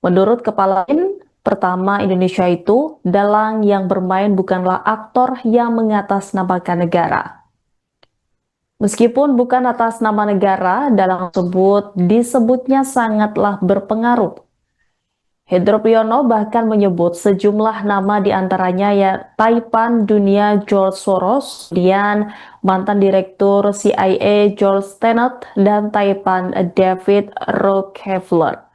Menurut Kepala BIN, pertama Indonesia itu, dalang yang bermain bukanlah aktor yang mengatasnamakan negara. Meskipun bukan atas nama negara, dalang tersebut disebutnya sangatlah berpengaruh. Hendro Priyono bahkan menyebut sejumlah nama diantaranya ya Taipan Dunia George Soros, kemudian mantan direktur CIA George Tenet, dan Taipan David Rockefeller.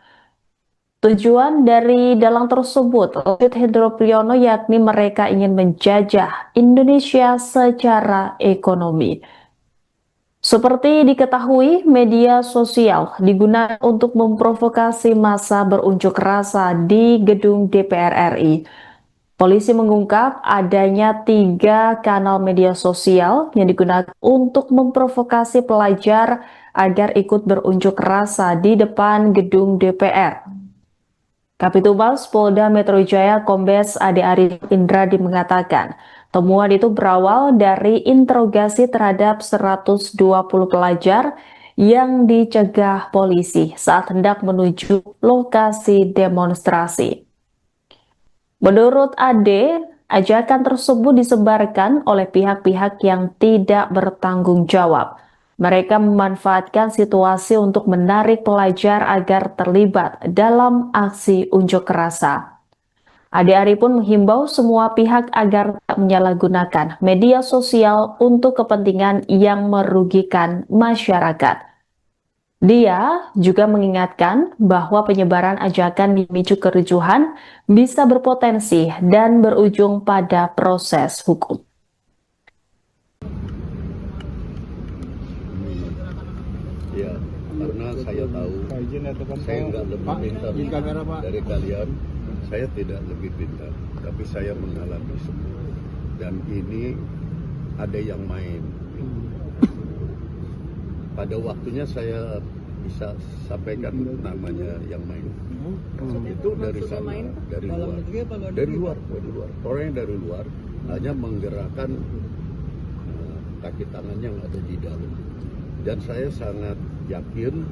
Tujuan dari dalang tersebut, lanjut Hendro Priyono, yakni mereka ingin menjajah Indonesia secara ekonomi. Seperti diketahui, media sosial digunakan untuk memprovokasi massa berunjuk rasa di gedung DPR RI. Polisi mengungkap adanya 3 kanal media sosial yang digunakan untuk memprovokasi pelajar agar ikut berunjuk rasa di depan gedung DPR. Kapitumas Polda Metro Jaya Kombes Ade Ari Indradi mengatakan, temuan itu berawal dari interogasi terhadap 120 pelajar yang dicegah polisi saat hendak menuju lokasi demonstrasi. Menurut Ade, ajakan tersebut disebarkan oleh pihak-pihak yang tidak bertanggung jawab. Mereka memanfaatkan situasi untuk menarik pelajar agar terlibat dalam aksi unjuk rasa. Ade Ari pun menghimbau semua pihak agar tak menyalahgunakan media sosial untuk kepentingan yang merugikan masyarakat. Dia juga mengingatkan bahwa penyebaran ajakan memicu kericuhan bisa berpotensi dan berujung pada proses hukum. saya tahu, Pak izin ya teman saya nggak lebih Pak, pintar izin kamera Pak. dari kalian. Saya tidak lebih pintar, tapi saya mengalami semua. Dan ini ada yang main. Pada waktunya saya bisa sampaikan namanya yang main. Itu dari Maksudnya sana, main dari dalam luar. negeri apa luar Dari negeri, luar, Pak? dari luar. Orang yang dari luar hanya menggerakkan kaki tangan yang ada di dalam. Dan saya sangat yakin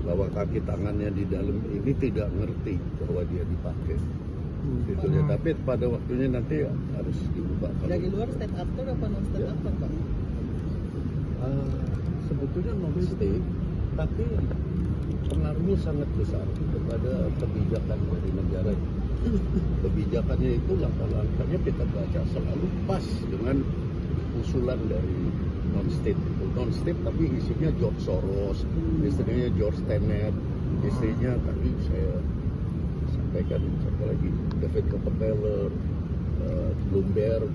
bahwa kaki tangannya di dalam ini tidak ngerti bahwa dia dipakai. Gitu ya. Tapi pada waktunya nanti harus diubah. Dari luar stand actor apa non stand actor, Pak? Sebetulnya non state, tapi pengaruhnya sangat besar kepada kebijakan dari negara. Kebijakannya itu langkah-langkahnya kita baca selalu pas dengan usulan dari non state. Non state tapi isinya George Soros, istrinya George Tenet, istrinya tadi saya sampaikan siapa lagi, David Rockefeller, Bloomberg.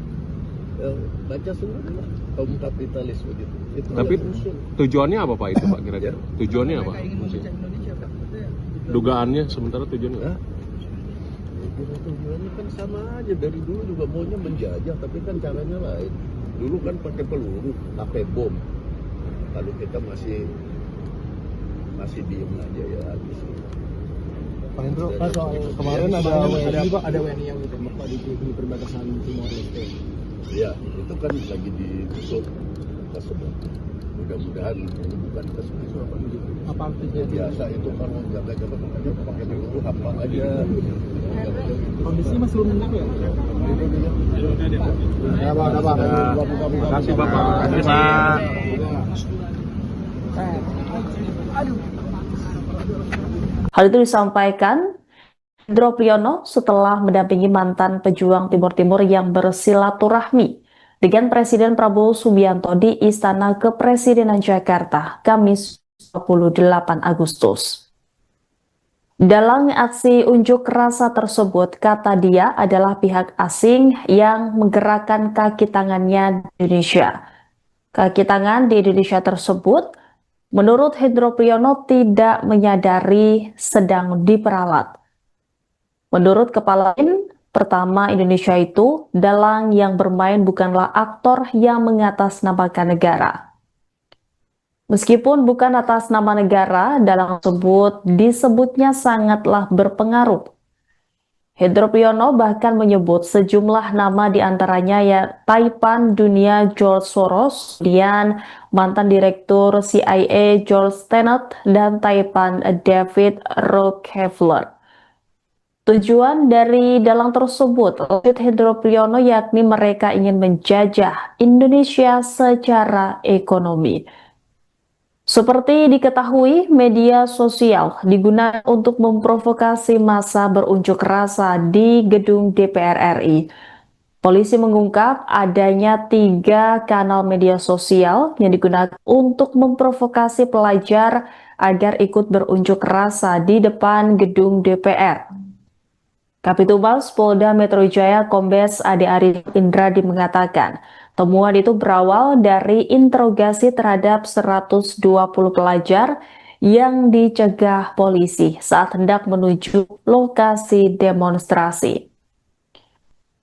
Baca semua lah kaum kapitalis begitu. Itu Tapi yang usul. tujuannya apa Pak itu Pak kira-kira? Tujuannya apa? Mereka ingin memecah Indonesia, Pak. Itu ya. Dugaannya sementara tujuannya apa? Hah? Tujuannya kan sama aja, dari dulu juga maunya menjajah, tapi kan caranya lain. Dulu kan pakai peluru, pakai bom. Kalau kita masih diem aja ya habis. Pak Hendro, Pak soal kemarin ada WNI yang ditembak Pak di perbatasan Timor Leste. Ya, itu kan lagi ditutup tersebut. Mudah-mudahan ini bukan tersebut. Apa artinya? Biasa itu kalau jaga-jaga makanya pakai peluru hampa aja. Kondisinya masih belum tenang ya? Ya Pak, Pak. Terima kasih Bapak. Terima kasih Hal itu disampaikan Hendro Priyono setelah mendampingi mantan pejuang Timur Timur yang bersilaturahmi dengan Presiden Prabowo Subianto di Istana Kepresidenan Jakarta, Kamis 28 Agustus. Dalam aksi unjuk rasa tersebut, kata dia adalah pihak asing yang menggerakkan kaki tangannya di Indonesia. Kaki tangan di Indonesia tersebut, menurut Hendro Priyono, tidak menyadari sedang diperalat. Menurut Kepala BIN, pertama Indonesia itu, dalang yang bermain bukanlah aktor yang mengatasnamakan negara. Meskipun bukan atas nama negara, dalang tersebut disebutnya sangatlah berpengaruh. Hendro Priyono bahkan menyebut sejumlah nama diantaranya ya Taipan Dunia George Soros, kemudian mantan direktur CIA George Tenet, dan Taipan David Rockefeller. Tujuan dari dalang tersebut, lanjut Hendro Priyono, yakni mereka ingin menjajah Indonesia secara ekonomi. Seperti diketahui, media sosial digunakan untuk memprovokasi massa berunjuk rasa di gedung DPR RI. Polisi mengungkap adanya 3 kanal media sosial yang digunakan untuk memprovokasi pelajar agar ikut berunjuk rasa di depan gedung DPR. Kapitumas Polda Metro Jaya Kombes Ade Arif Indradi mengatakan, temuan itu berawal dari interogasi terhadap 120 pelajar yang dicegah polisi saat hendak menuju lokasi demonstrasi.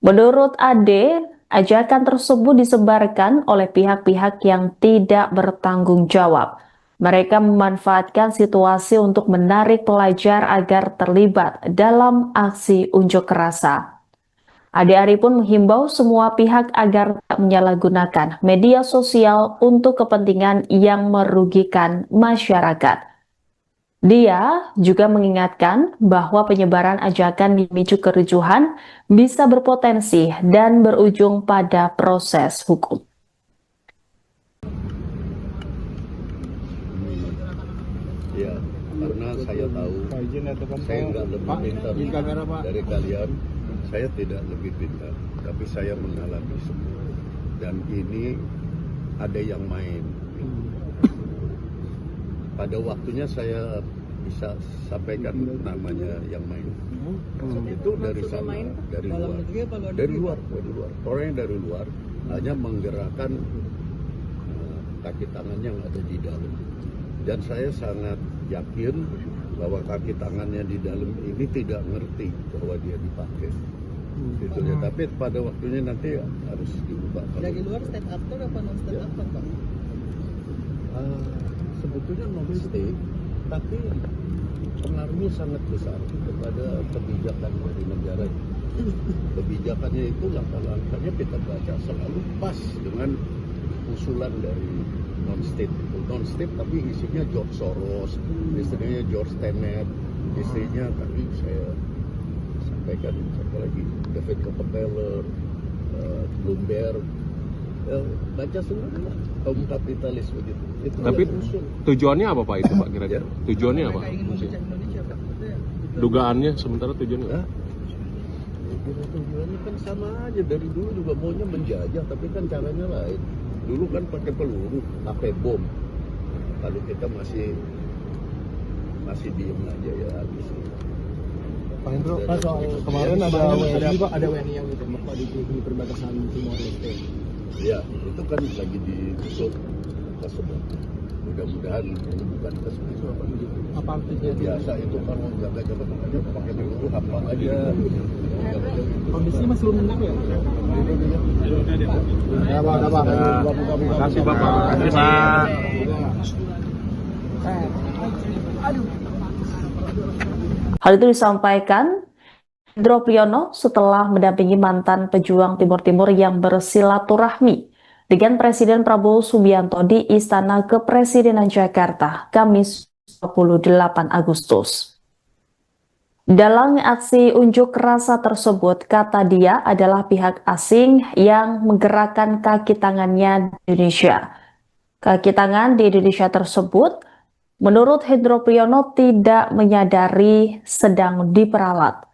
Menurut Ade, ajakan tersebut disebarkan oleh pihak-pihak yang tidak bertanggung jawab. Mereka memanfaatkan situasi untuk menarik pelajar agar terlibat dalam aksi unjuk rasa. Ade Ari pun menghimbau semua pihak agar tak menyalahgunakan media sosial untuk kepentingan yang merugikan masyarakat. Dia juga mengingatkan bahwa penyebaran ajakan memicu kericuhan bisa berpotensi dan berujung pada proses hukum. Ya, karena saya tahu, Pak izin ya teman saya nggak lebih pintar izin kamera Pak. dari kalian. Saya tidak lebih pintar, tapi saya mengalami semua. Dan ini ada yang main. Pada waktunya saya bisa sampaikan namanya yang main. Itu dari Maksudnya sana, main dari dalam luar. negeri apa luar Dari negeri, luar, Pak? dari luar. Orang yang dari luar hanya menggerakkan kaki tangan yang ada di dalam. Dan saya sangat yakin bahwa kaki tangannya di dalam ini tidak ngerti bahwa dia dipakai. Gitu ya. Tapi pada waktunya nanti harus diubah. Dari luar stand actor apa non stand actor Pak? Sebetulnya non state, tapi pengaruhnya sangat besar kepada kebijakan dari negara. Kebijakannya itu langkah-langkahnya kita baca selalu pas dengan usulan dari non-state. Non-state tapi isinya George Soros, istrinya George Tenet, istrinya tadi saya sampaikan satu lagi David Rockefeller, Bloomberg, baca semua kaum kapitalis begitu. Itu Tapi yang usul. tujuannya apa Pak itu Pak kira-kira? Tujuannya apa? Mereka ingin memecah Indonesia Pak. Itu ya. Dugaannya sementara tujuannya apa? Hah? Tujuannya kan sama aja, dari dulu juga maunya menjajah, tapi kan caranya lain. Dulu kan pakai peluru, pakai bom. Kalau kita masih diem aja ya habis. Pak Hendro, Pak, soal kemarin ada WNI yang ditembak Pak di perbatasan Timor Leste. Ya, itu kan lagi ditutup tersebut. Mudah-mudahan ini bukan tersebut. Apa artinya? Biasa itu kalau jaga-jaga aja pakai peluru hampa aja. Kondisinya masih menang ya? Ya, Pak. Terima kasih Bapak. Terima kasih Hal itu disampaikan Hendro Priyono setelah mendampingi mantan pejuang Timur Timur yang bersilaturahmi dengan Presiden Prabowo Subianto di Istana Kepresidenan Jakarta, Kamis 28 Agustus. Dalam aksi unjuk rasa tersebut, kata dia adalah pihak asing yang menggerakkan kaki tangannya di Indonesia. Kaki tangan di Indonesia tersebut, menurut Hendro Priyono, tidak menyadari sedang diperalat.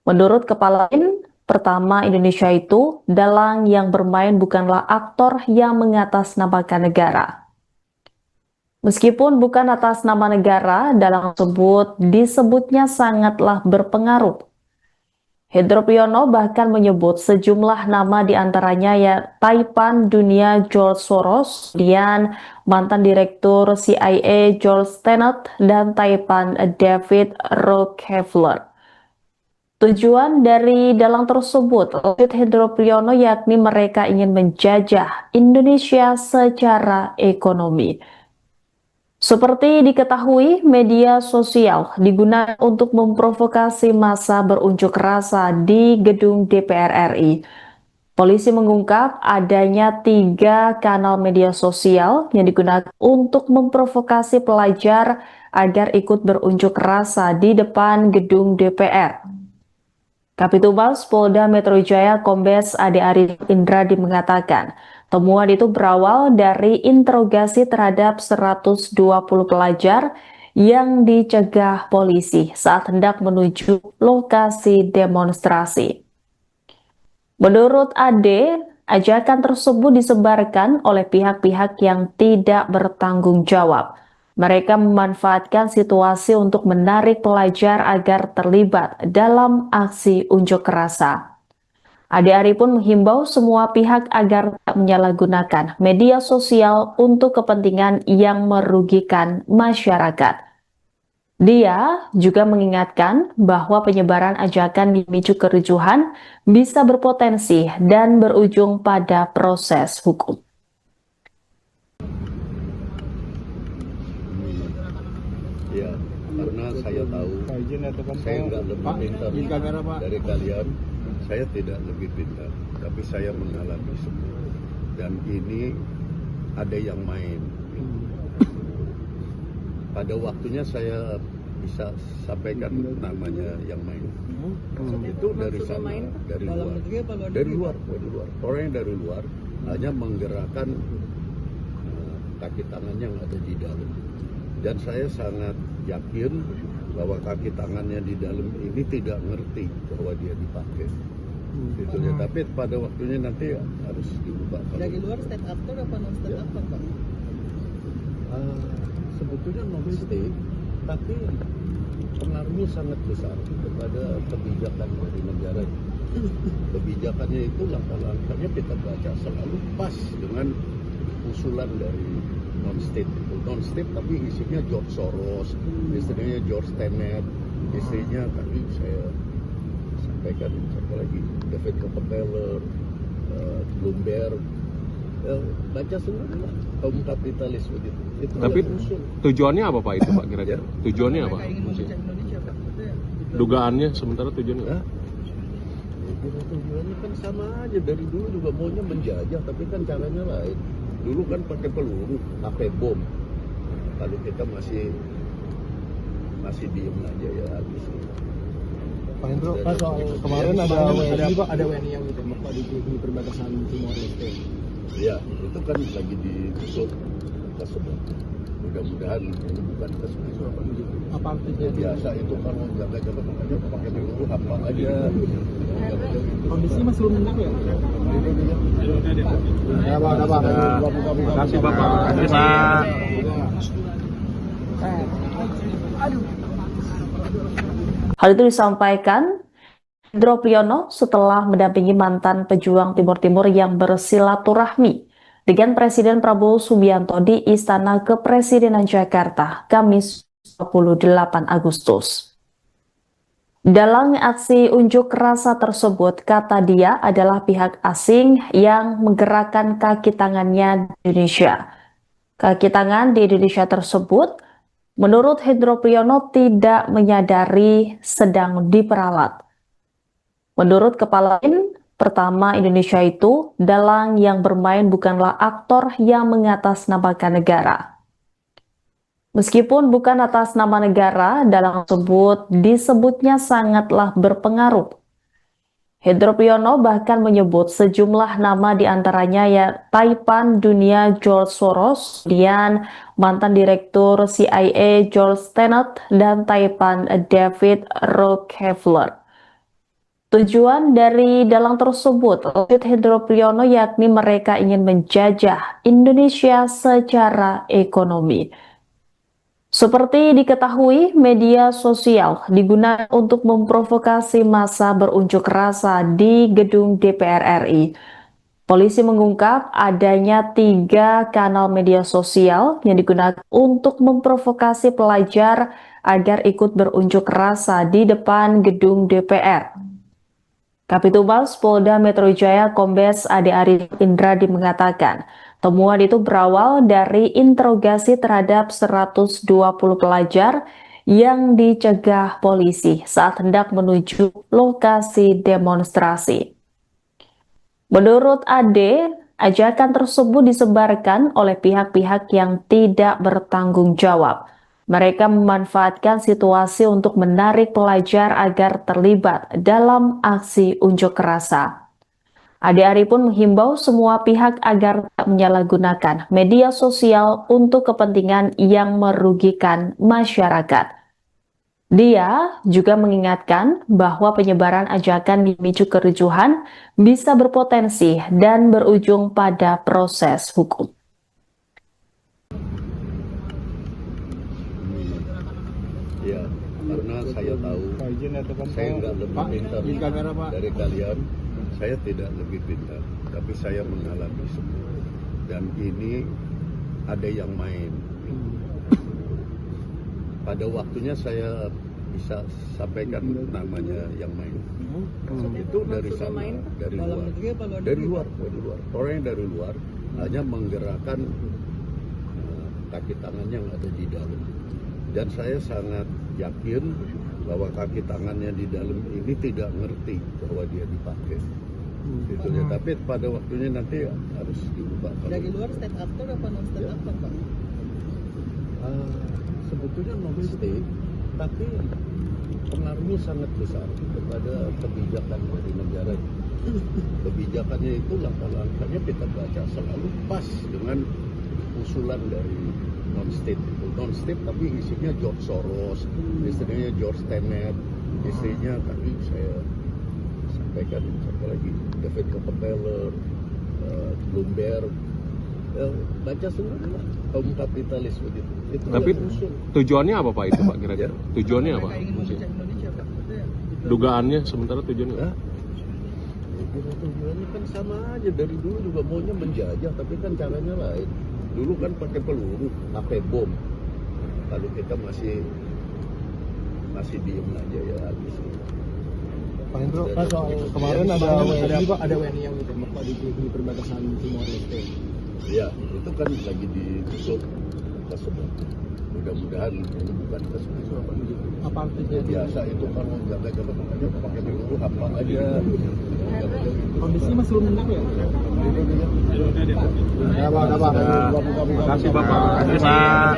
Menurut kepala BIN, pertama Indonesia itu, dalang yang bermain bukanlah aktor yang mengatasnamakan negara. Meskipun bukan atas nama negara, dalang tersebut disebutnya sangatlah berpengaruh. Hendro Priyono bahkan menyebut sejumlah nama diantaranya ya Taipan Dunia George Soros, kemudian mantan direktur CIA George Tenet, dan Taipan David Rockefeller. Tujuan dari dalang tersebut, lanjut Hendro Priyono, yakni mereka ingin menjajah Indonesia secara ekonomi. Seperti diketahui, media sosial digunakan untuk memprovokasi massa berunjuk rasa di gedung DPR RI. Polisi mengungkap adanya 3 kanal media sosial yang digunakan untuk memprovokasi pelajar agar ikut berunjuk rasa di depan gedung DPR. Kapitumas Polda Metro Jaya Kombes Ade Arif Indradi mengatakan, temuan itu berawal dari interogasi terhadap 120 pelajar yang dicegah polisi saat hendak menuju lokasi demonstrasi. Menurut Ade, ajakan tersebut disebarkan oleh pihak-pihak yang tidak bertanggung jawab. Mereka memanfaatkan situasi untuk menarik pelajar agar terlibat dalam aksi unjuk rasa. Ade Ari pun menghimbau semua pihak agar tak menyalahgunakan media sosial untuk kepentingan yang merugikan masyarakat. Dia juga mengingatkan bahwa penyebaran ajakan memicu kericuhan bisa berpotensi dan berujung pada proses hukum. Ya, karena saya tahu saya nggak lebih pintar dari kalian, saya tidak lebih pintar, tapi saya mengalami semua. Dan ini ada yang main. Pada waktunya saya bisa sampaikan namanya yang main. Itu dari sana, dari luar. Orang yang dari luar hanya menggerakkan kaki tangan yang ada di dalam. Dan saya sangat yakin bahwa kaki tangannya di dalam ini tidak ngerti bahwa dia dipakai. Gitu ya. Tapi pada waktunya nanti harus diubah. Dari luar stand actor apa non stand actor Pak? Sebetulnya non-state, tapi pengaruhnya sangat besar kepada kebijakan dari negara. Kebijakannya itu langkah-langkahnya kita baca selalu pas dengan usulan dari non-state itu. Non-state tapi isinya George Soros, istrinya George Tenet, istrinya tadi saya sampaikan siapa lagi, David Rockefeller, Bloomberg, baca semua kaum kapitalis begitu. Itu Tapi yang usul. tujuannya apa Pak itu Pak kira-kira? Tujuannya apa? Mereka ingin memecah Indonesia Pak. Itu ya. Dugaannya sementara tujuannya apa? Hah? Tujuannya kan sama aja, dari dulu juga maunya menjajah, tapi kan caranya lain. Dulu kan pakai peluru, pakai bom. Kalau kita masih diem aja ya habis. Pak Hendro, Pak, soal kemarin ada WNI yang ditembak Pak di perbatasan Timor Leste. Ya, itu kan lagi ditutup kita semua. Mudah-mudahan ini bukan kesengaja. Apa artinya? Biasa itu kan mau jaga-jaga makanya pakai peluru apa aja. Kondisinya masih belum menentu ya? Ya Pak, ada Pak. Terima kasih Bapak. Terima kasih Hal itu disampaikan Hendro Priyono setelah mendampingi mantan pejuang Timur Timur yang bersilaturahmi dengan Presiden Prabowo Subianto di Istana Kepresidenan Jakarta, Kamis 28 Agustus. Dalam aksi unjuk rasa tersebut, kata dia adalah pihak asing yang menggerakkan kaki tangannya di Indonesia. Kaki tangan di Indonesia tersebut, menurut Hendro Priyono, tidak menyadari sedang diperalat. Menurut kepala BIN, pertama Indonesia itu, dalang yang bermain bukanlah aktor yang mengatasnamakan negara. Meskipun bukan atas nama negara, dalang tersebut disebutnya sangatlah berpengaruh. Hendro Priyono bahkan menyebut sejumlah nama diantaranya ya Taipan Dunia George Soros, kemudian mantan direktur CIA George Tenet, dan Taipan David Rockefeller. Tujuan dari dalang tersebut, lanjut Hendro Priyono, yakni mereka ingin menjajah Indonesia secara ekonomi. Seperti diketahui, media sosial digunakan untuk memprovokasi massa berunjuk rasa di gedung DPR RI. Polisi mengungkap adanya 3 kanal media sosial yang digunakan untuk memprovokasi pelajar agar ikut berunjuk rasa di depan gedung DPR. Kapitumas Polda Metro Jaya Kombes Ade Arif Indradi mengatakan, temuan itu berawal dari interogasi terhadap 120 pelajar yang dicegah polisi saat hendak menuju lokasi demonstrasi. Menurut Ade, ajakan tersebut disebarkan oleh pihak-pihak yang tidak bertanggung jawab. Mereka memanfaatkan situasi untuk menarik pelajar agar terlibat dalam aksi unjuk rasa. Ade Ari pun menghimbau semua pihak agar tak menyalahgunakan media sosial untuk kepentingan yang merugikan masyarakat. Dia juga mengingatkan bahwa penyebaran ajakan memicu kericuhan bisa berpotensi dan berujung pada proses hukum. Ya, karena saya tahu saya nggak lebih pintar dari kalian. Saya tidak lebih pintar, tapi saya mengalami semua. Dan ini ada yang main. Pada waktunya saya bisa sampaikan namanya yang main. Itu dari sana, dari luar. Orang yang dari luar hanya menggerakkan kaki tangannya yang ada di dalam. Dan saya sangat yakin bahwa kaki tangannya di dalam ini tidak ngerti bahwa dia dipakai. Gitu ya. Tapi pada waktunya nanti harus diubah. Dari luar state actor apa non state actor Pak? Sebetulnya non-state, tapi pengaruhnya sangat besar kepada kebijakan dari negara. Kebijakannya itu langkah-langkahnya kita baca selalu pas dengan usulan dari non-state itu. Non-state tapi isinya George Soros, istrinya George Tenet, istrinya tadi saya sampaikan siapa lagi, David Rockefeller, Bloomberg, baca semua kaum kapitalis begitu. Itu Tapi yang usul. tujuannya apa Pak itu Pak kira-kira? Tujuannya apa? Mereka ingin memecah Indonesia Pak. Itu ya. Dugaannya sementara tujuannya apa? Hah? Tujuannya kan sama aja, dari dulu juga maunya menjajah, tapi kan caranya lain. Dulu kan pakai peluru, pakai bom. Kalau kita masih diem aja ya habis. Pak Hendro, Pak, soal kemarin ada WNI yang ditembak Pak di perbatasan Timor Leste. Ya, itu kan lagi ditutup tersebut. Mudah-mudahan ini bukan tersebut. Apa artinya? Biasa itu kalau jaga-jaga makanya pakai peluru apa aja. Kondisinya masih belum menang ya? Ya, Pak. Terima kasih Bapak. Terima kasih Pak.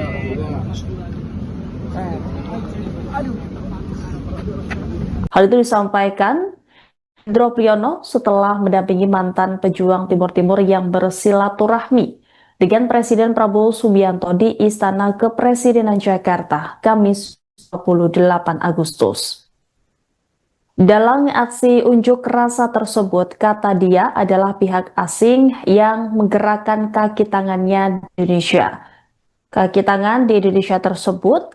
Hal itu disampaikan Hendro Priyono setelah mendampingi mantan pejuang Timur Timur yang bersilaturahmi dengan Presiden Prabowo Subianto di Istana Kepresidenan Jakarta, Kamis 28 Agustus. Dalam aksi unjuk rasa tersebut, kata dia adalah pihak asing yang menggerakkan kaki tangannya di Indonesia. Kaki tangan di Indonesia tersebut,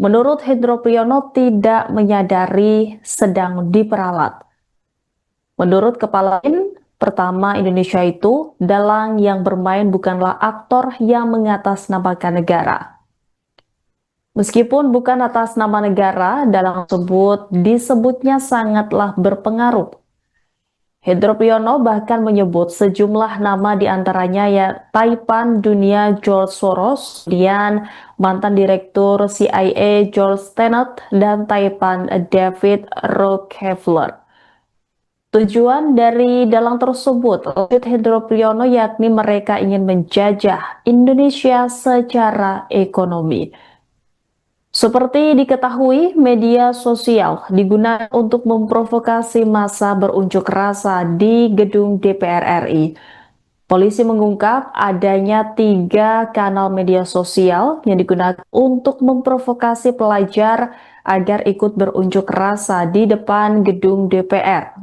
menurut Hendro Priyono, tidak menyadari sedang diperalat. Menurut Kepala BIN, pertama Indonesia itu, dalang yang bermain bukanlah aktor yang mengatasnamakan negara. Meskipun bukan atas nama negara, dalang tersebut disebutnya sangatlah berpengaruh. Hendro Priyono bahkan menyebut sejumlah nama diantaranya ya Taipan Dunia George Soros, kemudian mantan direktur CIA George Tenet, dan Taipan David Rockefeller. Tujuan dari dalang tersebut, lanjut Hendro Priyono, yakni mereka ingin menjajah Indonesia secara ekonomi. Seperti diketahui, media sosial digunakan untuk memprovokasi massa berunjuk rasa di gedung DPR RI. Polisi mengungkap adanya 3 kanal media sosial yang digunakan untuk memprovokasi pelajar agar ikut berunjuk rasa di depan gedung DPR.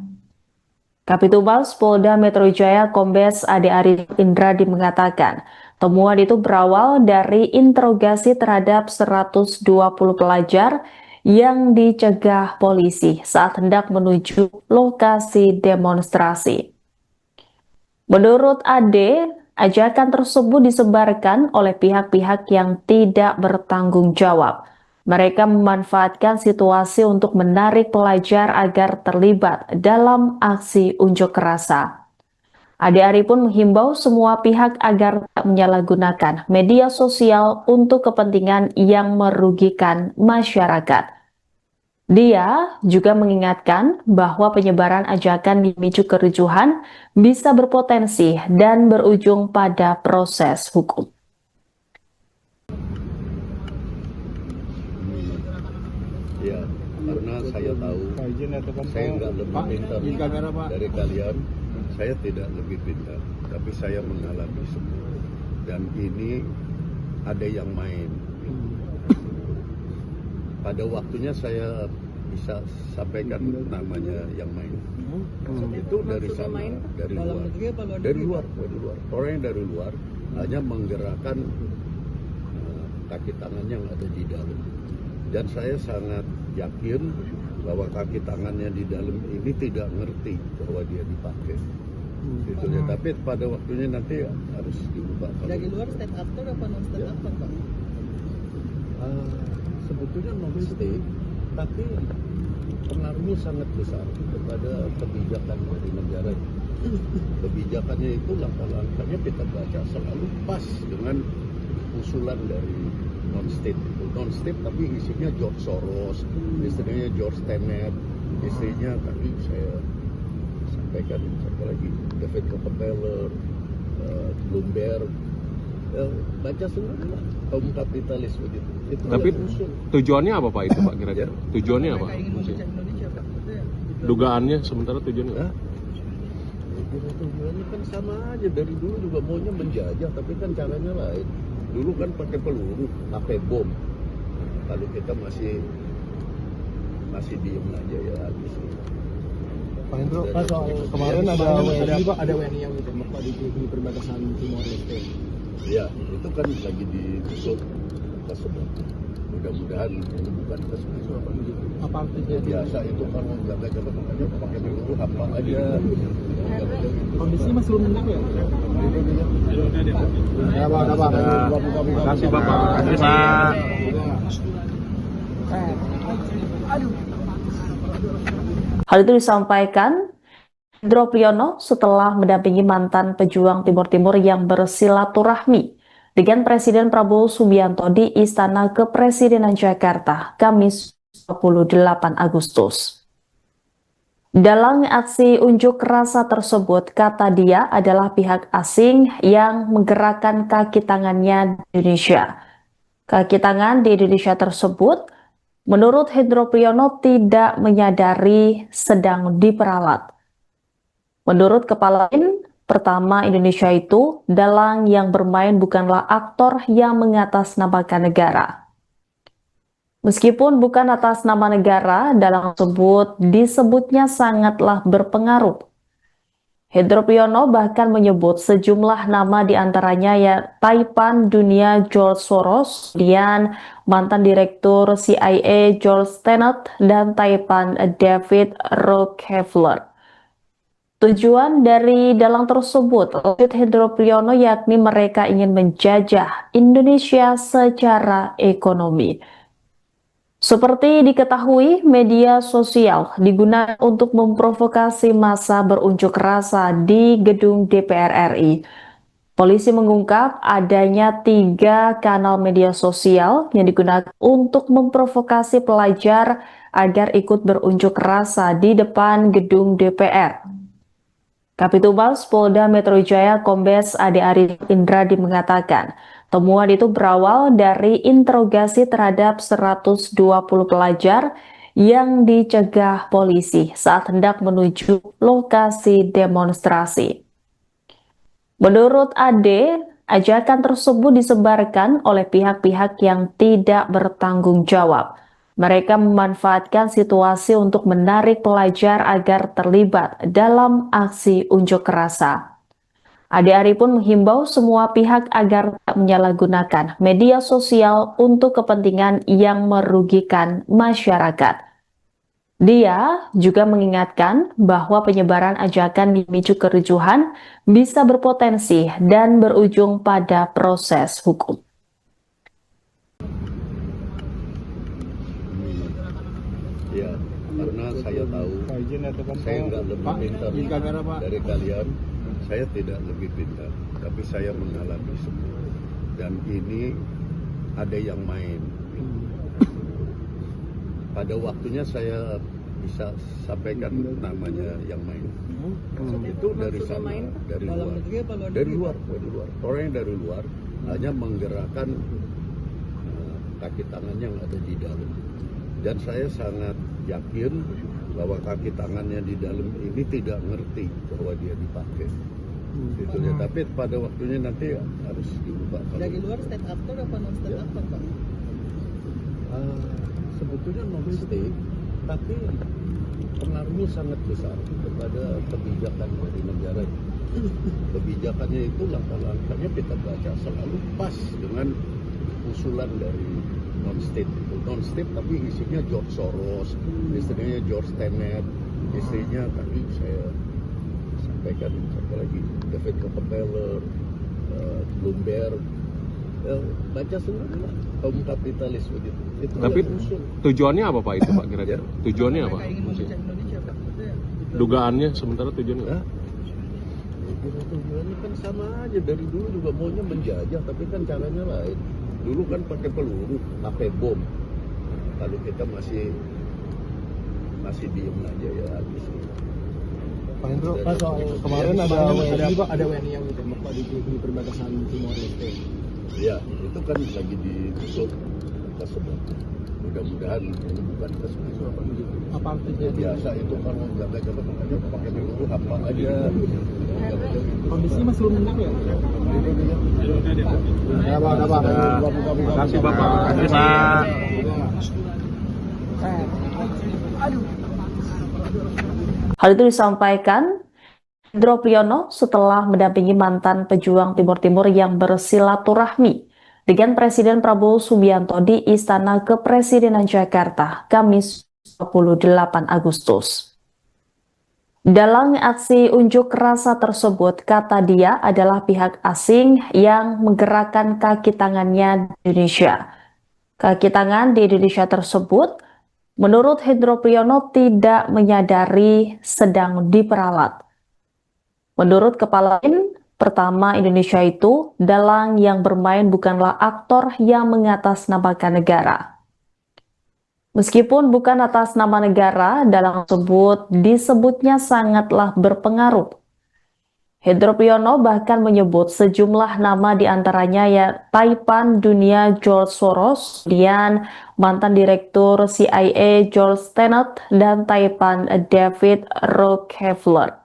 Kapitumas Polda Metro Jaya Kombes Ade Arif Indradi mengatakan, temuan itu berawal dari interogasi terhadap 120 pelajar yang dicegah polisi saat hendak menuju lokasi demonstrasi. Menurut Ade, ajakan tersebut disebarkan oleh pihak-pihak yang tidak bertanggung jawab. Mereka memanfaatkan situasi untuk menarik pelajar agar terlibat dalam aksi unjuk rasa. Ade Ari pun menghimbau semua pihak agar tak menyalahgunakan media sosial untuk kepentingan yang merugikan masyarakat. Dia juga mengingatkan bahwa penyebaran ajakan memicu kericuhan bisa berpotensi dan berujung pada proses hukum. Ya, karena saya tahu saya nggak lebih pintar dari kalian. Saya tidak lebih pintar, tapi saya mengalami semua. Dan ini ada yang main. Pada waktunya saya bisa sampaikan namanya yang main. Itu dari sana, dari luar. Orang yang dari luar hanya menggerakkan kaki tangan yang ada di dalam. Dan saya sangat yakin bahwa kaki tangannya di dalam ini tidak ngerti bahwa dia dipakai. Gitu ya. Tapi pada waktunya nanti harus diubah. Dari luar state actor apa non state actor, Pak? Sebetulnya non state, tapi pengaruhnya sangat besar kepada kebijakan dari negara. Kebijakannya itu langkah-langkahnya kita baca selalu pas dengan usulan dari non-state itu. Non-state tapi isinya George Soros, istrinya George Tenet, istrinya tadi saya sampaikan satu lagi David Rockefeller, Bloomberg, baca semua kaum kapitalis begitu. Itu Tapi tujuannya apa Pak itu Pak kira-kira? Tujuannya apa? Mereka ingin memecah Indonesia, Pak. Itu ya. Dugaannya sementara tujuannya apa? Tujuannya kan sama aja, dari dulu juga maunya menjajah, tapi kan caranya lain. Dulu kan pakai peluru, pakai bom. Kalau kita masih diem aja ya habis. Pak Hendro, Pak, soal kemarin ada WNI yang ditembak Pak di perbatasan Timor Leste. Ya, itu kan lagi ditutup tersebut. Mudah-mudahan ini bukan tersebut. Apa artinya? Biasa itu kalau jaga-jaga makanya pakai dulu apa aja. Kondisinya masih belum mendak ya? Ya, Pak, Pak. Terima kasih Bapak. Terima kasih. Hal itu disampaikan Hendro Priyono setelah mendampingi mantan pejuang Timur Timur yang bersilaturahmi dengan Presiden Prabowo Subianto di Istana Kepresidenan Jakarta, Kamis 28 Agustus. Dalam aksi unjuk rasa tersebut, kata dia adalah pihak asing yang menggerakkan kaki tangannya di Indonesia. Kaki tangan di Indonesia tersebut, menurut Hendro Priyono, tidak menyadari sedang diperalat. Menurut Kepala BIN, pertama Indonesia itu, dalang yang bermain bukanlah aktor yang mengatasnamakan negara. Meskipun bukan atas nama negara, dalang tersebut disebutnya sangatlah berpengaruh. Hendro Priyono bahkan menyebut sejumlah nama diantaranya ya Taipan Dunia George Soros, kemudian mantan direktur CIA George Tenet, dan Taipan David Rockefeller. Tujuan dari dalang tersebut, lanjut Hendro Priyono, yakni mereka ingin menjajah Indonesia secara ekonomi. Seperti diketahui, media sosial digunakan untuk memprovokasi massa berunjuk rasa di gedung DPR RI. Polisi mengungkap adanya 3 kanal media sosial yang digunakan untuk memprovokasi pelajar agar ikut berunjuk rasa di depan gedung DPR. Kapitumas Polda Metro Jaya Kombes Ade Arif Indradi mengatakan, temuan itu berawal dari interogasi terhadap 120 pelajar yang dicegah polisi saat hendak menuju lokasi demonstrasi. Menurut Ade, ajakan tersebut disebarkan oleh pihak-pihak yang tidak bertanggung jawab. Mereka memanfaatkan situasi untuk menarik pelajar agar terlibat dalam aksi unjuk rasa. Ade Ari pun menghimbau semua pihak agar tak menyalahgunakan media sosial untuk kepentingan yang merugikan masyarakat. Dia juga mengingatkan bahwa penyebaran ajakan memicu kericuhan bisa berpotensi dan berujung pada proses hukum. Ya, karena saya tahu saya nggak lebih pintar dari kalian, saya tidak lebih pintar, tapi saya mengalami semua. Dan ini ada yang main. Pada waktunya saya bisa sampaikan namanya yang main. Itu dari sana, dari luar. Orang yang dari luar hanya menggerakkan kaki tangan yang ada di dalam. Dan saya sangat yakin bahwa kaki tangannya di dalam ini tidak ngerti bahwa dia dipakai. Gitu ya. Tapi pada waktunya nanti harus diubah. Dari luar stand actor apa non stand actor, Pak? Sebetulnya non state, tapi pengaruhnya sangat besar kepada kebijakan dari negara. Kebijakannya itu langkah-langkahnya kita baca selalu pas dengan usulan dari non-state. Non-state tapi isinya George Soros, istrinya George Tenet, istrinya tadi saya sampaikan satu lagi David Rockefeller, Bloomberg. Baca semua kaum kapitalis begitu. Itu Tapi tujuannya apa Pak itu Pak kira-kira? Tujuannya apa? Mereka ingin memecah Indonesia, Pak. Itu ya. Dugaannya sementara tujuannya apa? Hah? Tujuannya kan sama aja, dari dulu juga maunya menjajah, tapi kan caranya lain. Dulu kan pakai peluru, pakai bom. Kalau kita masih diem aja ya habis. Pak Hendro, Pak, soal kemarin ada WNI yang ditembak Pak di perbatasan Timor Leste. Ya, itu kan lagi ditutup tersebut. Mudah-mudahan ini bukan tersebut. Apa artinya? Biasa itu kalau jaga-jaga makanya pakai dulu apa aja. Kondisinya masih belum mendak ya? Ya, Pak, Pak. Terima kasih Bapak. Terima Hal itu disampaikan Hendro Priyono setelah mendampingi mantan pejuang Timur Timur yang bersilaturahmi dengan Presiden Prabowo Subianto di Istana Kepresidenan Jakarta, Kamis 28 Agustus. Dalam aksi unjuk rasa tersebut, kata dia adalah pihak asing yang menggerakkan kaki tangannya di Indonesia. Kaki tangan di Indonesia tersebut, menurut Hendro Priyono, tidak menyadari sedang diperalat. Menurut Kepala BIN, pertama Indonesia itu, dalang yang bermain bukanlah aktor yang mengatasnamakan negara. Meskipun bukan atas nama negara, dalang tersebut disebutnya sangatlah berpengaruh. Hendro Priyono bahkan menyebut sejumlah nama diantaranya ya Taipan Dunia George Soros, kemudian mantan direktur CIA George Tenet, dan Taipan David Rockefeller.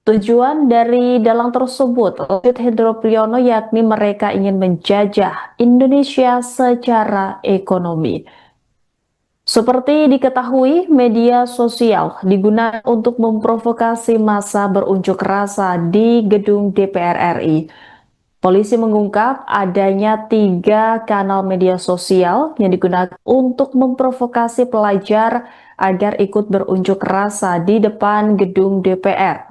Tujuan dari dalang tersebut, lanjut Hendro Priyono, yakni mereka ingin menjajah Indonesia secara ekonomi. Seperti diketahui, media sosial digunakan untuk memprovokasi massa berunjuk rasa di gedung DPR RI. Polisi mengungkap adanya 3 kanal media sosial yang digunakan untuk memprovokasi pelajar agar ikut berunjuk rasa di depan gedung DPR.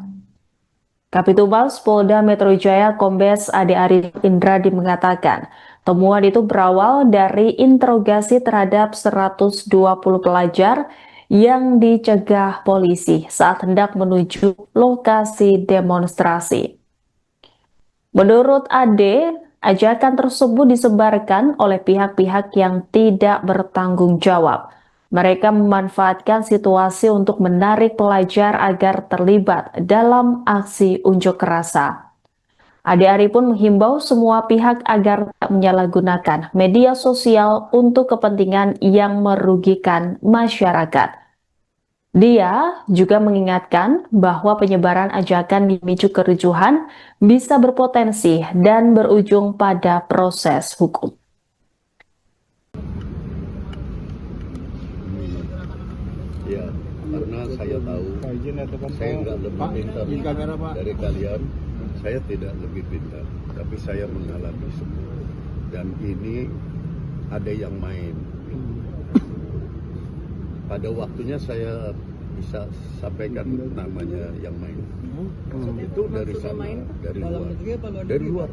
Kapitumas Polda Metro Jaya Kombes Ade Arif Indradi mengatakan, temuan itu berawal dari interogasi terhadap 120 pelajar yang dicegah polisi saat hendak menuju lokasi demonstrasi. Menurut Ade, ajakan tersebut disebarkan oleh pihak-pihak yang tidak bertanggung jawab. Mereka memanfaatkan situasi untuk menarik pelajar agar terlibat dalam aksi unjuk rasa. Ade Ari pun menghimbau semua pihak agar tak menyalahgunakan media sosial untuk kepentingan yang merugikan masyarakat. Dia juga mengingatkan bahwa penyebaran ajakan memicu kericuhan bisa berpotensi dan berujung pada proses hukum. Ya, karena saya tahu saya nggak lebih pintar dari kalian, saya tidak lebih pintar, tapi saya mengalami semua. Dan ini ada yang main. Pada waktunya saya bisa sampaikan namanya yang main. Itu dari sana, dari luar.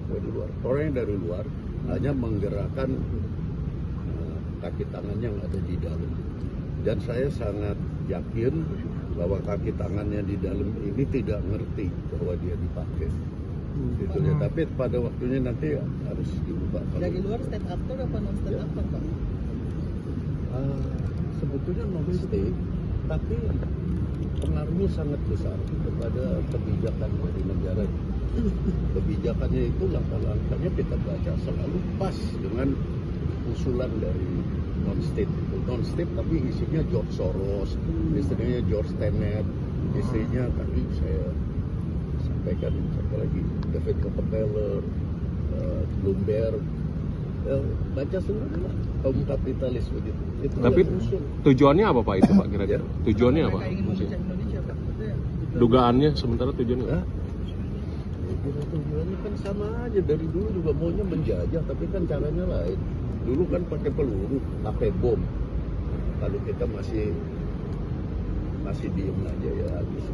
Orang yang dari luar hanya menggerakkan kaki tangan yang ada di dalam. Dan saya sangat yakin bahwa kaki tangannya di dalam ini tidak ngerti bahwa dia dipakai. Gitu ya. Tapi pada waktunya nanti harus diubah. Dari luar stand actor apa non stand actor, Pak? Sebetulnya non state, tapi pengaruhnya sangat besar kepada kebijakan dari negara. Kebijakannya itu langkah-langkahnya kita baca selalu pas dengan usulan dari non-state. Non-state tapi isinya George Soros, istrinya George Tenet, istrinya tadi saya sampaikan satu lagi David Rockefeller, Bloomberg, baca semua kaum kapitalis begitu. Itu Tapi tujuannya apa Pak itu Pak kira-kira? Tujuannya apa? Mereka ingin memecah Indonesia, Pak. Itu ya. Dugaannya sementara tujuannya? Ya, tujuannya kan sama aja, dari dulu juga maunya menjajah, tapi kan caranya lain. Dulu kan pakai peluru, pakai bom. Kalau kita masih diem aja ya habis.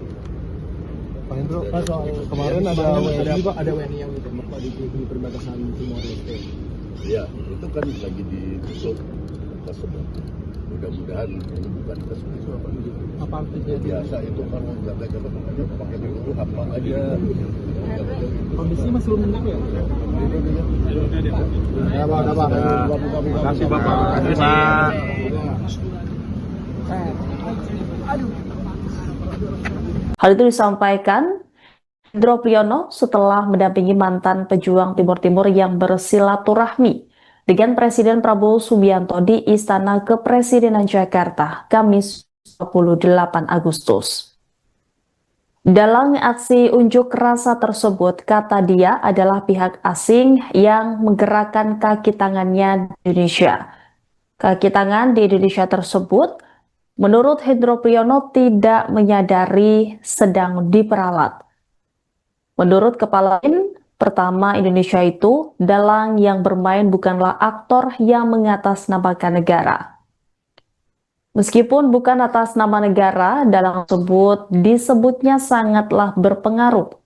Pak Hendro, Pak, soal kemarin ada WNI yang ditembak Pak di perbatasan Timor Leste. Ya, itu kan lagi ditutup tersebut. Mudah-mudahan ini bukan tersebut. Apa artinya? Biasa itu kalau jaga-jaga pakai peluru apa aja. Kondisi masih belum menang ya? Ya, Pak, Pak. Terima kasih Bapak. Terima kasih. Hal itu disampaikan Hendro Priyono setelah mendampingi mantan pejuang Timur Timur yang bersilaturahmi dengan Presiden Prabowo Subianto di Istana Kepresidenan Jakarta, Kamis 28 Agustus. Dalam aksi unjuk rasa tersebut, kata dia adalah pihak asing yang menggerakkan kaki tangannya di Indonesia. Kaki tangan di Indonesia tersebut, menurut Hendro Priyono, tidak menyadari sedang diperalat. Menurut Kepala BIN, pertama Indonesia itu, dalang yang bermain bukanlah aktor yang mengatasnamakan negara. Meskipun bukan atas nama negara, dalam tersebut disebutnya sangatlah berpengaruh.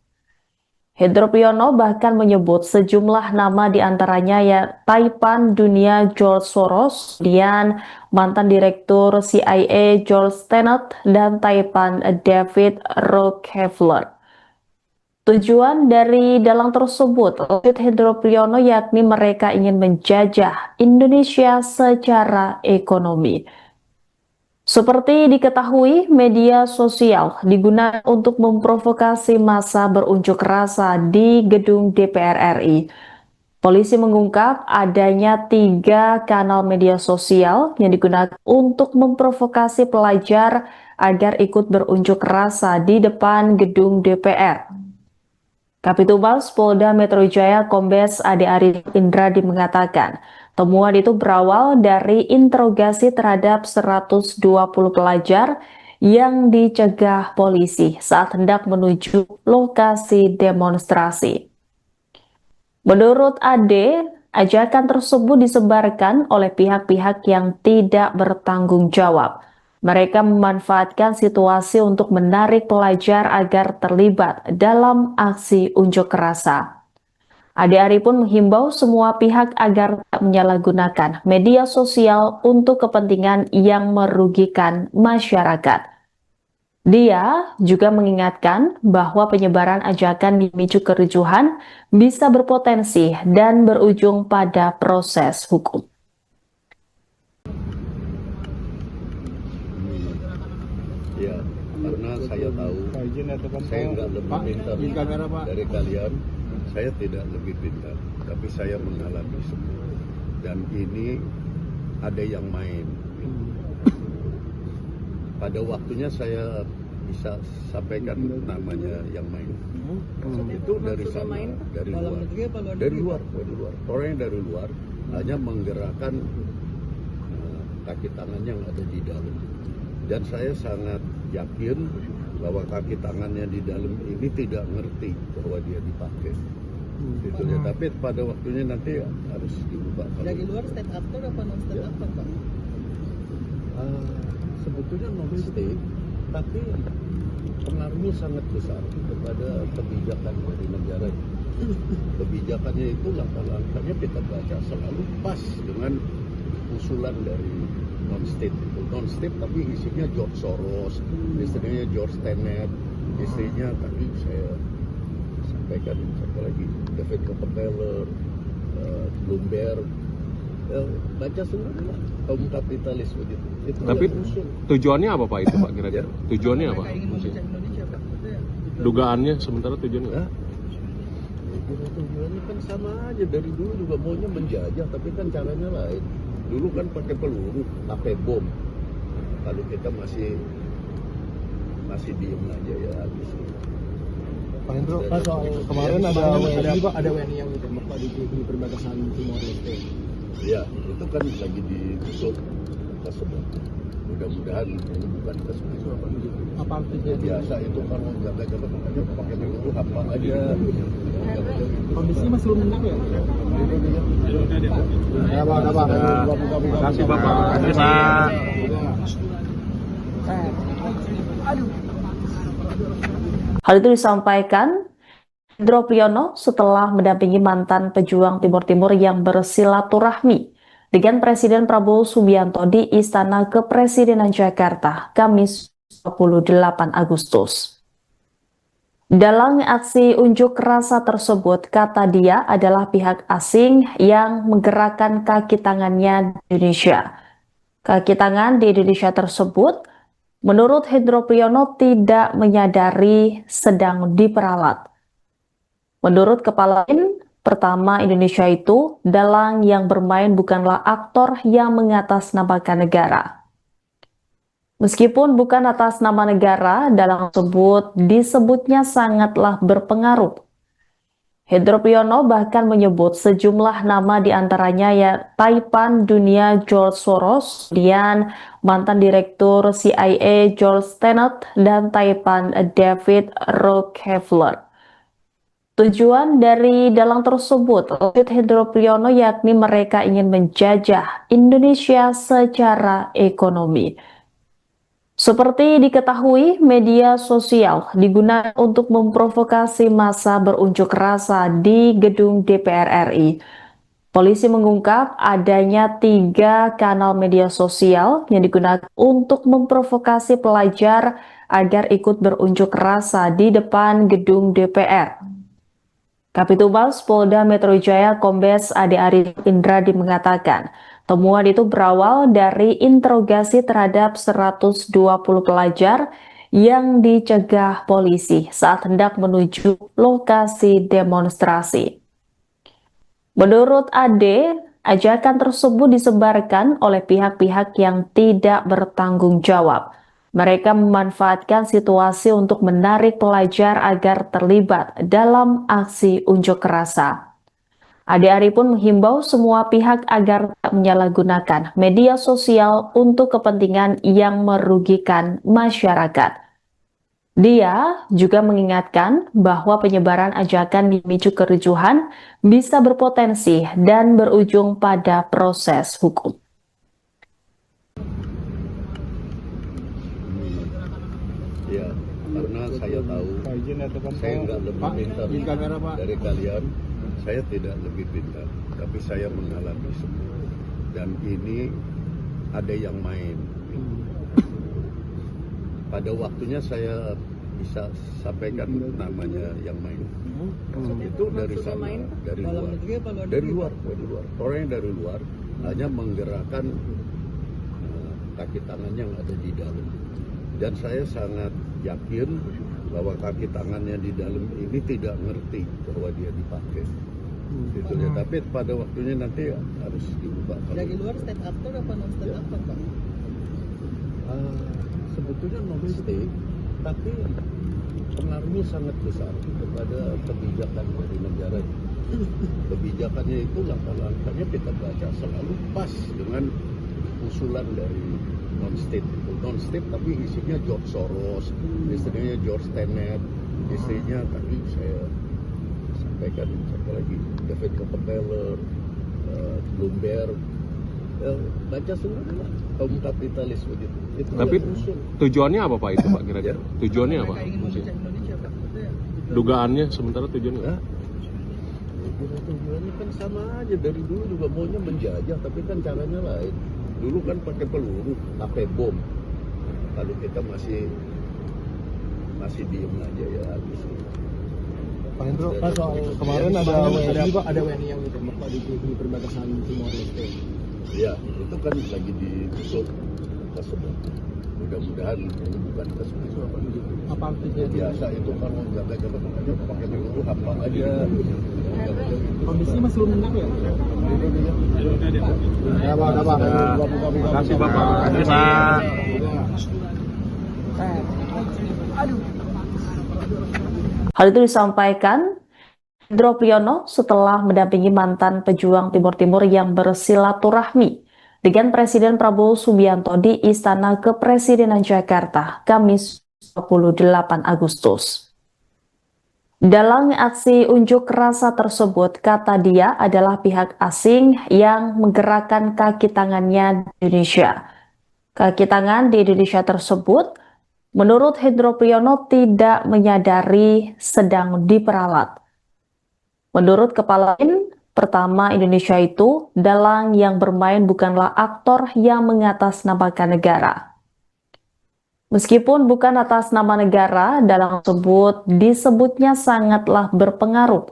Hendro Priyono bahkan menyebut sejumlah nama diantaranya ya Taipan Dunia George Soros, kemudian mantan direktur CIA George Tenet, dan Taipan David Rockefeller. Tujuan dari dalang tersebut, lanjut Hendro Priyono, yakni mereka ingin menjajah Indonesia secara ekonomi. Seperti diketahui, media sosial digunakan untuk memprovokasi massa berunjuk rasa di gedung DPR RI. Polisi mengungkap adanya 3 kanal media sosial yang digunakan untuk memprovokasi pelajar agar ikut berunjuk rasa di depan gedung DPR. Kapitumas Polda Metro Jaya Kombes Ade Arif Indradi mengatakan, temuan itu berawal dari interogasi terhadap 120 pelajar yang dicegah polisi saat hendak menuju lokasi demonstrasi. Menurut Ade, ajakan tersebut disebarkan oleh pihak-pihak yang tidak bertanggung jawab. Mereka memanfaatkan situasi untuk menarik pelajar agar terlibat dalam aksi unjuk rasa. Ade Ari pun menghimbau semua pihak agar tak menyalahgunakan media sosial untuk kepentingan yang merugikan masyarakat. Dia juga mengingatkan bahwa penyebaran ajakan memicu kericuhan bisa berpotensi dan berujung pada proses hukum. Ya, karena saya tahu saya nggak lebih pintar dari kalian, saya tidak lebih pintar, tapi saya mengalami semua. Dan ini ada yang main. Pada waktunya saya bisa sampaikan namanya yang main. Itu dari sana, dari luar, Orang yang dari luar hanya menggerakkan kaki tangan yang ada di dalam. Dan saya sangat yakin bahwa kaki tangannya di dalam ini tidak ngerti bahwa dia dipakai. Gitu ya. Tapi pada waktunya nanti harus diubah. Dari luar stand up apa non stand up Pak? Sebetulnya non state, tapi pengaruhnya sangat besar kepada kebijakan dari negara. Kebijakannya itu langkah-langkahnya kita baca selalu pas dengan usulan dari non-state itu. Non-state tapi isinya George Soros, istrinya George Tenet, istrinya tadi saya sampaikan satu lagi David Rockefeller, Bloomberg, baca semua kaum kapitalis begitu. Itu Tapi tujuannya apa Pak itu Pak kira-kira? Tujuannya apa? Mereka ingin memecah Indonesia Pak. Itu ya. Dugaannya sementara tujuannya Ya, apa? tujuannya kan sama aja, dari dulu juga maunya menjajah, tapi kan caranya lain. Dulu kan pakai peluru, pakai bom. Kalau kita masih diem aja ya habis. Pak Hendro, Pak, soal kemarin ada WNI yang ditembak Pak di perbatasan Timor Leste. Ya, itu kan lagi ditutup tersebut. Mudah-mudahan ini bukan tersebut. Apa artinya? Biasa itu kalau jaga-jaga makanya pakai peluru hampa aja. Kondisinya masih belum tenang ya? Ya Pak, ada Pak. Terima kasih Bapak. Terima kasih Hal itu disampaikan Hendro Priyono setelah mendampingi mantan pejuang Timur Timur yang bersilaturahmi dengan Presiden Prabowo Subianto di Istana Kepresidenan Jakarta, Kamis 28 Agustus. Dalam aksi unjuk rasa tersebut, kata dia adalah pihak asing yang menggerakkan kaki tangannya di Indonesia. Kaki tangan di Indonesia tersebut, menurut Hendro Priyono, tidak menyadari sedang diperalat. Menurut kepala BIN, pertama Indonesia itu, dalang yang bermain bukanlah aktor yang mengatasnamakan negara. Meskipun bukan atas nama negara, dalang tersebut disebutnya sangatlah berpengaruh. Hendro Priyono bahkan menyebut sejumlah nama diantaranya ya Taipan Dunia George Soros, kemudian mantan direktur CIA George Tenet, dan Taipan David Rockefeller. Tujuan dari dalang tersebut, lanjut Hendro Priyono, yakni mereka ingin menjajah Indonesia secara ekonomi. Seperti diketahui, media sosial digunakan untuk memprovokasi massa berunjuk rasa di gedung DPR RI. Polisi mengungkap adanya 3 kanal media sosial yang digunakan untuk memprovokasi pelajar agar ikut berunjuk rasa di depan gedung DPR. Kabitumas Polda Metro Jaya Kombes Ade Arif Indradi mengatakan, temuan itu berawal dari interogasi terhadap 120 pelajar yang dicegah polisi saat hendak menuju lokasi demonstrasi. Menurut Ade, ajakan tersebut disebarkan oleh pihak-pihak yang tidak bertanggung jawab. Mereka memanfaatkan situasi untuk menarik pelajar agar terlibat dalam aksi unjuk rasa. Ade Ari pun menghimbau semua pihak agar tak menyalahgunakan media sosial untuk kepentingan yang merugikan masyarakat. Dia juga mengingatkan bahwa penyebaran ajakan memicu kericuhan bisa berpotensi dan berujung pada proses hukum. Ya, karena saya tahu Pak izin ya teman saya nggak lebih pintar di kamera Pak. dari kalian. Saya tidak lebih pintar, tapi saya mengalami semua. Dan ini ada yang main. Pada waktunya saya bisa sampaikan namanya yang main. Itu dari sana, dari Dalam luar. negeri apa luar Dari negeri, luar, dari luar. Orang yang dari luar hanya menggerakkan kaki tangan yang ada di dalam. Dan saya sangat yakin bahwa kaki tangannya di dalam ini tidak ngerti bahwa dia dipakai. Gitu ya. Tapi pada waktunya nanti harus diubah. Dari luar state actor apa non state actor Pak? Sebetulnya non state, tapi pengaruhnya sangat besar kepada kebijakan dari negara. Kebijakannya itu langkah-langkahnya kita baca selalu pas dengan usulan dari non-state. Non-state tapi isinya George Soros, istrinya George Tenet, istrinya tadi saya sampaikan satu lagi David Rockefeller, Bloomberg. Baca semua kaum kapitalis begitu. Itu Tapi yang usul. tujuannya apa Pak itu Pak kira-kira? Tujuannya apa? Mereka ingin memecah Indonesia Pak. Itu ya. Dugaannya sementara tujuannya Ya, apa? tujuannya kan sama aja dari dulu juga maunya menjajah, tapi kan caranya lain. Dulu kan pakai peluru, pakai bom. Kalau kita masih diem aja ya habis. Pak Hendro, Pak soal kemarin ada WNI Pak, ada WNI yang ditembak Pak di perbatasan Timor Leste. Ya, itu kan lagi ditutup tersebut. Mudah-mudahan ini bukan tersebut. Apa artinya? Biasa itu kan mau jaga-jaga makanya pakai peluru hampa aja. Kondisinya masih belum menentu ya? Ya Pak, ada Pak. Terima kasih Bapak. Terima kasih Pak. Hal itu disampaikan Hendro Priyono setelah mendampingi mantan pejuang Timur Timur yang bersilaturahmi dengan Presiden Prabowo Subianto di Istana Kepresidenan Jakarta, Kamis 28 Agustus. Dalam aksi unjuk rasa tersebut, kata dia adalah pihak asing yang menggerakkan kaki tangannya di Indonesia. Kaki tangan di Indonesia tersebut, menurut Hendro Priyono, tidak menyadari sedang diperalat. Menurut Kepala BIN, pertama Indonesia itu, dalang yang bermain bukanlah aktor yang mengatasnamakan negara. Meskipun bukan atas nama negara, dalang tersebut disebutnya sangatlah berpengaruh.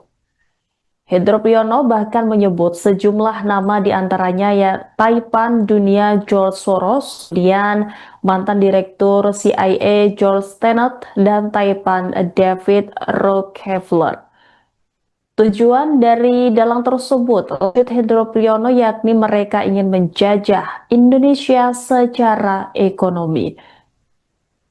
Hendro Priyono bahkan menyebut sejumlah nama diantaranya ya Taipan Dunia George Soros, kemudian mantan direktur CIA George Tenet, dan Taipan David Rockefeller. Tujuan dari dalang tersebut, lanjut Hendro Priyono, yakni mereka ingin menjajah Indonesia secara ekonomi.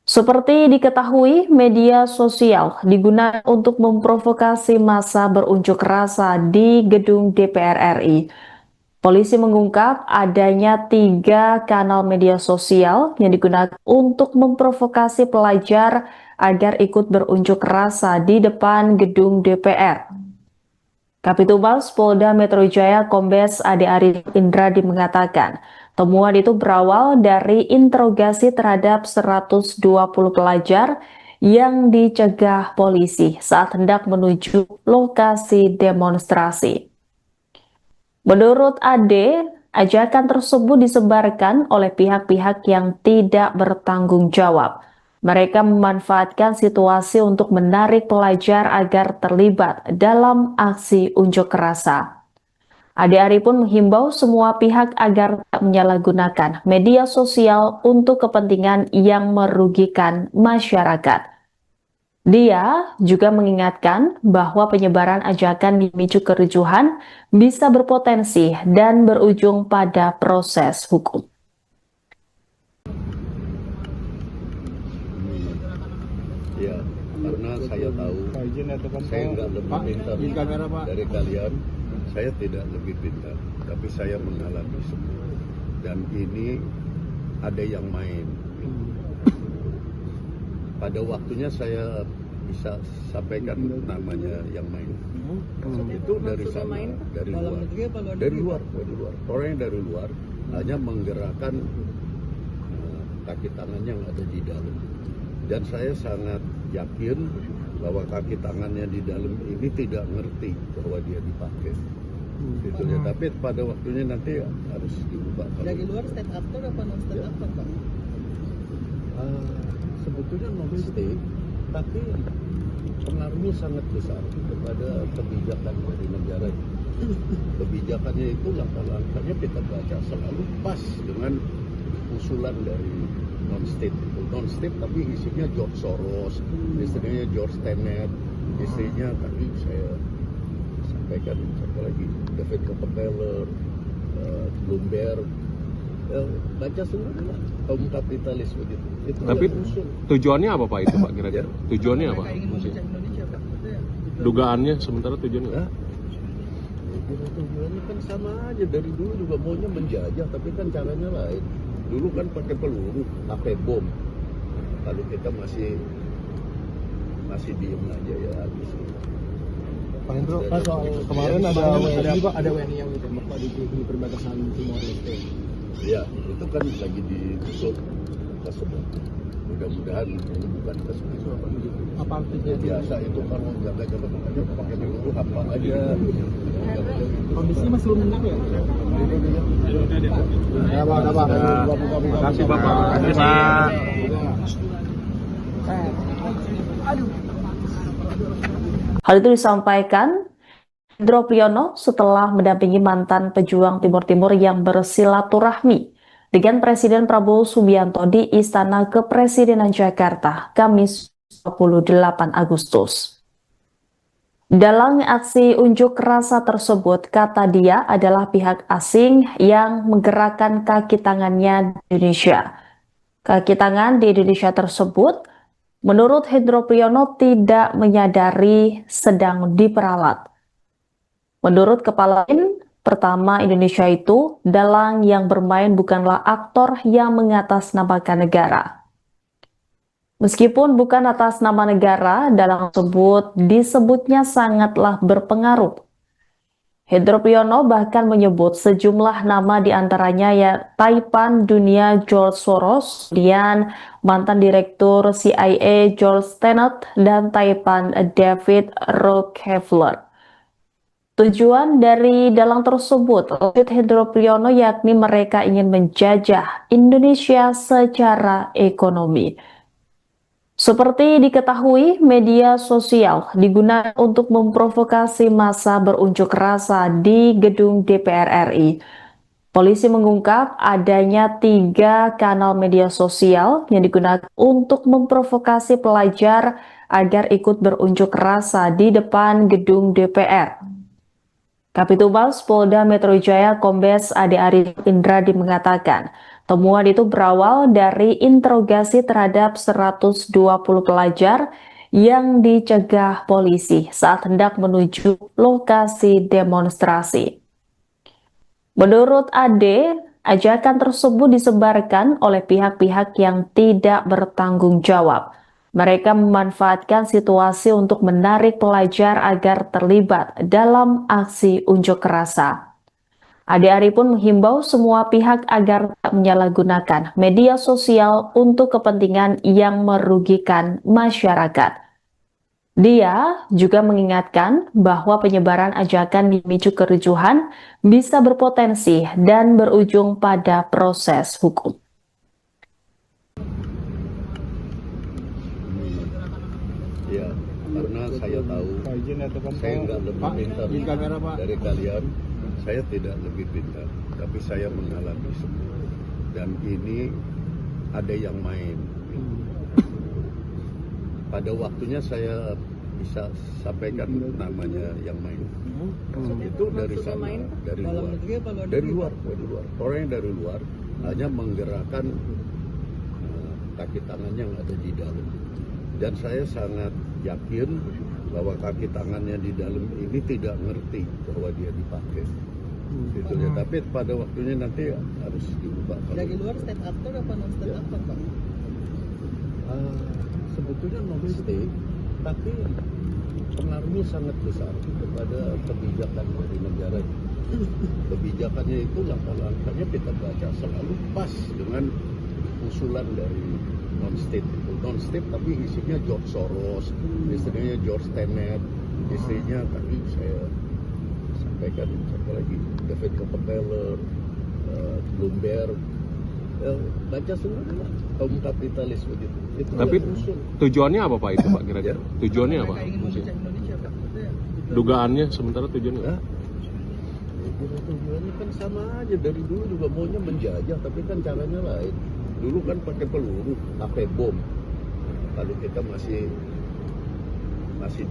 Seperti diketahui, media sosial digunakan untuk memprovokasi massa berunjuk rasa di gedung DPR RI. Polisi mengungkap adanya 3 kanal media sosial yang digunakan untuk memprovokasi pelajar agar ikut berunjuk rasa di depan gedung DPR. Kabitumas Polda Metro Jaya Kombes Ade Arif Indradi mengatakan, Temuan itu berawal dari interogasi terhadap 120 pelajar yang dicegah polisi saat hendak menuju lokasi demonstrasi. Menurut Ade, ajakan tersebut disebarkan oleh pihak-pihak yang tidak bertanggung jawab. Mereka memanfaatkan situasi untuk menarik pelajar agar terlibat dalam aksi unjuk rasa. Ade Ari pun menghimbau semua pihak agar tak menyalahgunakan media sosial untuk kepentingan yang merugikan masyarakat. Dia juga mengingatkan bahwa penyebaran ajakan memicu kericuhan bisa berpotensi dan berujung pada proses hukum. Ya, karena saya tahu Pak, izin ya teman saya nggak lebih pintar Izin kamera, Pak. dari kalian. Saya tidak lebih pintar, tapi saya mengalami semua. Dan ini ada yang main. Pada waktunya saya bisa sampaikan namanya yang main. Itu dari sana, dari Dalam luar. negeri apa luar Dari negeri, luar, dari luar. Orang yang dari luar hanya menggerakkan kaki tangan yang ada di dalam. Dan saya sangat yakin bahwa kaki tangannya di dalam ini tidak ngerti bahwa dia dipakai. Gitu ya. Tapi pada waktunya nanti harus diubah. Dari luar state actor apa non state actor Pak? Sebetulnya non state, tapi pengaruhnya sangat besar kepada kebijakan dari negara. Kebijakannya itu langkah-langkahnya kita baca selalu pas dengan usulan dari non state. Non state tapi isinya George Soros, istrinya George Tenet, istrinya tadi saya sampaikan siapa lagi, David Rockefeller, Bloomberg. Baca semuanya kaum kapitalis begitu. Itu Tapi yang usul. tujuannya apa Pak itu Pak kira-kira? Tujuannya apa? Mereka ingin memecah Indonesia Pak. Itu ya. Dugaannya sementara tujuannya Ya, apa? tujuannya kan sama aja, dari dulu juga maunya menjajah, tapi kan caranya lain. Dulu kan pakai peluru, pakai bom. Kalau kita masih diem aja ya habis. Pak Hendro, Pak, soal kemarin ada WNI yang ditembak Pak di perbatasan Timor Leste. Ya, itu kan lagi ditutup tersebut. Mudah-mudahan ini bukan tersebut. Apa artinya? Biasa itu kan mau jaga-jaga pakai peluru apa aja. Kondisinya masih belum menentu ya? Ya Pak, ada Pak. Terima kasih Bapak. Terima kasih Hal itu disampaikan Hendro Priyono setelah mendampingi mantan pejuang Timur Timur yang bersilaturahmi dengan Presiden Prabowo Subianto di Istana Kepresidenan Jakarta, Kamis 28 Agustus. Dalam aksi unjuk rasa tersebut, kata dia adalah pihak asing yang menggerakkan kaki tangannya di Indonesia. Kaki tangan di Indonesia tersebut, menurut Hendro Priyono, tidak menyadari sedang diperalat. Menurut Kepala BIN, pertama Indonesia itu, dalang yang bermain bukanlah aktor yang mengatasnamakan negara. Meskipun bukan atas nama negara, dalang tersebut disebutnya sangatlah berpengaruh. Hendro Priyono bahkan menyebut sejumlah nama diantaranya ya Taipan Dunia George Soros, kemudian mantan direktur CIA George Tenet, dan Taipan David Rockefeller. Tujuan dari dalang tersebut, lanjut Hendro Priyono, yakni mereka ingin menjajah Indonesia secara ekonomi. Seperti diketahui, media sosial digunakan untuk memprovokasi massa berunjuk rasa di gedung DPR RI. Polisi mengungkap adanya 3 kanal media sosial yang digunakan untuk memprovokasi pelajar agar ikut berunjuk rasa di depan gedung DPR. Kapitumas Polda Metro Jaya Kombes Ade Ari Indradi mengatakan, temuan itu berawal dari interogasi terhadap 120 pelajar yang dicegah polisi saat hendak menuju lokasi demonstrasi. Menurut Ade, ajakan tersebut disebarkan oleh pihak-pihak yang tidak bertanggung jawab. Mereka memanfaatkan situasi untuk menarik pelajar agar terlibat dalam aksi unjuk rasa. Ade Ari pun menghimbau semua pihak agar tak menyalahgunakan media sosial untuk kepentingan yang merugikan masyarakat. Dia juga mengingatkan bahwa penyebaran ajakan memicu kericuhan bisa berpotensi dan berujung pada proses hukum. Ya, karena saya tahu saya nggak lebih pintar dari kalian. Saya tidak lebih pintar, tapi saya mengalami semua. Dan ini ada yang main. Pada waktunya saya bisa sampaikan namanya yang main. Itu dari sana, dari luar. Orang yang dari luar hanya menggerakkan kaki tangan yang ada di dalam. Dan saya sangat yakin bahwa kaki tangannya di dalam ini tidak ngerti bahwa dia dipakai. Gitu ya. Tapi pada waktunya nanti harus diubah. Dari luar state actor apa non state actor, Pak? Sebetulnya non state, tapi pengaruhnya sangat besar kepada kebijakan dari negara. Kebijakannya itu langkah-langkahnya kita baca selalu pas dengan usulan dari non state itu. Non state tapi isinya George Soros, istrinya George Tenet, istrinya tadi saya sampaikan siapa lagi, David Rockefeller, Bloomberg, baca semua kaum kapitalis begitu. Itu Tapi tujuannya apa Pak itu Pak kira-kira? Tujuannya apa? Mereka ingin memecah Indonesia, Pak. Itu ya. Dugaannya sementara tujuannya? Hah? Tujuannya kan sama aja, dari dulu juga maunya menjajah, tapi kan caranya lain. Dulu kan pakai peluru, pakai bom. Kalau kita masih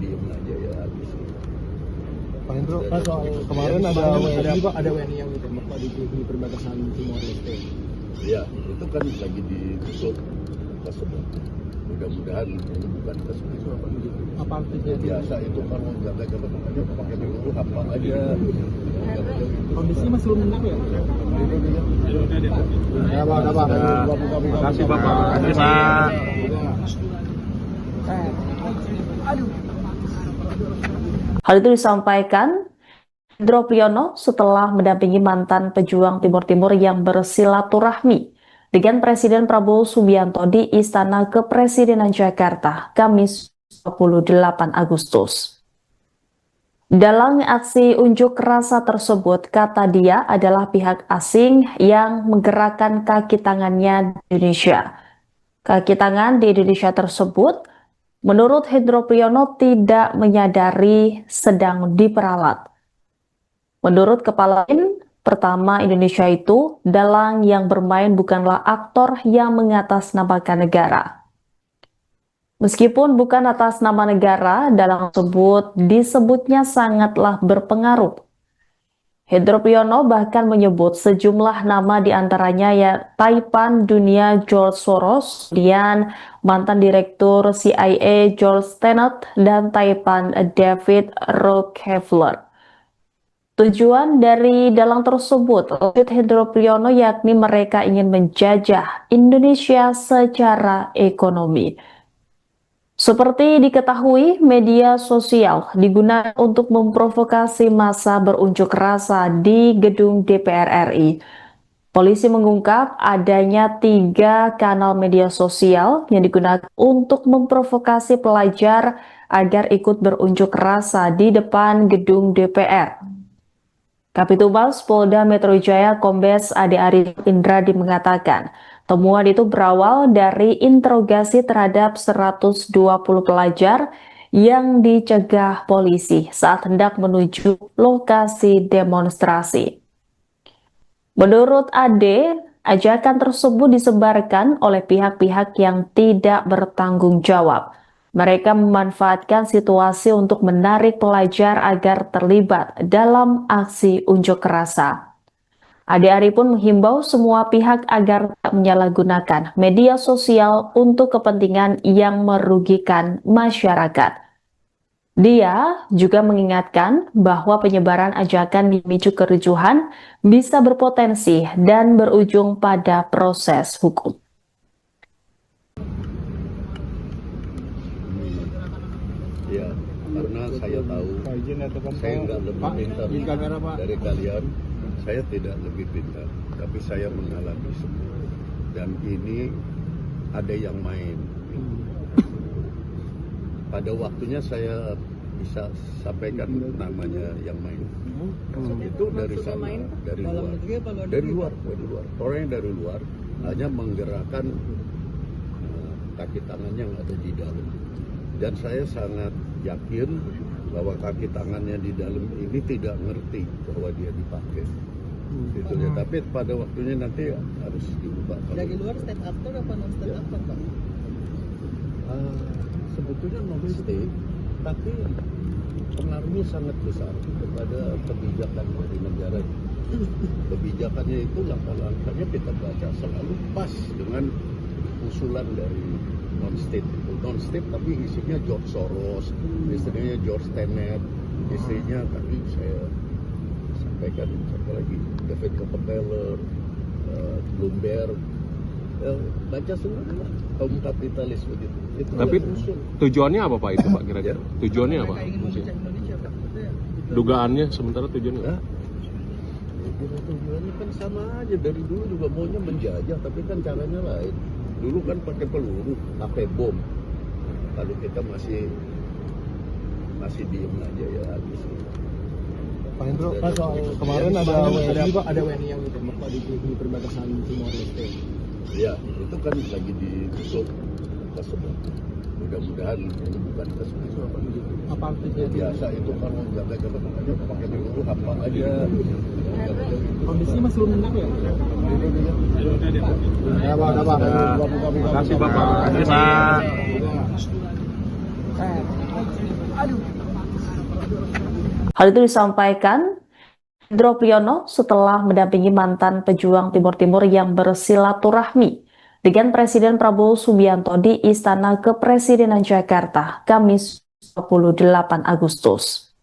diem aja ya habis. Pak Hendro, Pak, soal kemarin ada WNI yang ditembak Pak di perbatasan Timor Leste. Ya, itu kan lagi ditutup tersebut. Mudah-mudahan ini bukan tersebut. Apa artinya? Biasa itu kalau jaga-jaga aja pakai peluru apa aja. Kondisinya masih belum menentu ya? Ya, Pak. Terima kasih Bapak. Hal itu disampaikan Hendro Priyono setelah mendampingi mantan pejuang Timur Timur yang bersilaturahmi dengan Presiden Prabowo Subianto di Istana Kepresidenan Jakarta, Kamis 28 Agustus. Dalam aksi unjuk rasa tersebut, kata dia adalah pihak asing yang menggerakkan kaki tangannya di Indonesia. Kaki tangan di Indonesia tersebut, menurut Hendro Priyono, tidak menyadari sedang diperalat. Menurut Kepala BIN, pertama Indonesia itu, dalang yang bermain bukanlah aktor yang mengatasnamakan negara. Meskipun bukan atas nama negara, dalang tersebut disebutnya sangatlah berpengaruh. Hendro Priyono bahkan menyebut sejumlah nama diantaranya ya Taipan Dunia George Soros, kemudian mantan direktur CIA George Tenet, dan Taipan David Rockefeller. Tujuan dari dalang tersebut, lanjut Hendro Priyono, yakni mereka ingin menjajah Indonesia secara ekonomi. Seperti diketahui, media sosial digunakan untuk memprovokasi massa berunjuk rasa di gedung DPR RI. Polisi mengungkap adanya 3 kanal media sosial yang digunakan untuk memprovokasi pelajar agar ikut berunjuk rasa di depan gedung DPR. Kapitumas Polda Metro Jaya Kombes Ade Ari Indradi mengatakan, temuan itu berawal dari interogasi terhadap 120 pelajar yang dicegah polisi saat hendak menuju lokasi demonstrasi. Menurut Ade, ajakan tersebut disebarkan oleh pihak-pihak yang tidak bertanggung jawab. Mereka memanfaatkan situasi untuk menarik pelajar agar terlibat dalam aksi unjuk rasa. Ade Ari pun menghimbau semua pihak agar tak menyalahgunakan media sosial untuk kepentingan yang merugikan masyarakat. Dia juga mengingatkan bahwa penyebaran ajakan memicu kericuhan bisa berpotensi dan berujung pada proses hukum. Ya, karena saya tahu saya nggak lebih pintar dari kalian. Saya tidak lebih pintar, tapi saya mengalami semua. Dan ini ada yang main. Pada waktunya saya bisa sampaikan namanya yang main. Itu dari Maksudnya sana, main, dari dalam luar. negeri apa luar Dari negeri, luar, Pak? dari luar. Orang yang dari luar hanya menggerakkan kaki tangan yang ada di dalam. Dan saya sangat yakin bahwa kaki tangannya di dalam ini tidak ngerti bahwa dia dipakai. Gitu ya. Tapi pada waktunya nanti harus diubah. Dari luar state actor apa non state Ya. actor, Pak? Sebetulnya non state, tapi pengaruhnya sangat besar kepada kebijakan dari negara. Kebijakannya itu langkah-langkahnya kita baca selalu pas dengan usulan dari non state. Non state tapi isinya George Soros, istrinya George Tenet, istrinya tadi saya sampaikan siapa lagi, David Rockefeller, Bloomberg, baca semua kaum kapitalis begitu. Itu Tapi yang usul. tujuannya apa Pak itu Pak kira-kira? Tujuannya apa? Mereka ingin memecah Indonesia, Pak. Itu ya. Dugaannya sementara tujuannya apa? Hah? Tujuannya kan sama aja, dari dulu juga maunya menjajah, tapi kan caranya lain. Dulu kan pakai peluru, pakai bom. Kalau kita masih diem aja ya habis. Pak Hendro, Pak, soal kemarin ada WNI yang ditembak Pak di perbatasan Timor Leste. Ya, itu kan lagi ditutup tersebut. Mudah-mudahan ini bukan tersebut. Apa artinya? Biasa itu kalau jaga-jaga makanya pakai peluru apa aja. Kondisinya masih belum menentu ya? Ya, Pak. Terima kasih Bapak. Terima kasih Pak. Hal itu disampaikan Hendro Priyono setelah mendampingi mantan pejuang Timur Timur yang bersilaturahmi dengan Presiden Prabowo Subianto di Istana Kepresidenan Jakarta, Kamis 28 Agustus.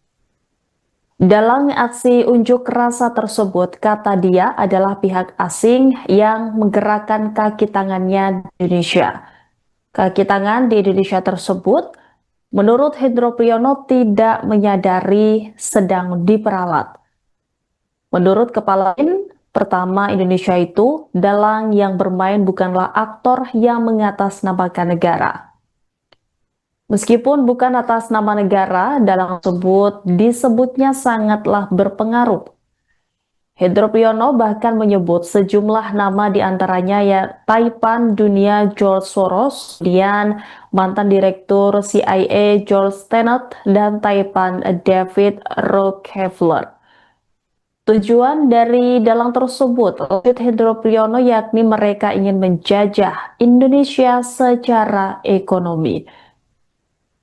Dalam aksi unjuk rasa tersebut, kata dia adalah pihak asing yang menggerakkan kaki tangannya di Indonesia. Kaki tangan di Indonesia tersebut, menurut Hendro Priyono, tidak menyadari sedang diperalat. Menurut Kepala BIN, pertama Indonesia itu, dalang yang bermain bukanlah aktor yang mengatasnamakan negara. Meskipun bukan atas nama negara, dalang tersebut disebutnya sangatlah berpengaruh. Hendro Priyono bahkan menyebut sejumlah nama diantaranya ya Taipan Dunia George Soros, kemudian mantan direktur CIA George Tenet, dan Taipan David Rockefeller. Tujuan dari dalang tersebut, lanjut Hendro Priyono, yakni mereka ingin menjajah Indonesia secara ekonomi.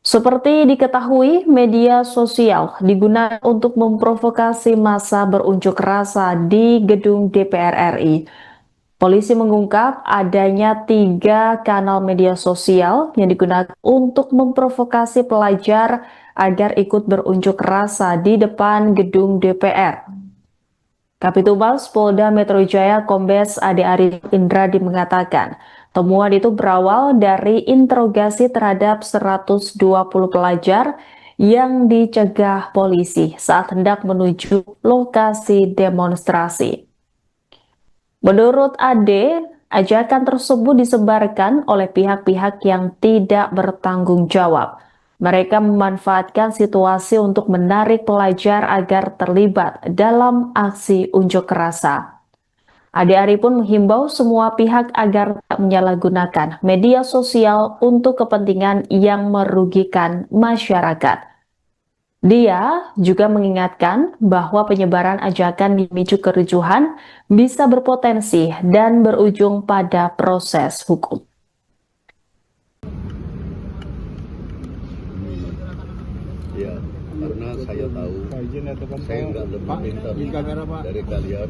Seperti diketahui, media sosial digunakan untuk memprovokasi massa berunjuk rasa di gedung DPR RI. Polisi mengungkap adanya 3 kanal media sosial yang digunakan untuk memprovokasi pelajar agar ikut berunjuk rasa di depan gedung DPR. Kapitumas Polda Metro Jaya Kombes Ade Arif Indradi mengatakan, temuan itu berawal dari interogasi terhadap 120 pelajar yang dicegah polisi saat hendak menuju lokasi demonstrasi. Menurut Ade, ajakan tersebut disebarkan oleh pihak-pihak yang tidak bertanggung jawab. Mereka memanfaatkan situasi untuk menarik pelajar agar terlibat dalam aksi unjuk rasa. Ade Ari pun menghimbau semua pihak agar tak menyalahgunakan media sosial untuk kepentingan yang merugikan masyarakat. Dia juga mengingatkan bahwa penyebaran ajakan memicu kericuhan bisa berpotensi dan berujung pada proses hukum. Ya, karena saya tahu saya nggak lebih pintar dari kalian.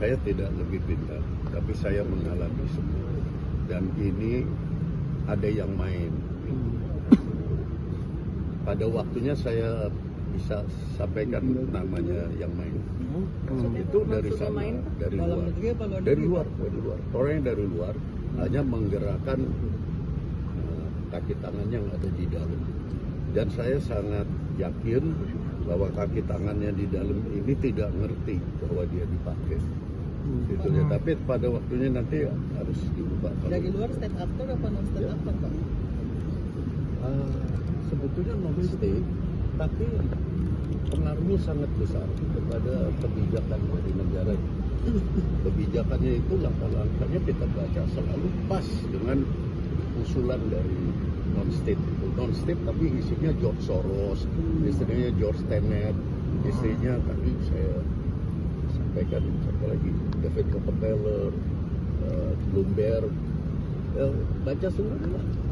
Saya tidak lebih pintar, tapi saya mengalami semua. Dan ini ada yang main. Pada waktunya saya bisa sampaikan namanya yang main. Itu dari Maksudnya sana, main, dari dalam luar. negeri apa luar Dari negeri, luar, Pak? dari luar. Orang yang dari luar hanya menggerakkan kaki tangan yang ada di dalam. Dan saya sangat yakin bahwa kaki tangannya di dalam ini tidak ngerti bahwa dia dipakai. Gitu ya. Tapi pada waktunya nanti harus diubah. Dari luar state actor apa non state actor Pak? Sebetulnya non state, tapi pengaruhnya sangat besar kepada kebijakan dari negara. Kebijakannya itu langkah-langkahnya kita baca selalu pas dengan usulan dari non-state. Non-state tapi isinya George Soros, istrinya George Tenet, istrinya tadi saya sampaikan siapa lagi, David Rockefeller, Bloomberg, baca semua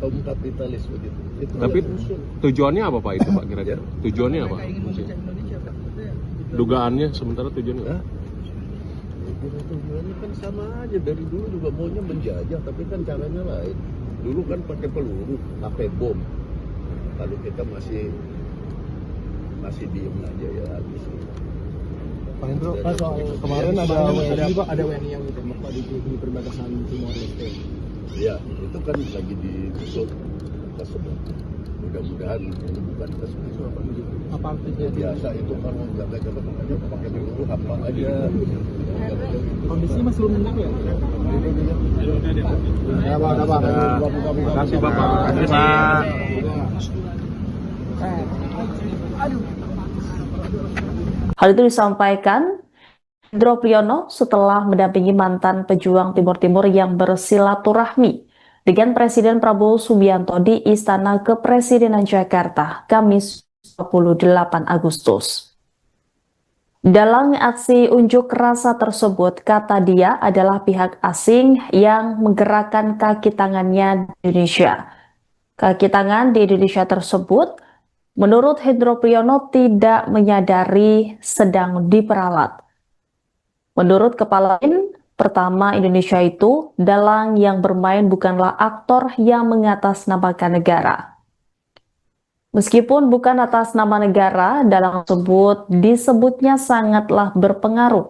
kaum kapitalis begitu. Itu Tapi yang usul. tujuannya apa Pak itu Pak kira-kira? Tujuannya apa? Mereka ingin memecah Indonesia Pak. Itu ya. Dugaannya sementara tujuannya apa? Hah? Tujuannya kan sama aja, dari dulu juga maunya menjajah, tapi kan caranya lain. Dulu kan pakai peluru, pakai bom. Kalau kita masih diem aja ya habis. Pak Hendro, Pak, soal kemarin ada WNI yang ditembak Pak di perbatasan Timor Leste. Ya, itu kan lagi diusut tersebut. Mudah-mudahan ini bukan tersebut. Apa artinya? Biasa itu kalau jaga-jaga makanya pakai peluru apa aja. Kondisi masih belum tenang ya? Ya Pak, ada Pak. Terima kasih Bapak. Terima kasih Pak. Hal itu disampaikan Hendro Priyono setelah mendampingi mantan pejuang Timur Timur yang bersilaturahmi dengan Presiden Prabowo Subianto di Istana Kepresidenan Jakarta, Kamis 28 Agustus. Dalam aksi unjuk rasa tersebut, kata dia adalah pihak asing yang menggerakkan kaki tangannya di Indonesia. Kaki tangan di Indonesia tersebut, menurut Hendro Priyono, tidak menyadari sedang diperalat. Menurut Kepala BIN, pertama Indonesia itu, dalang yang bermain bukanlah aktor yang mengatasnamakan negara. Meskipun bukan atas nama negara, dalang tersebut disebutnya sangatlah berpengaruh.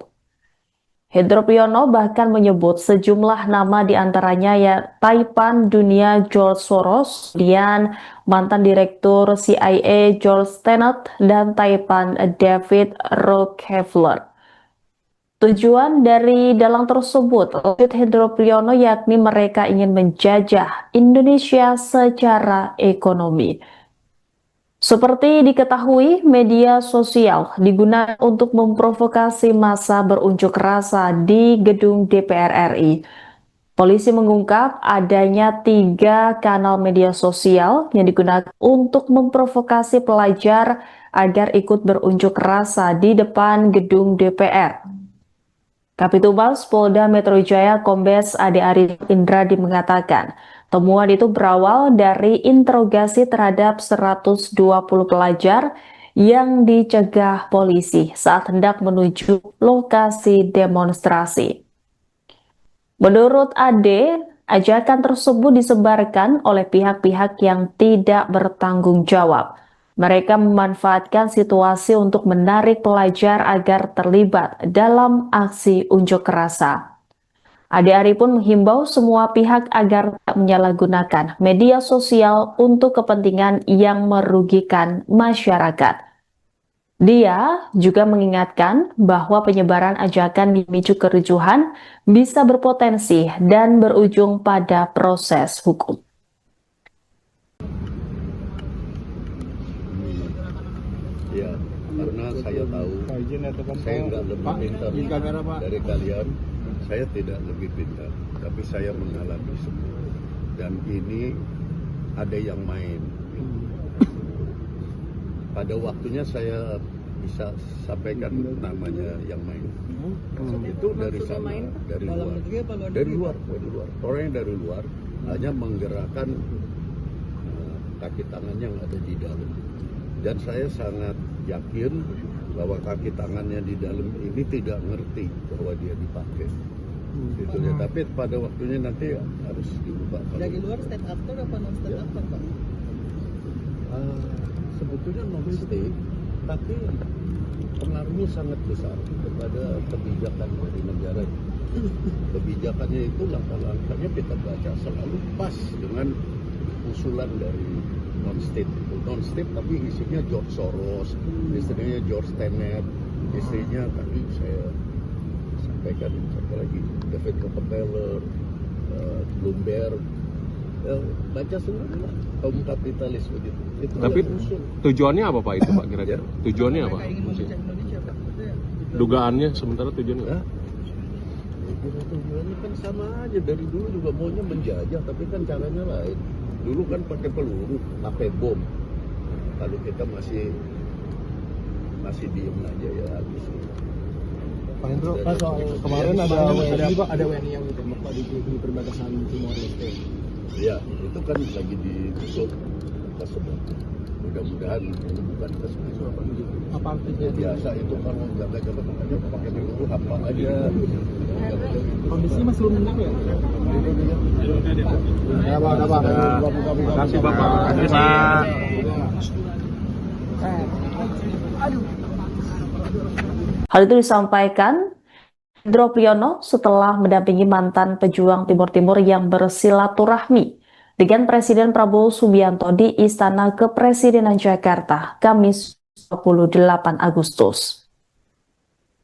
Hendro Priyono bahkan menyebut sejumlah nama diantaranya ya Taipan Dunia George Soros, kemudian mantan direktur CIA George Tenet, dan Taipan David Rockefeller. Tujuan dari dalang tersebut, lanjut Hendro Priyono, yakni mereka ingin menjajah Indonesia secara ekonomi. Seperti diketahui, media sosial digunakan untuk memprovokasi massa berunjuk rasa di gedung DPR RI. Polisi mengungkap adanya 3 kanal media sosial yang digunakan untuk memprovokasi pelajar agar ikut berunjuk rasa di depan gedung DPR. Kapitumas Polda Metro Jaya Kombes Ade Arif Indradi mengatakan, temuan itu berawal dari interogasi terhadap 120 pelajar yang dicegah polisi saat hendak menuju lokasi demonstrasi. Menurut Ade, ajakan tersebut disebarkan oleh pihak-pihak yang tidak bertanggung jawab. Mereka memanfaatkan situasi untuk menarik pelajar agar terlibat dalam aksi unjuk rasa. Ade Ari pun menghimbau semua pihak agar tak menyalahgunakan media sosial untuk kepentingan yang merugikan masyarakat. Dia juga mengingatkan bahwa penyebaran ajakan memicu kericuhan bisa berpotensi dan berujung pada proses hukum. Ya, karena saya tahu saya nggak lebih pintar dari kalian. Saya tidak lebih pintar, tapi saya mengalami semua. Dan ini ada yang main. Pada waktunya saya bisa sampaikan namanya yang main. Itu dari sana, dari luar. Orang yang dari luar hanya menggerakkan kaki tangan yang ada di dalam. Dan saya sangat yakin bahwa kaki tangannya di dalam ini tidak ngerti bahwa dia dipakai. Gitu ya. Tapi pada waktunya nanti harus diubah. Dari luar state actor apa non state actor Pak? Sebetulnya non state, tapi pengaruhnya sangat besar kepada kebijakan dari negara. Kebijakannya itu langkah-langkahnya kita baca selalu pas dengan usulan dari non-state tapi isinya George Soros, istrinya George Tenet, istrinya tadi saya sampaikan satu lagi David Rockefeller, Bloomberg, baca semua lah kaum kapitalis begitu. Itu Tapi yang usul. tujuannya apa Pak itu Pak kira-kira? Tujuannya apa? Mereka ingin memecah Indonesia Pak. Itu ya. Dugaannya sementara tujuannya? Ya, tujuannya kan sama aja, dari dulu juga maunya menjajah, tapi kan caranya lain. Dulu kan pakai peluru, pakai bom. Kalau kita masih diem aja ya habis. Pak Hendro, Pak, soal kemarin ada WNI yang ditembak Pak di perbatasan Timor Leste. Ya, itu kan lagi ditusuk tersebut. Mudah-mudahan ini bukan tersebut. Apa artinya? Biasa itu kalau jaga-jaga makanya pakai peluru apa aja. Kondisi masih belum tenang ya? Ya Pak, Pak. Terima kasih Bapak. Terima kasih Pak. Hal itu disampaikan Hendro Priyono setelah mendampingi mantan pejuang Timur Timur yang bersilaturahmi dengan Presiden Prabowo Subianto di Istana Kepresidenan Jakarta, Kamis 28 Agustus.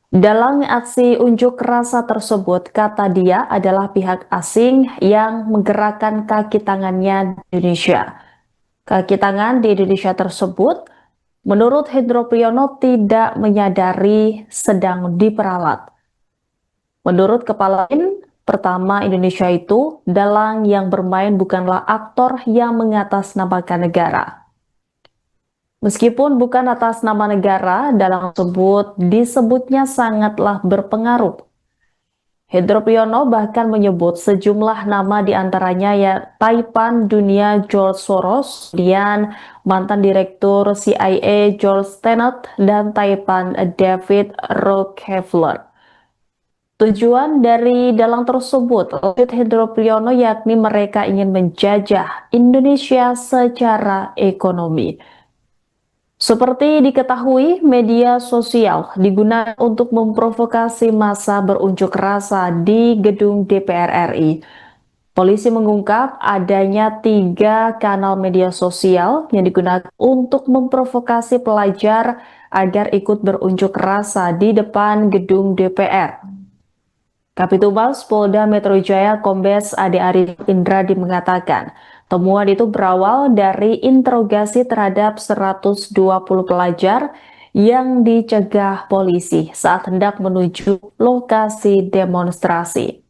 Dalam aksi unjuk rasa tersebut, kata dia adalah pihak asing yang menggerakkan kaki tangannya di Indonesia. Kaki tangan di Indonesia tersebut, menurut Hendro Priyono, tidak menyadari sedang diperalat. Menurut Kepala BIN, pertama Indonesia itu, dalang yang bermain bukanlah aktor yang mengatasnamakan negara. Meskipun bukan atas nama negara, dalang tersebut disebutnya sangatlah berpengaruh. Hendro Priyono bahkan menyebut sejumlah nama diantaranya ya Taipan Dunia George Soros, kemudian mantan direktur CIA George Tenet, dan Taipan David Rockefeller. Tujuan dari dalang tersebut, lanjut Hendro Priyono, yakni mereka ingin menjajah Indonesia secara ekonomi. Seperti diketahui, media sosial digunakan untuk memprovokasi massa berunjuk rasa di gedung DPR RI. Polisi mengungkap adanya 3 kanal media sosial yang digunakan untuk memprovokasi pelajar agar ikut berunjuk rasa di depan gedung DPR. Kapitumas Polda Metro Jaya Kombes Ade Arif Indradi mengatakan, temuan itu berawal dari interogasi terhadap 120 pelajar yang dicegah polisi saat hendak menuju lokasi demonstrasi.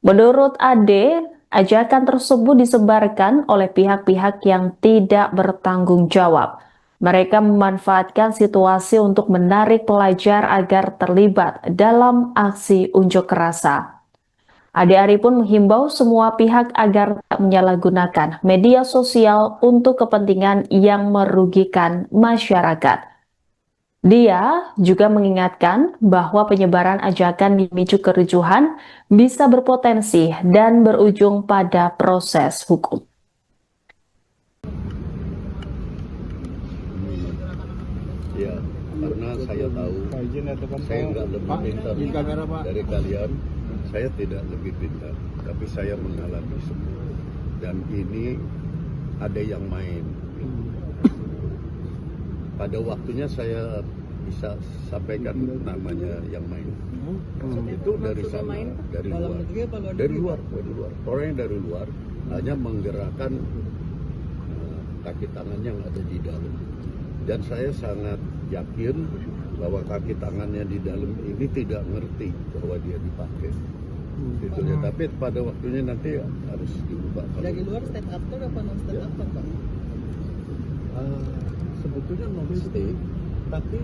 Menurut Ade, ajakan tersebut disebarkan oleh pihak-pihak yang tidak bertanggung jawab. Mereka memanfaatkan situasi untuk menarik pelajar agar terlibat dalam aksi unjuk rasa. Ade Ari pun menghimbau semua pihak agar tak menyalahgunakan media sosial untuk kepentingan yang merugikan masyarakat. Dia juga mengingatkan bahwa penyebaran ajakan memicu kericuhan bisa berpotensi dan berujung pada proses hukum. Ya, karena saya tahu saya nggak lebih pintar dari kalian, saya tidak lebih pintar, tapi saya mengalami semua. Dan ini ada yang main. Pada waktunya saya bisa sampaikan namanya yang main. Itu dari sana, dari luar. Orang yang dari luar hanya menggerakkan kaki tangan yang ada di dalam. Dan saya sangat yakin bahwa kaki tangannya di dalam ini tidak ngerti bahwa dia dipakai. Gitu ya. Tapi pada waktunya nanti harus diubah. Dari luar state actor apa non state actor Pak? Sebetulnya non-state, tapi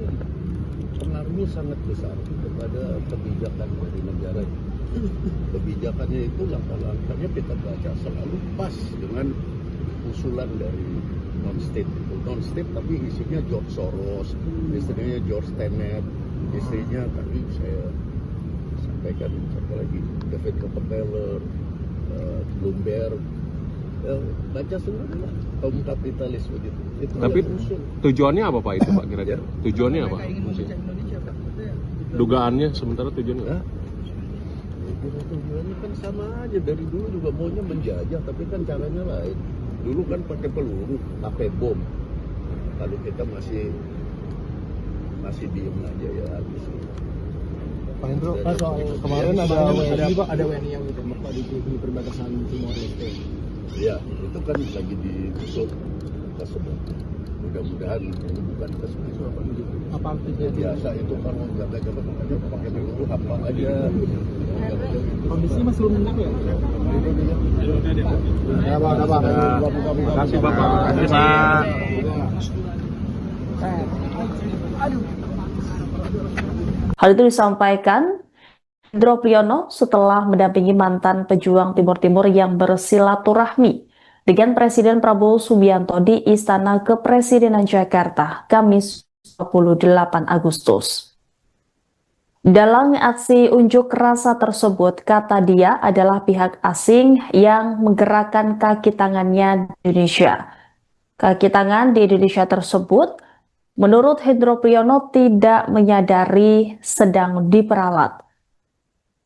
pengaruhnya sangat besar kepada kebijakan dari negara. Kebijakannya itu langkah-langkahnya kita baca selalu pas dengan usulan dari non-state. Non-state tapi isinya George Soros, istrinya George Tenet, istrinya tadi saya sampaikan satu lagi David Rockefeller, Bloomberg, baca semua lah kaum kapitalis begitu. Itu Tapi yang usul. tujuannya apa Pak itu Pak kira-kira? Tujuannya apa? Mereka ingin memecah Indonesia Pak. Itu ya. Dugaannya sementara tujuannya? Ya, tujuannya kan sama aja, dari dulu juga maunya menjajah, tapi kan caranya lain. Dulu kan pakai peluru, pakai bom. Kalau kita masih diem aja ya habis. Pak Hendro, Pak, soal kemarin ada WNI yang ditembak Pak di perbatasan Timor Leste. Ya, itu kan lagi ditutup tersebut. Mudah-mudahan ini bukan tersebut. Apa Ya, biasa itu kan jaga-jaga aja pakai peluru apa aja. kondisinya masih belum tenang ya? Ya, Pak, Pak. Terima kasih Bapak. Terima kasih Pak. Hal itu disampaikan Hendro Priyono setelah mendampingi mantan pejuang Timur Timur yang bersilaturahmi dengan Presiden Prabowo Subianto di Istana Kepresidenan Jakarta, Kamis 28 Agustus. Dalam aksi unjuk rasa tersebut, kata dia adalah pihak asing yang menggerakkan kaki tangannya di Indonesia. Kaki tangan di Indonesia tersebut, menurut Hendro Priyono, tidak menyadari sedang diperalat.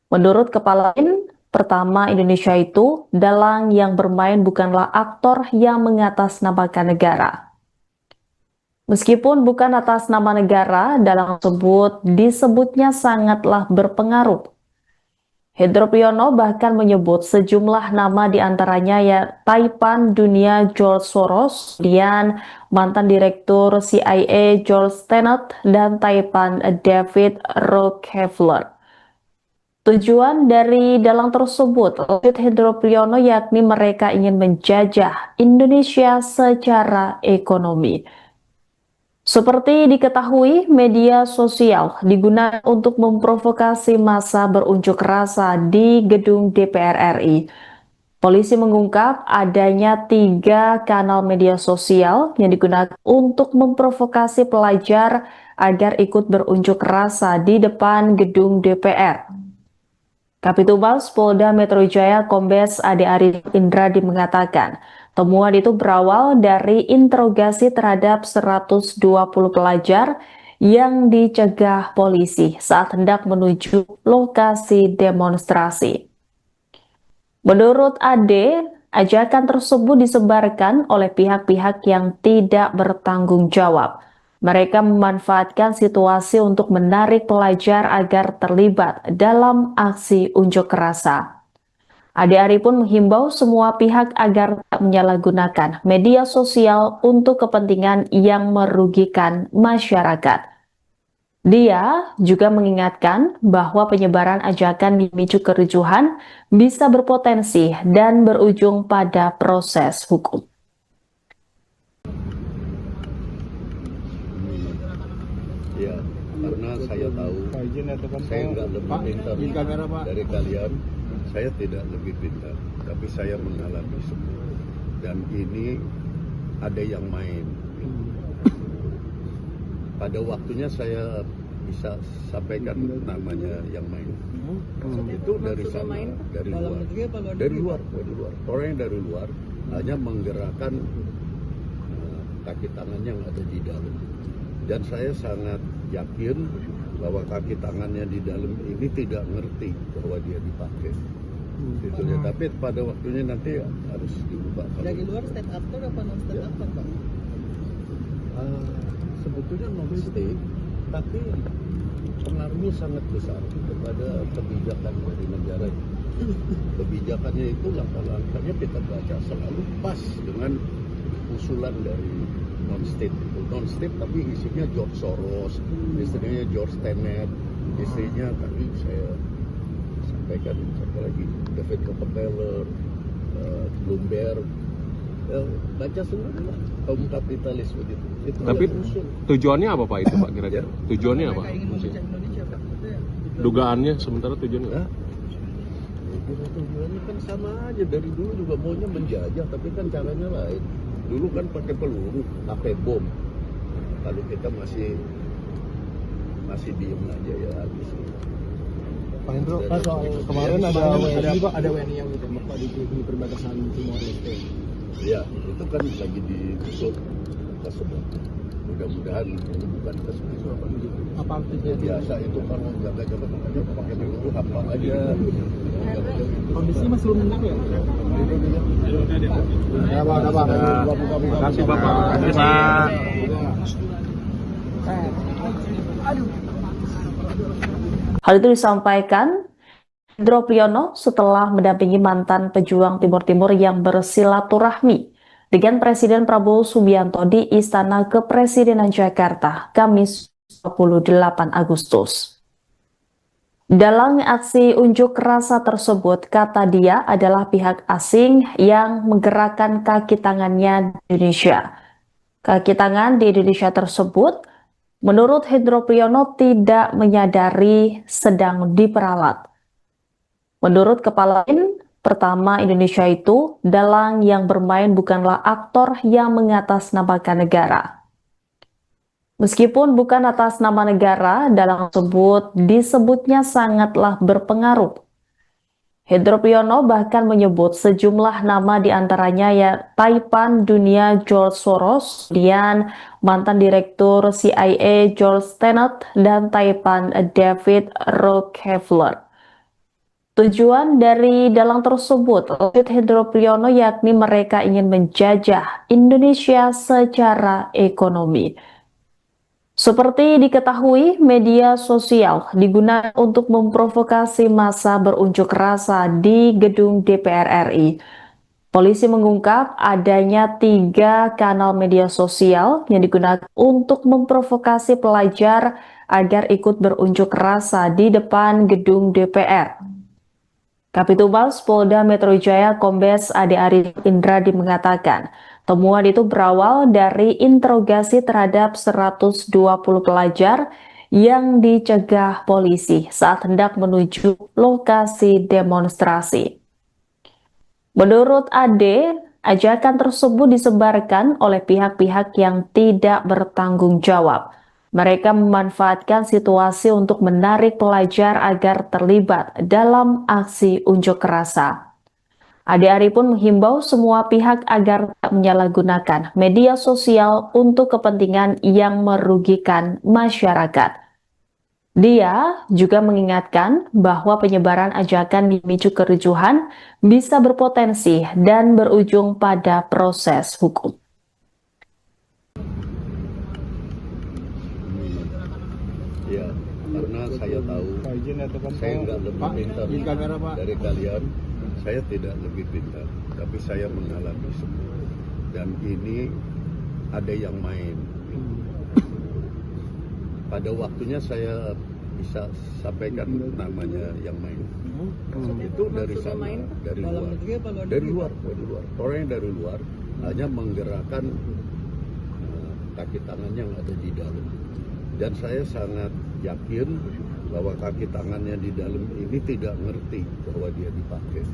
Menurut Kepala BIN, pertama Indonesia itu, dalang yang bermain bukanlah aktor yang mengatasnamakan negara. Meskipun bukan atas nama negara, dalang tersebut disebutnya sangatlah berpengaruh. Hendro Priyono bahkan menyebut sejumlah nama diantaranya ya Taipan Dunia George Soros, kemudian mantan direktur CIA George Tenet, dan Taipan David Rockefeller. Tujuan dari dalang tersebut, lanjut Hendro Priyono, yakni mereka ingin menjajah Indonesia secara ekonomi. Seperti diketahui, media sosial digunakan untuk memprovokasi massa berunjuk rasa di gedung DPR RI. Polisi mengungkap adanya 3 kanal media sosial yang digunakan untuk memprovokasi pelajar agar ikut berunjuk rasa di depan gedung DPR. Kapitumas Polda Metro Jaya Kombes Ade Arif Indradi mengatakan, temuan itu berawal dari interogasi terhadap 120 pelajar yang dicegah polisi saat hendak menuju lokasi demonstrasi. Menurut Ade, ajakan tersebut disebarkan oleh pihak-pihak yang tidak bertanggung jawab. Mereka memanfaatkan situasi untuk menarik pelajar agar terlibat dalam aksi unjuk rasa. Ade Ari pun menghimbau semua pihak agar tak menyalahgunakan media sosial untuk kepentingan yang merugikan masyarakat. Dia juga mengingatkan bahwa penyebaran ajakan memicu kericuhan bisa berpotensi dan berujung pada proses hukum. Ya, karena saya tahu saya nggak lebih pintar dari kalian. Saya tidak lebih pintar, tapi saya mengalami semua. Dan ini ada yang main. Pada waktunya saya bisa sampaikan namanya yang main. Itu dari sana, dari luar. Orang yang dari luar hanya menggerakkan kaki tangan yang ada di dalam. Dan saya sangat yakin bahwa kaki tangannya di dalam ini tidak ngerti bahwa dia dipakai. Gitu ya. Tapi pada waktunya nanti harus diubah. Dari luar stand up tuh apa non stand up Pak? Sebetulnya non state, tapi pengaruhnya sangat besar kepada kebijakan dari negara. Kebijakannya itu langkah-langkahnya kita baca selalu pas dengan usulan dari non-state. Non-state tapi isinya George Soros, istrinya George Tenet, istrinya tadi saya sampaikan siapa lagi, David Rockefeller, Bloomberg, baca semua kaum kapitalis begitu. Itu Tapi tujuannya apa Pak itu Pak kira-kira? Tujuannya apa? Mereka ingin memecah Indonesia Pak. Itu ya. Dugaannya sementara tujuannya? Ya, tujuannya kan sama aja, dari dulu juga maunya menjajah, tapi kan caranya lain. Dulu kan pakai peluru, pakai bom. Kalau kita masih diem aja ya habis. Pak Hendro, Pak, soal kemarin ada WNI yang ditembak Pak di perbatasan Timor Leste. Ya, itu kan lagi ditutup tersebut. mudah-mudahan ini bukan kesempatan. Apa artinya? Biasa itu kan jaga jabatan aja pakai dulu apa aja. Kondisinya masih belum benar ya? Ya, Pak, ada Pak. Terima kasih Bapak. Terima kasih Pak. Hal itu disampaikan Hendro Priyono setelah mendampingi mantan pejuang Timur Timur yang bersilaturahmi dengan Presiden Prabowo Subianto di Istana Kepresidenan Jakarta, Kamis 28 Agustus. Dalam aksi unjuk rasa tersebut, kata dia adalah pihak asing yang menggerakkan kaki tangannya di Indonesia. Kaki tangan di Indonesia tersebut, menurut Hendro Priyono, tidak menyadari sedang diperalat. Menurut kepala BIN, pertama Indonesia itu, dalang yang bermain bukanlah aktor yang mengatasnamakan negara. Meskipun bukan atas nama negara, dalang tersebut disebutnya sangatlah berpengaruh. Hendro Priyono bahkan menyebut sejumlah nama diantaranya ya Taipan Dunia George Soros, kemudian mantan direktur CIA George Tenet, dan Taipan David Rockefeller. Tujuan dari dalang tersebut, lanjut Hendro Priyono, yakni mereka ingin menjajah Indonesia secara ekonomi. Seperti diketahui, media sosial digunakan untuk memprovokasi massa berunjuk rasa di gedung DPR RI. Polisi mengungkap adanya 3 kanal media sosial yang digunakan untuk memprovokasi pelajar agar ikut berunjuk rasa di depan gedung DPR. Kapitumas Polda Metro Jaya Kombes Ade Arif Indradi mengatakan, temuan itu berawal dari interogasi terhadap 120 pelajar yang dicegah polisi saat hendak menuju lokasi demonstrasi. Menurut Ade, ajakan tersebut disebarkan oleh pihak-pihak yang tidak bertanggung jawab. Mereka memanfaatkan situasi untuk menarik pelajar agar terlibat dalam aksi unjuk rasa. Ade Ari pun menghimbau semua pihak agar tak menyalahgunakan media sosial untuk kepentingan yang merugikan masyarakat. Dia juga mengingatkan bahwa penyebaran ajakan memicu kericuhan bisa berpotensi dan berujung pada proses hukum. Ya, karena saya tahu saya nggak lebih pintar dari kalian, saya tidak lebih pintar, tapi saya mengalami semua. Dan ini ada yang main. Pada waktunya saya bisa sampaikan namanya yang main. Itu dari sana, dari luar. Orang yang dari luar hanya menggerakkan kaki tangan yang ada di dalam. Dan saya sangat yakin bahwa kaki tangannya di dalam ini tidak ngerti bahwa dia dipakai.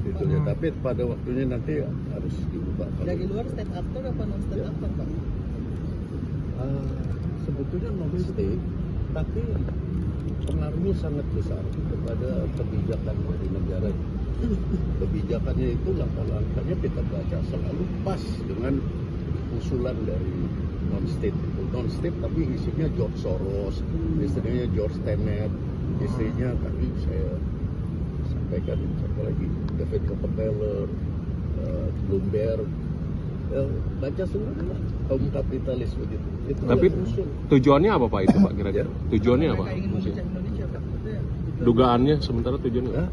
Gitu ya. Tapi pada waktunya nanti harus diubah. Dari luar state actor apa non state actor, Pak? Sebetulnya non state, tapi pengaruhnya sangat besar kepada kebijakan dari negara. Kebijakannya itu langkah-langkahnya kita baca selalu pas dengan usulan dari non-state. Non-state tapi isinya George Soros, istrinya George Tenet, istrinya tadi saya sampaikan siapa lagi, David Rockefeller, Bloomberg, baca semua kaum kapitalis begitu. Itu Tapi tujuannya apa Pak itu Pak kira-kira? Tujuannya apa? Mereka ingin memecah Indonesia, Pak. Itu ya. Dugaannya sementara tujuannya? Nah,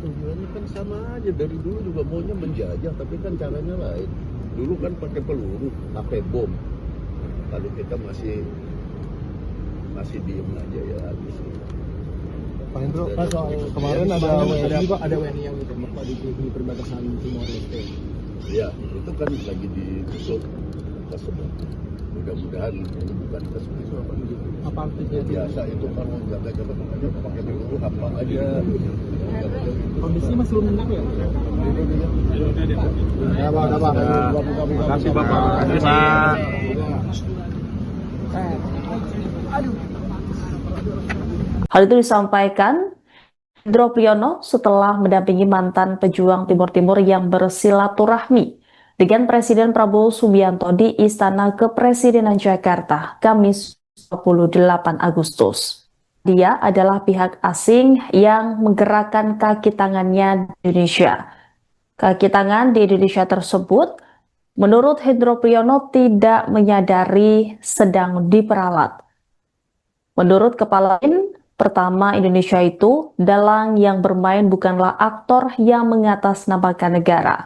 tujuannya kan sama aja, dari dulu juga maunya menjajah, tapi kan caranya lain. Dulu kan pakai peluru, pakai bom. Kalau kita masih diem aja ya habis. Pak Hendro, Pak, soal kemarin ada WNI yang ditembak Pak di perbatasan Timor Leste. Ya, itu kan lagi ditutup tersebut. Mudah-mudahan ini bukan kesempatan. Apa artinya? Biasa itu kan jaga jabatan aja pakai peluru apa aja. Kondisinya masih belum benar ya? Ya, Pak, ada Pak. Terima kasih Bapak. Terima kasih. Hal itu disampaikan Hendro Priyono setelah mendampingi mantan pejuang Timur Timur yang bersilaturahmi dengan Presiden Prabowo Subianto di Istana Kepresidenan Jakarta, Kamis 28 Agustus. Dia adalah pihak asing yang menggerakkan kaki tangannya di Indonesia. Kaki tangan di Indonesia tersebut, menurut Hendro Priyono, tidak menyadari sedang diperalat. Menurut Kepala BIN, pertama Indonesia itu, dalang yang bermain bukanlah aktor yang mengatasnamakan negara.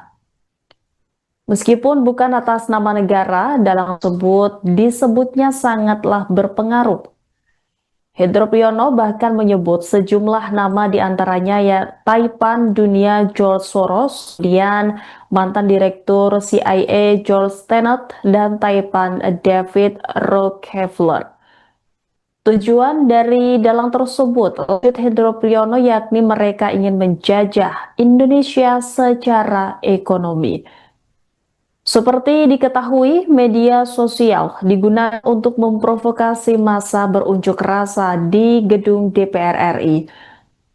Meskipun bukan atas nama negara, dalang tersebut disebutnya sangatlah berpengaruh. Hendro Priyono bahkan menyebut sejumlah nama diantaranya ya Taipan Dunia George Soros, kemudian mantan direktur CIA George Tenet, dan Taipan David Rockefeller. Tujuan dari dalang tersebut, lanjut Hendro Priyono, yakni mereka ingin menjajah Indonesia secara ekonomi. Seperti diketahui, media sosial digunakan untuk memprovokasi massa berunjuk rasa di gedung DPR RI.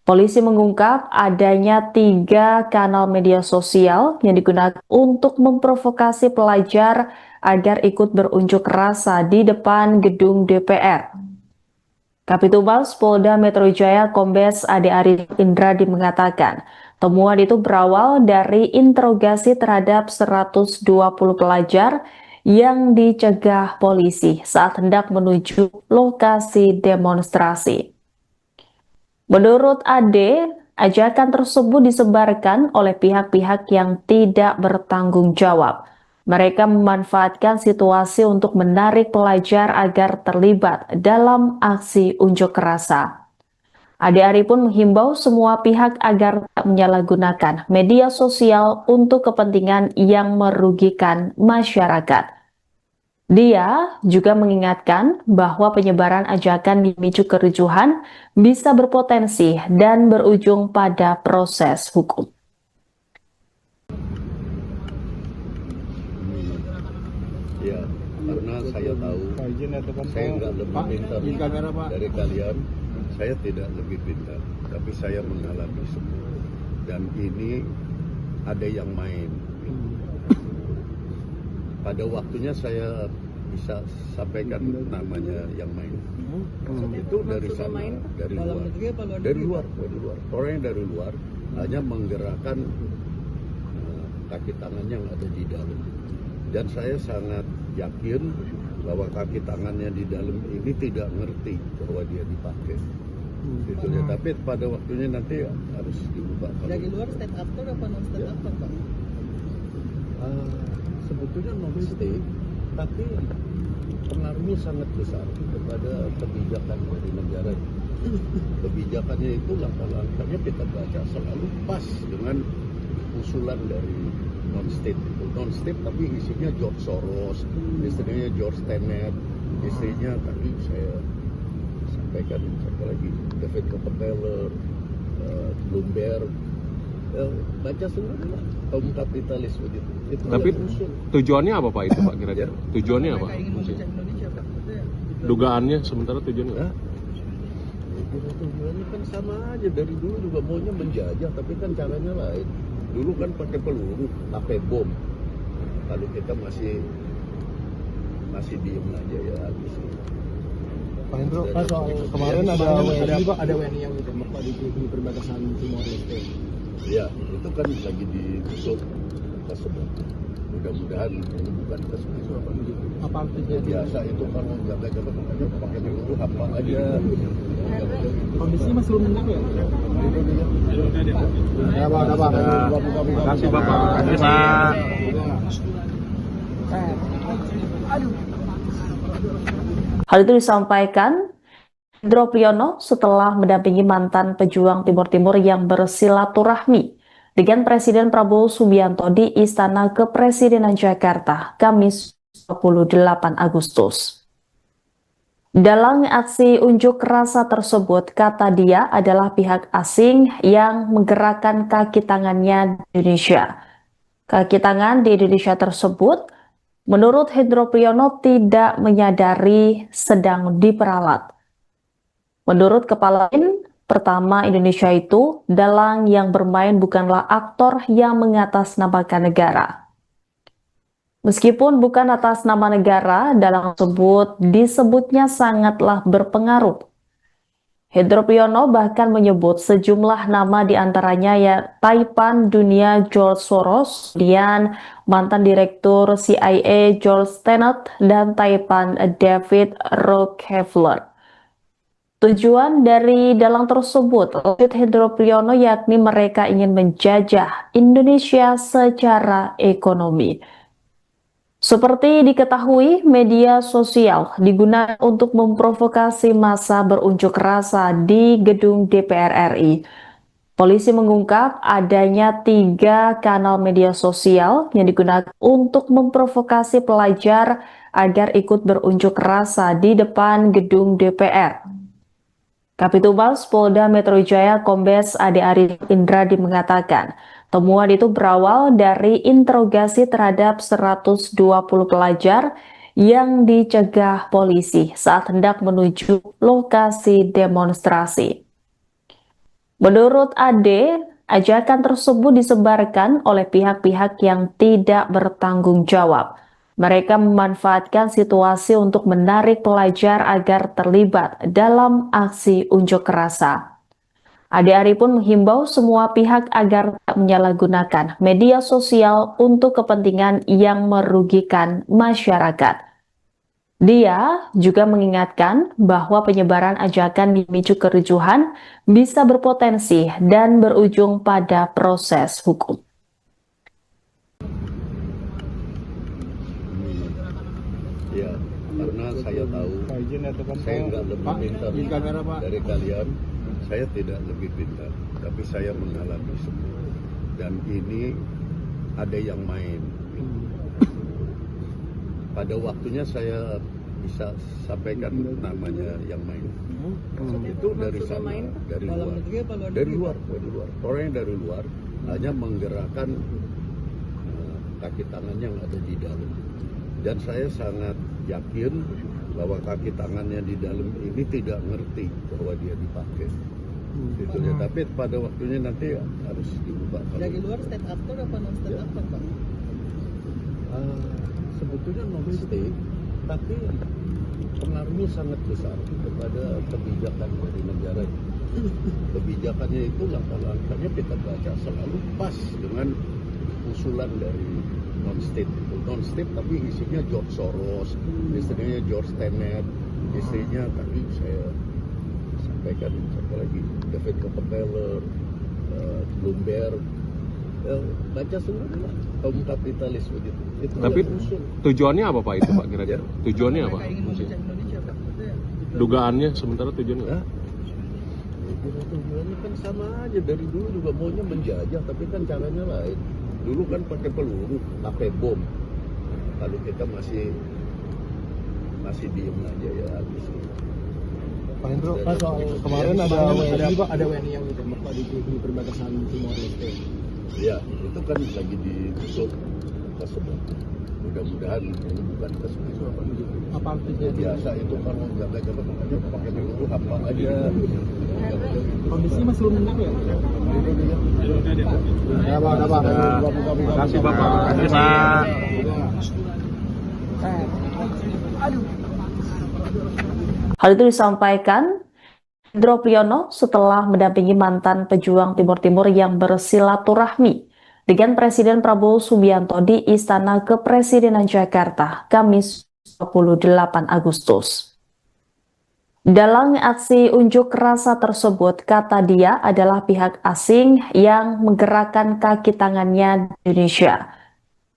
Polisi mengungkap adanya 3 kanal media sosial yang digunakan untuk memprovokasi pelajar agar ikut berunjuk rasa di depan gedung DPR. Kapitumas Polda Metro Jaya Kombes Ade Arif Indradi mengatakan, temuan itu berawal dari interogasi terhadap 120 pelajar yang dicegah polisi saat hendak menuju lokasi demonstrasi. Menurut Ade, ajakan tersebut disebarkan oleh pihak-pihak yang tidak bertanggung jawab. Mereka memanfaatkan situasi untuk menarik pelajar agar terlibat dalam aksi unjuk rasa. Ade Ari pun menghimbau semua pihak agar tak menyalahgunakan media sosial untuk kepentingan yang merugikan masyarakat. Dia juga mengingatkan bahwa penyebaran ajakan memicu kericuhan bisa berpotensi dan berujung pada proses hukum. Ya, karena saya tahu saya nggak lebih pintar dari kalian, saya tidak lebih pintar, tapi saya mengalami semua. Dan ini ada yang main. Pada waktunya saya bisa sampaikan namanya yang main. Itu dari sana, dari luar. Orang yang dari luar hanya menggerakkan kaki tangan yang ada di dalam. Dan saya sangat yakin bahwa kaki tangannya di dalam ini tidak ngerti bahwa dia dipakai. Gitu ya. Tapi pada waktunya nanti harus diubah. Dari luar state actor apa non state actor, Pak? Sebetulnya non state, tapi pengaruhnya sangat besar kepada kebijakan dari negara. Kebijakannya itu langkah-langkahnya kita baca selalu pas dengan usulan dari non-state itu. Non-state tapi isinya George Soros, istrinya George Tenet, istrinya tadi saya sampaikan satu lagi David Rockefeller, Bloomberg, baca semua kaum kapitalis begitu. Itu Tapi tujuannya apa Pak itu Pak kira-kira? Tujuannya apa? Mereka ingin memecah Indonesia, Pak. Itu ya. Dugaannya sementara tujuannya Ya, apa? tujuannya kan sama aja, dari dulu juga maunya menjajah, tapi kan caranya lain. Dulu kan pakai peluru, pakai bom. Kalau kita masih diem aja ya habis. Pak Hendro, Pak, soal kemarin ada WNI yang ditembak Pak di perbatasan Timor Leste. Ya, itu kan lagi ditutup tersebut. Mudah-mudahan ini bukan tersebut. Apa artinya? Biasa itu kalau jaga-jaga makanya pakai peluru apa aja. Kondisinya masih belum menang ya? Ya Pak, ada Pak. Terima kasih Bapak. Terima kasih Pak. Hal itu disampaikan Hendro Priyono setelah mendampingi mantan pejuang Timur Timur yang bersilaturahmi dengan Presiden Prabowo Subianto di Istana Kepresidenan Jakarta, Kamis 28 Agustus. Dalam aksi unjuk rasa tersebut, kata dia adalah pihak asing yang menggerakkan kaki tangannya di Indonesia. Kaki tangan di Indonesia tersebut, menurut Hendro Priyono, tidak menyadari sedang diperalat. Menurut Kepala BIN, pertama Indonesia itu, dalang yang bermain bukanlah aktor yang mengatasnamakan negara. Meskipun bukan atas nama negara, dalam tersebut disebutnya sangatlah berpengaruh. Hendro Priyono bahkan menyebut sejumlah nama diantaranya ya Taipan Dunia George Soros, kemudian mantan direktur CIA George Tenet, dan Taipan David Rockefeller. Tujuan dari dalang tersebut, Hendro Priyono, yakni mereka ingin menjajah Indonesia secara ekonomi. Seperti diketahui, media sosial digunakan untuk memprovokasi massa berunjuk rasa di gedung DPR RI. Polisi mengungkap adanya 3 kanal media sosial yang digunakan untuk memprovokasi pelajar agar ikut berunjuk rasa di depan gedung DPR. Kabitumas Polda Metro Jaya Kombes Ade Arif Indradi mengatakan, temuan itu berawal dari interogasi terhadap 120 pelajar yang dicegah polisi saat hendak menuju lokasi demonstrasi. Menurut Ade, ajakan tersebut disebarkan oleh pihak-pihak yang tidak bertanggung jawab. Mereka memanfaatkan situasi untuk menarik pelajar agar terlibat dalam aksi unjuk rasa. Ade Ari pun menghimbau semua pihak agar tak menyalahgunakan media sosial untuk kepentingan yang merugikan masyarakat. Dia juga mengingatkan bahwa penyebaran ajakan memicu kericuhan bisa berpotensi dan berujung pada proses hukum. Ya, karena saya tahu saya nggak lebih pintar dari kalian, saya tidak lebih pintar, tapi saya mengalami semua. Dan ini ada yang main. Pada waktunya saya bisa sampaikan namanya yang main. Itu dari sana, dari luar, orang yang dari luar hanya menggerakkan kaki tangan yang ada di dalam. Dan saya sangat yakin bahwa kaki tangannya di dalam ini tidak ngerti bahwa dia dipakai. Gitu ya. Tapi pada waktunya nanti harus diubah. Dari luar state actor apa non state actor, Pak? Sebetulnya non state, tapi pengaruhnya sangat besar kepada kebijakan dari negara. Kebijakannya itu langkah-langkahnya kita baca selalu pas dengan usulan dari non-state. Non-state tapi isinya George Soros, istrinya George Tenet, istrinya tadi saya sampaikan satu lagi David Rockefeller, Bloomberg, baca semua kaum kapitalis begitu. Itu Tapi tujuannya apa Pak itu Pak kira-kira? Tujuannya apa? Mereka ingin memecah Indonesia, Pak. Itu ya. Dugaannya sementara tujuannya? Ya, tujuannya kan sama aja, dari dulu juga maunya menjajah, tapi kan caranya lain. Dulu kan pakai peluru, pakai bom. Kalau kita masih diem aja ya habis. Pak Hendro, Pak, soal kemarin ada WNI yang ditembak Pak di perbatasan Timor Leste. Ya, itu kan lagi ditutup tersebut. Mudah-mudahan ini bukan tersebut. Apa artinya? Biasa itu kan jaga-jaga makanya pakai peluru hampa aja. Kondisinya masih belum menentu ya? Ya, Pak, ada Pak. Terima kasih Bapak. Terima kasih Pak. Hal itu disampaikan Hendro Priyono setelah mendampingi mantan pejuang Timur Timur yang bersilaturahmi dengan Presiden Prabowo Subianto di Istana Kepresidenan Jakarta, Kamis 28 Agustus. Dalam aksi unjuk rasa tersebut, kata dia adalah pihak asing yang menggerakkan kaki tangannya di Indonesia.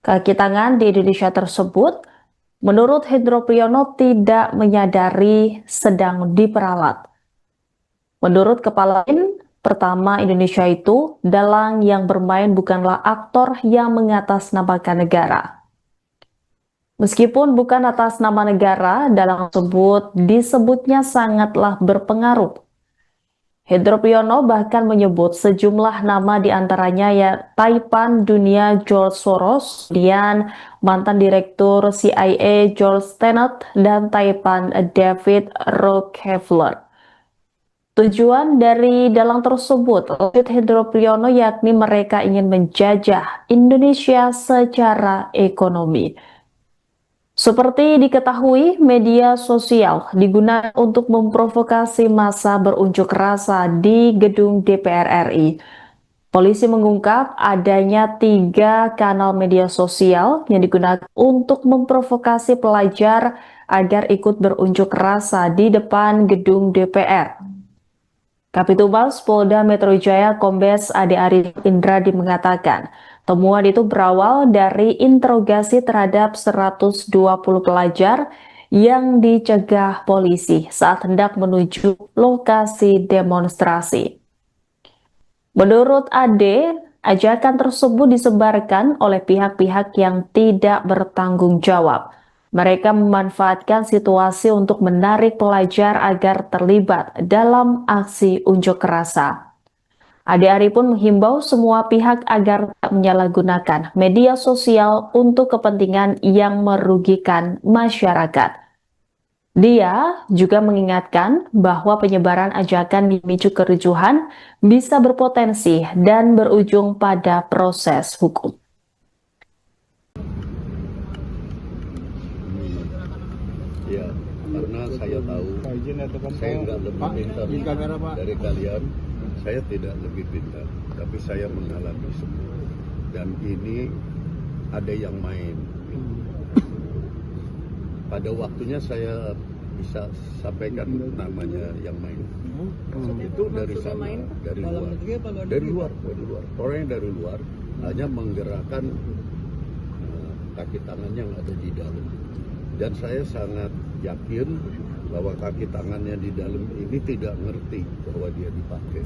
Kaki tangan di Indonesia tersebut, menurut Hendro Priyono, tidak menyadari sedang diperalat. Menurut Kepala BIN, pertama Indonesia itu, dalang yang bermain bukanlah aktor yang mengatasnamakan negara. Meskipun bukan atas nama negara, dalang tersebut disebutnya sangatlah berpengaruh. Hendro Priyono bahkan menyebut sejumlah nama diantaranya ya Taipan Dunia George Soros, kemudian mantan direktur CIA George Tenet, dan Taipan David Rockefeller. Tujuan dari dalang tersebut, Hendro Priyono, yakni mereka ingin menjajah Indonesia secara ekonomi. Seperti diketahui, media sosial digunakan untuk memprovokasi massa berunjuk rasa di gedung DPR RI. Polisi mengungkap adanya 3 kanal media sosial yang digunakan untuk memprovokasi pelajar agar ikut berunjuk rasa di depan gedung DPR. Kabitumas Polda Metro Jaya Kombes Ade Arif Indradi mengatakan, temuan itu berawal dari interogasi terhadap 120 pelajar yang dicegah polisi saat hendak menuju lokasi demonstrasi. Menurut Ade, ajakan tersebut disebarkan oleh pihak-pihak yang tidak bertanggung jawab. Mereka memanfaatkan situasi untuk menarik pelajar agar terlibat dalam aksi unjuk rasa. Ade Ari pun menghimbau semua pihak agar tak menyalahgunakan media sosial untuk kepentingan yang merugikan masyarakat. Dia juga mengingatkan bahwa penyebaran ajakan memicu kericuhan bisa berpotensi dan berujung pada proses hukum. Ya, karena saya tahu saya nggak lebih pintar dari kalian, saya tidak lebih pintar, tapi saya mengalami semua. Dan ini ada yang main. Pada waktunya saya bisa sampaikan namanya yang main. Itu dari sana, dari luar. Orang yang dari luar hanya menggerakkan kaki tangan yang ada di dalam. Dan saya sangat yakin bahwa kaki tangannya di dalam ini tidak ngerti bahwa dia dipakai.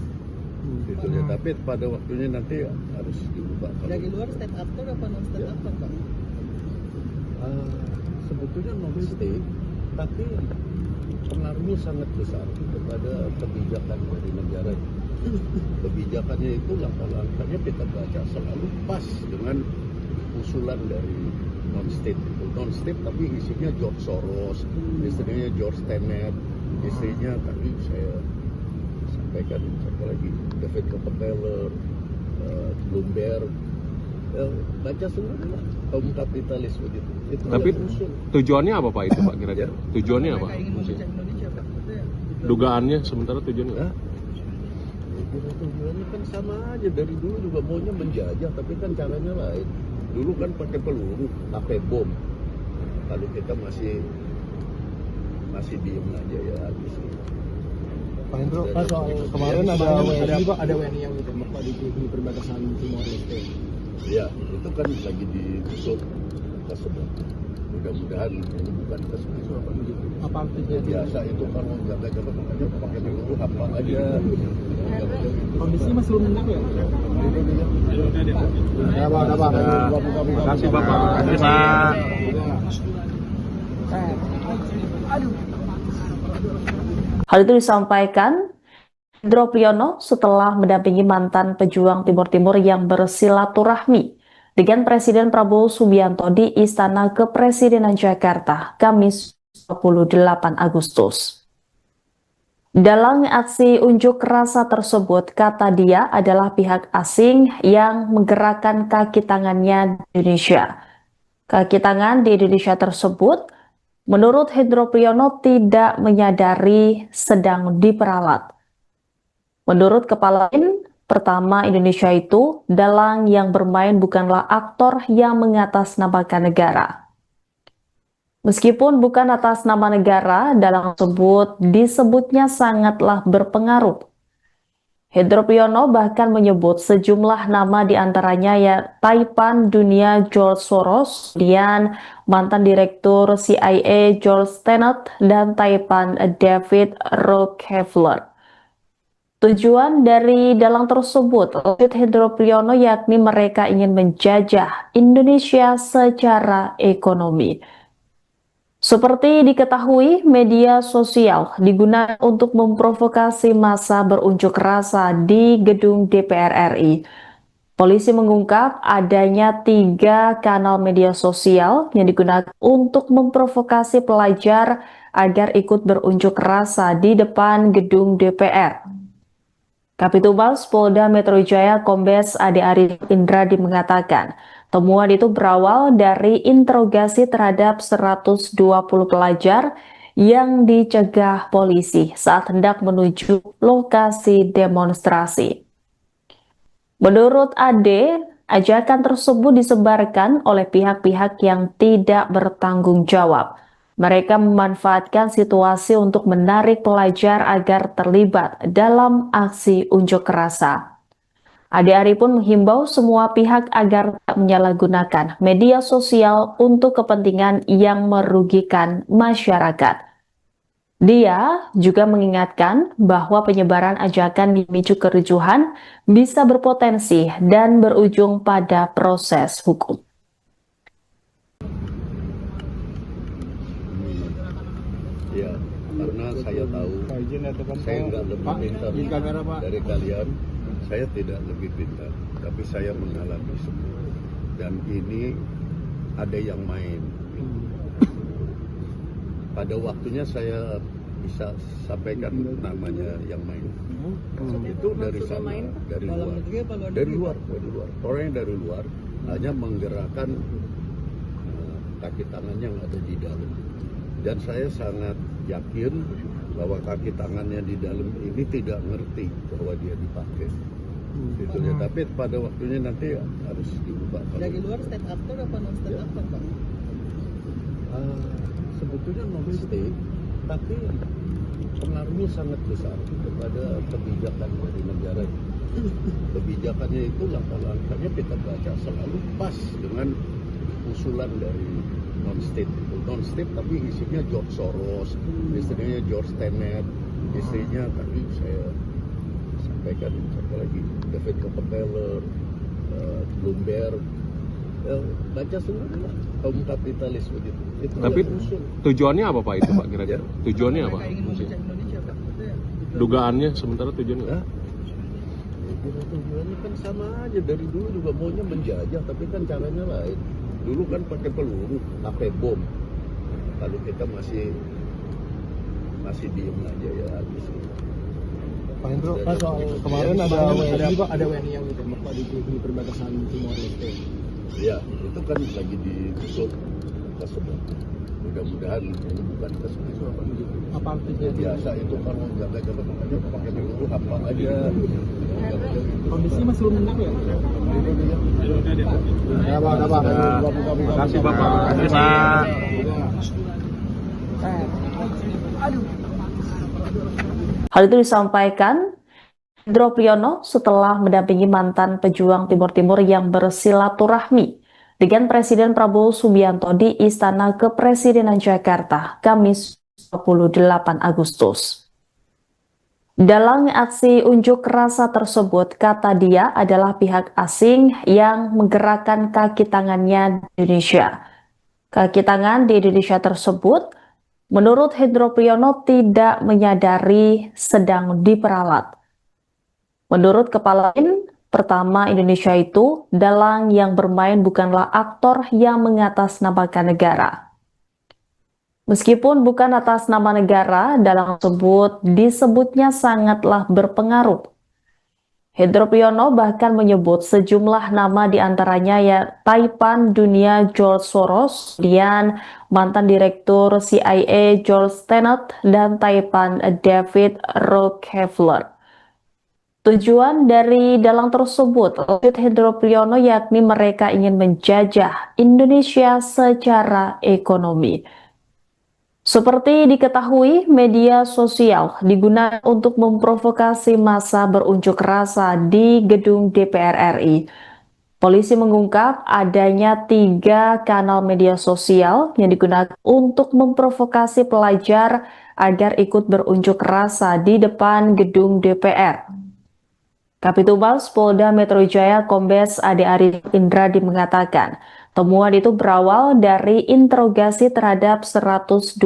Gitu ya. Tapi pada waktunya nanti harus diubah. Dari luar state actor apa non state actor, Pak? Sebetulnya non state, tapi pengaruhnya sangat besar kepada kebijakan dari negara. Kebijakannya itu langkah-langkahnya kita baca selalu pas dengan usulan dari non-state. Non-state tapi isinya George Soros, istrinya George Tenet, istrinya tadi saya sampaikan siapa lagi, David Rockefeller, Bloomberg, baca semua kaum kapitalis begitu. Itu Tapi tujuannya apa Pak itu Pak kira-kira? Tujuannya apa? Mereka ingin memecah Indonesia, Pak. Itu ya. Dugaannya sementara tujuannya? Nah, tujuannya kan sama aja, dari dulu juga maunya menjajah, tapi kan caranya lain. Dulu kan pakai peluru, pakai bom. Kalau kita masih diem aja ya habis. Pak Hendro, Pak, soal kemarin ada WNI yang ditembak Pak di perbatasan Timor Leste. Ya, itu kan lagi ditutup tersebut. Mudah-mudahan ini bukan tersebut. Apa artinya? Biasa itu kalau jaga-jaga aja pakai peluru apa aja. Kondisinya masih belum menentu ya? Ya, Pak, ada Pak. Terima kasih Bapak. Terima kasih Pak. Hal itu disampaikan Hendro Priyono setelah mendampingi mantan pejuang Timur Timur yang bersilaturahmi dengan Presiden Prabowo Subianto di Istana Kepresidenan Jakarta, Kamis 28 Agustus. Dalam aksi unjuk rasa tersebut, kata dia adalah pihak asing yang menggerakkan kaki tangannya di Indonesia. Kaki tangan di Indonesia tersebut, menurut Hendro Priyono, tidak menyadari sedang diperalat. Menurut Kepala BIN, pertama Indonesia itu, dalang yang bermain bukanlah aktor yang mengatasnamakan negara. Meskipun bukan atas nama negara, dalang tersebut disebutnya sangatlah berpengaruh. Hendro Priyono bahkan menyebut sejumlah nama diantaranya ya Taipan Dunia George Soros, kemudian mantan direktur CIA George Tenet, dan Taipan David Rockefeller. Tujuan dari dalang tersebut, lanjut Hendro Priyono, yakni mereka ingin menjajah Indonesia secara ekonomi. Seperti diketahui, media sosial digunakan untuk memprovokasi massa berunjuk rasa di gedung DPR RI. Polisi mengungkap adanya 3 kanal media sosial yang digunakan untuk memprovokasi pelajar agar ikut berunjuk rasa di depan gedung DPR. Kabitumas Polda Metro Jaya Kombes Ade Arif Indradi mengatakan, Temuan itu berawal dari interogasi terhadap 120 pelajar yang dicegah polisi saat hendak menuju lokasi demonstrasi. Menurut Ade, ajakan tersebut disebarkan oleh pihak-pihak yang tidak bertanggung jawab. Mereka memanfaatkan situasi untuk menarik pelajar agar terlibat dalam aksi unjuk rasa. Ade Ari pun menghimbau semua pihak agar tak menyalahgunakan media sosial untuk kepentingan yang merugikan masyarakat. Dia juga mengingatkan bahwa penyebaran ajakan memicu kericuhan bisa berpotensi dan berujung pada proses hukum. Ya, karena saya tahu saya nggak lebih pintar dari kalian. Saya tidak lebih pintar, tapi saya mengalami semua. Dan ini ada yang main. Pada waktunya saya bisa sampaikan namanya yang main. Itu dari sana, dari luar. Orang yang dari luar hanya menggerakkan kaki tangan yang ada di dalam. Dan saya sangat yakin bahwa kaki tangannya di dalam ini tidak ngerti bahwa dia dipakai. Gitu ya. Tapi pada waktunya nanti harus diubah. Dari luar state actor apa non state actor, Pak? Sebetulnya non state, tapi pengaruhnya sangat besar kepada kebijakan dari negara. Kebijakannya itu langkah-langkahnya kita baca selalu pas dengan usulan dari non state. Non state tapi isinya George Soros, istrinya George Tenet, istrinya tadi saya sampaikan siapa lagi, David Rockefeller, Bloomberg. Baca semua kaum kapitalis begitu. Itu Tapi tujuannya apa Pak itu Pak kira-kira? Tujuannya apa? Mereka ingin memecah Indonesia, Pak. Itu ya. Dugaannya sementara tujuannya? Hah? Tujuannya kan sama aja, dari dulu juga maunya menjajah, tapi kan caranya lain. Dulu kan pakai peluru, pakai bom. Kalau kita masih diem aja ya habis. Pak Hendro, Pak, soal kemarin ada WNI yang ditembak Pak di perbatasan Timor Leste. Ya, itu kan lagi ditutup tersebut. Mudah-mudahan ini bukan tersebut. Apa artinya? Biasa itu kalau jaga-jaga aja pakai peluru apa aja. Kondisinya masih belum menang ya? Ya, Pak. Terima kasih Bapak. Terima kasih Pak. Hal itu disampaikan Hendro Priyono setelah mendampingi mantan pejuang Timur Timur yang bersilaturahmi dengan Presiden Prabowo Subianto di Istana Kepresidenan Jakarta, Kamis 28 Agustus. Dalam aksi unjuk rasa tersebut, kata dia adalah pihak asing yang menggerakkan kaki tangannya di Indonesia. Kaki tangan di Indonesia tersebut, menurut Hendro Priyono, tidak menyadari sedang diperalat. Menurut Kepala BIN, pertama Indonesia itu, dalang yang bermain bukanlah aktor yang mengatasnamakan negara. Meskipun bukan atas nama negara, dalang tersebut disebutnya sangatlah berpengaruh. Hendro Priyono bahkan menyebut sejumlah nama diantaranya ya Taipan Dunia George Soros, kemudian mantan direktur CIA George Tenet, dan Taipan David Rockefeller. Tujuan dari dalang tersebut, lanjut Hendro Priyono, yakni mereka ingin menjajah Indonesia secara ekonomi. Seperti diketahui, media sosial digunakan untuk memprovokasi massa berunjuk rasa di gedung DPR RI. Polisi mengungkap adanya 3 kanal media sosial yang digunakan untuk memprovokasi pelajar agar ikut berunjuk rasa di depan gedung DPR. Kapitumas Polda Metro Jaya Kombes Ade Ari Indradi mengatakan, temuan itu berawal dari interogasi terhadap 120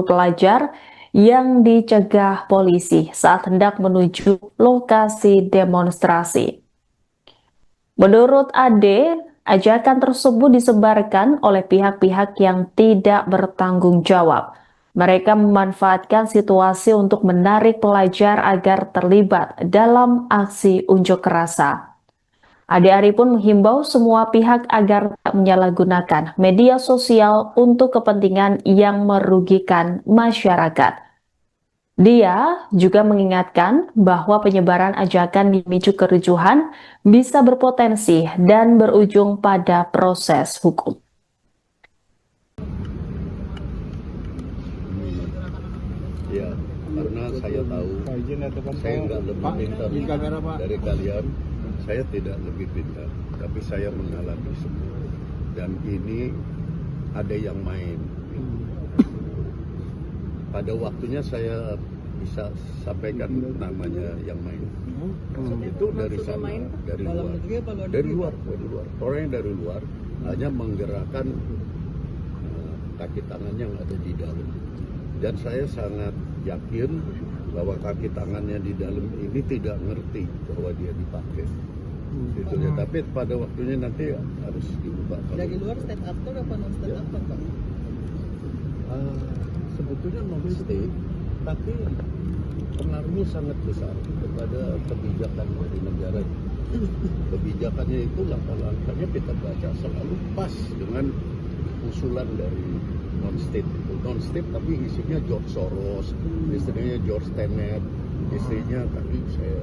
pelajar yang dicegah polisi saat hendak menuju lokasi demonstrasi. Menurut Ade, ajakan tersebut disebarkan oleh pihak-pihak yang tidak bertanggung jawab. Mereka memanfaatkan situasi untuk menarik pelajar agar terlibat dalam aksi unjuk rasa. Ade Ari pun menghimbau semua pihak agar tak menyalahgunakan media sosial untuk kepentingan yang merugikan masyarakat. Dia juga mengingatkan bahwa penyebaran ajakan memicu kericuhan bisa berpotensi dan berujung pada proses hukum. Ya, karena saya tahu saya nggak lebih pintar dari kalian, saya tidak lebih pintar, tapi saya mengalami semua. Dan ini ada yang main. Pada waktunya saya bisa sampaikan namanya yang main. Itu dari sana, dari luar. Orang yang dari luar hanya menggerakkan kaki tangan yang ada di dalam. Dan saya sangat yakin bahwa kaki tangannya di dalam ini tidak ngerti bahwa dia dipakai. Gitu ya. Tapi pada waktunya nanti harus diubah. Dari luar state actor apa non state actor, Pak? Sebetulnya non state, tapi pengaruhnya sangat besar kepada kebijakan dari negara. Kebijakannya itu langkah-langkahnya kita baca selalu pas dengan usulan dari non-state. Non-state tapi isinya George Soros, istrinya George Tenet, istrinya tadi saya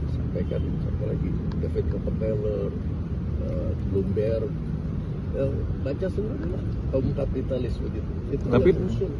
sampaikan satu lagi David Rockefeller, Bloomberg, baca semua kaum kapitalis begitu. Itu Tapi yang usul.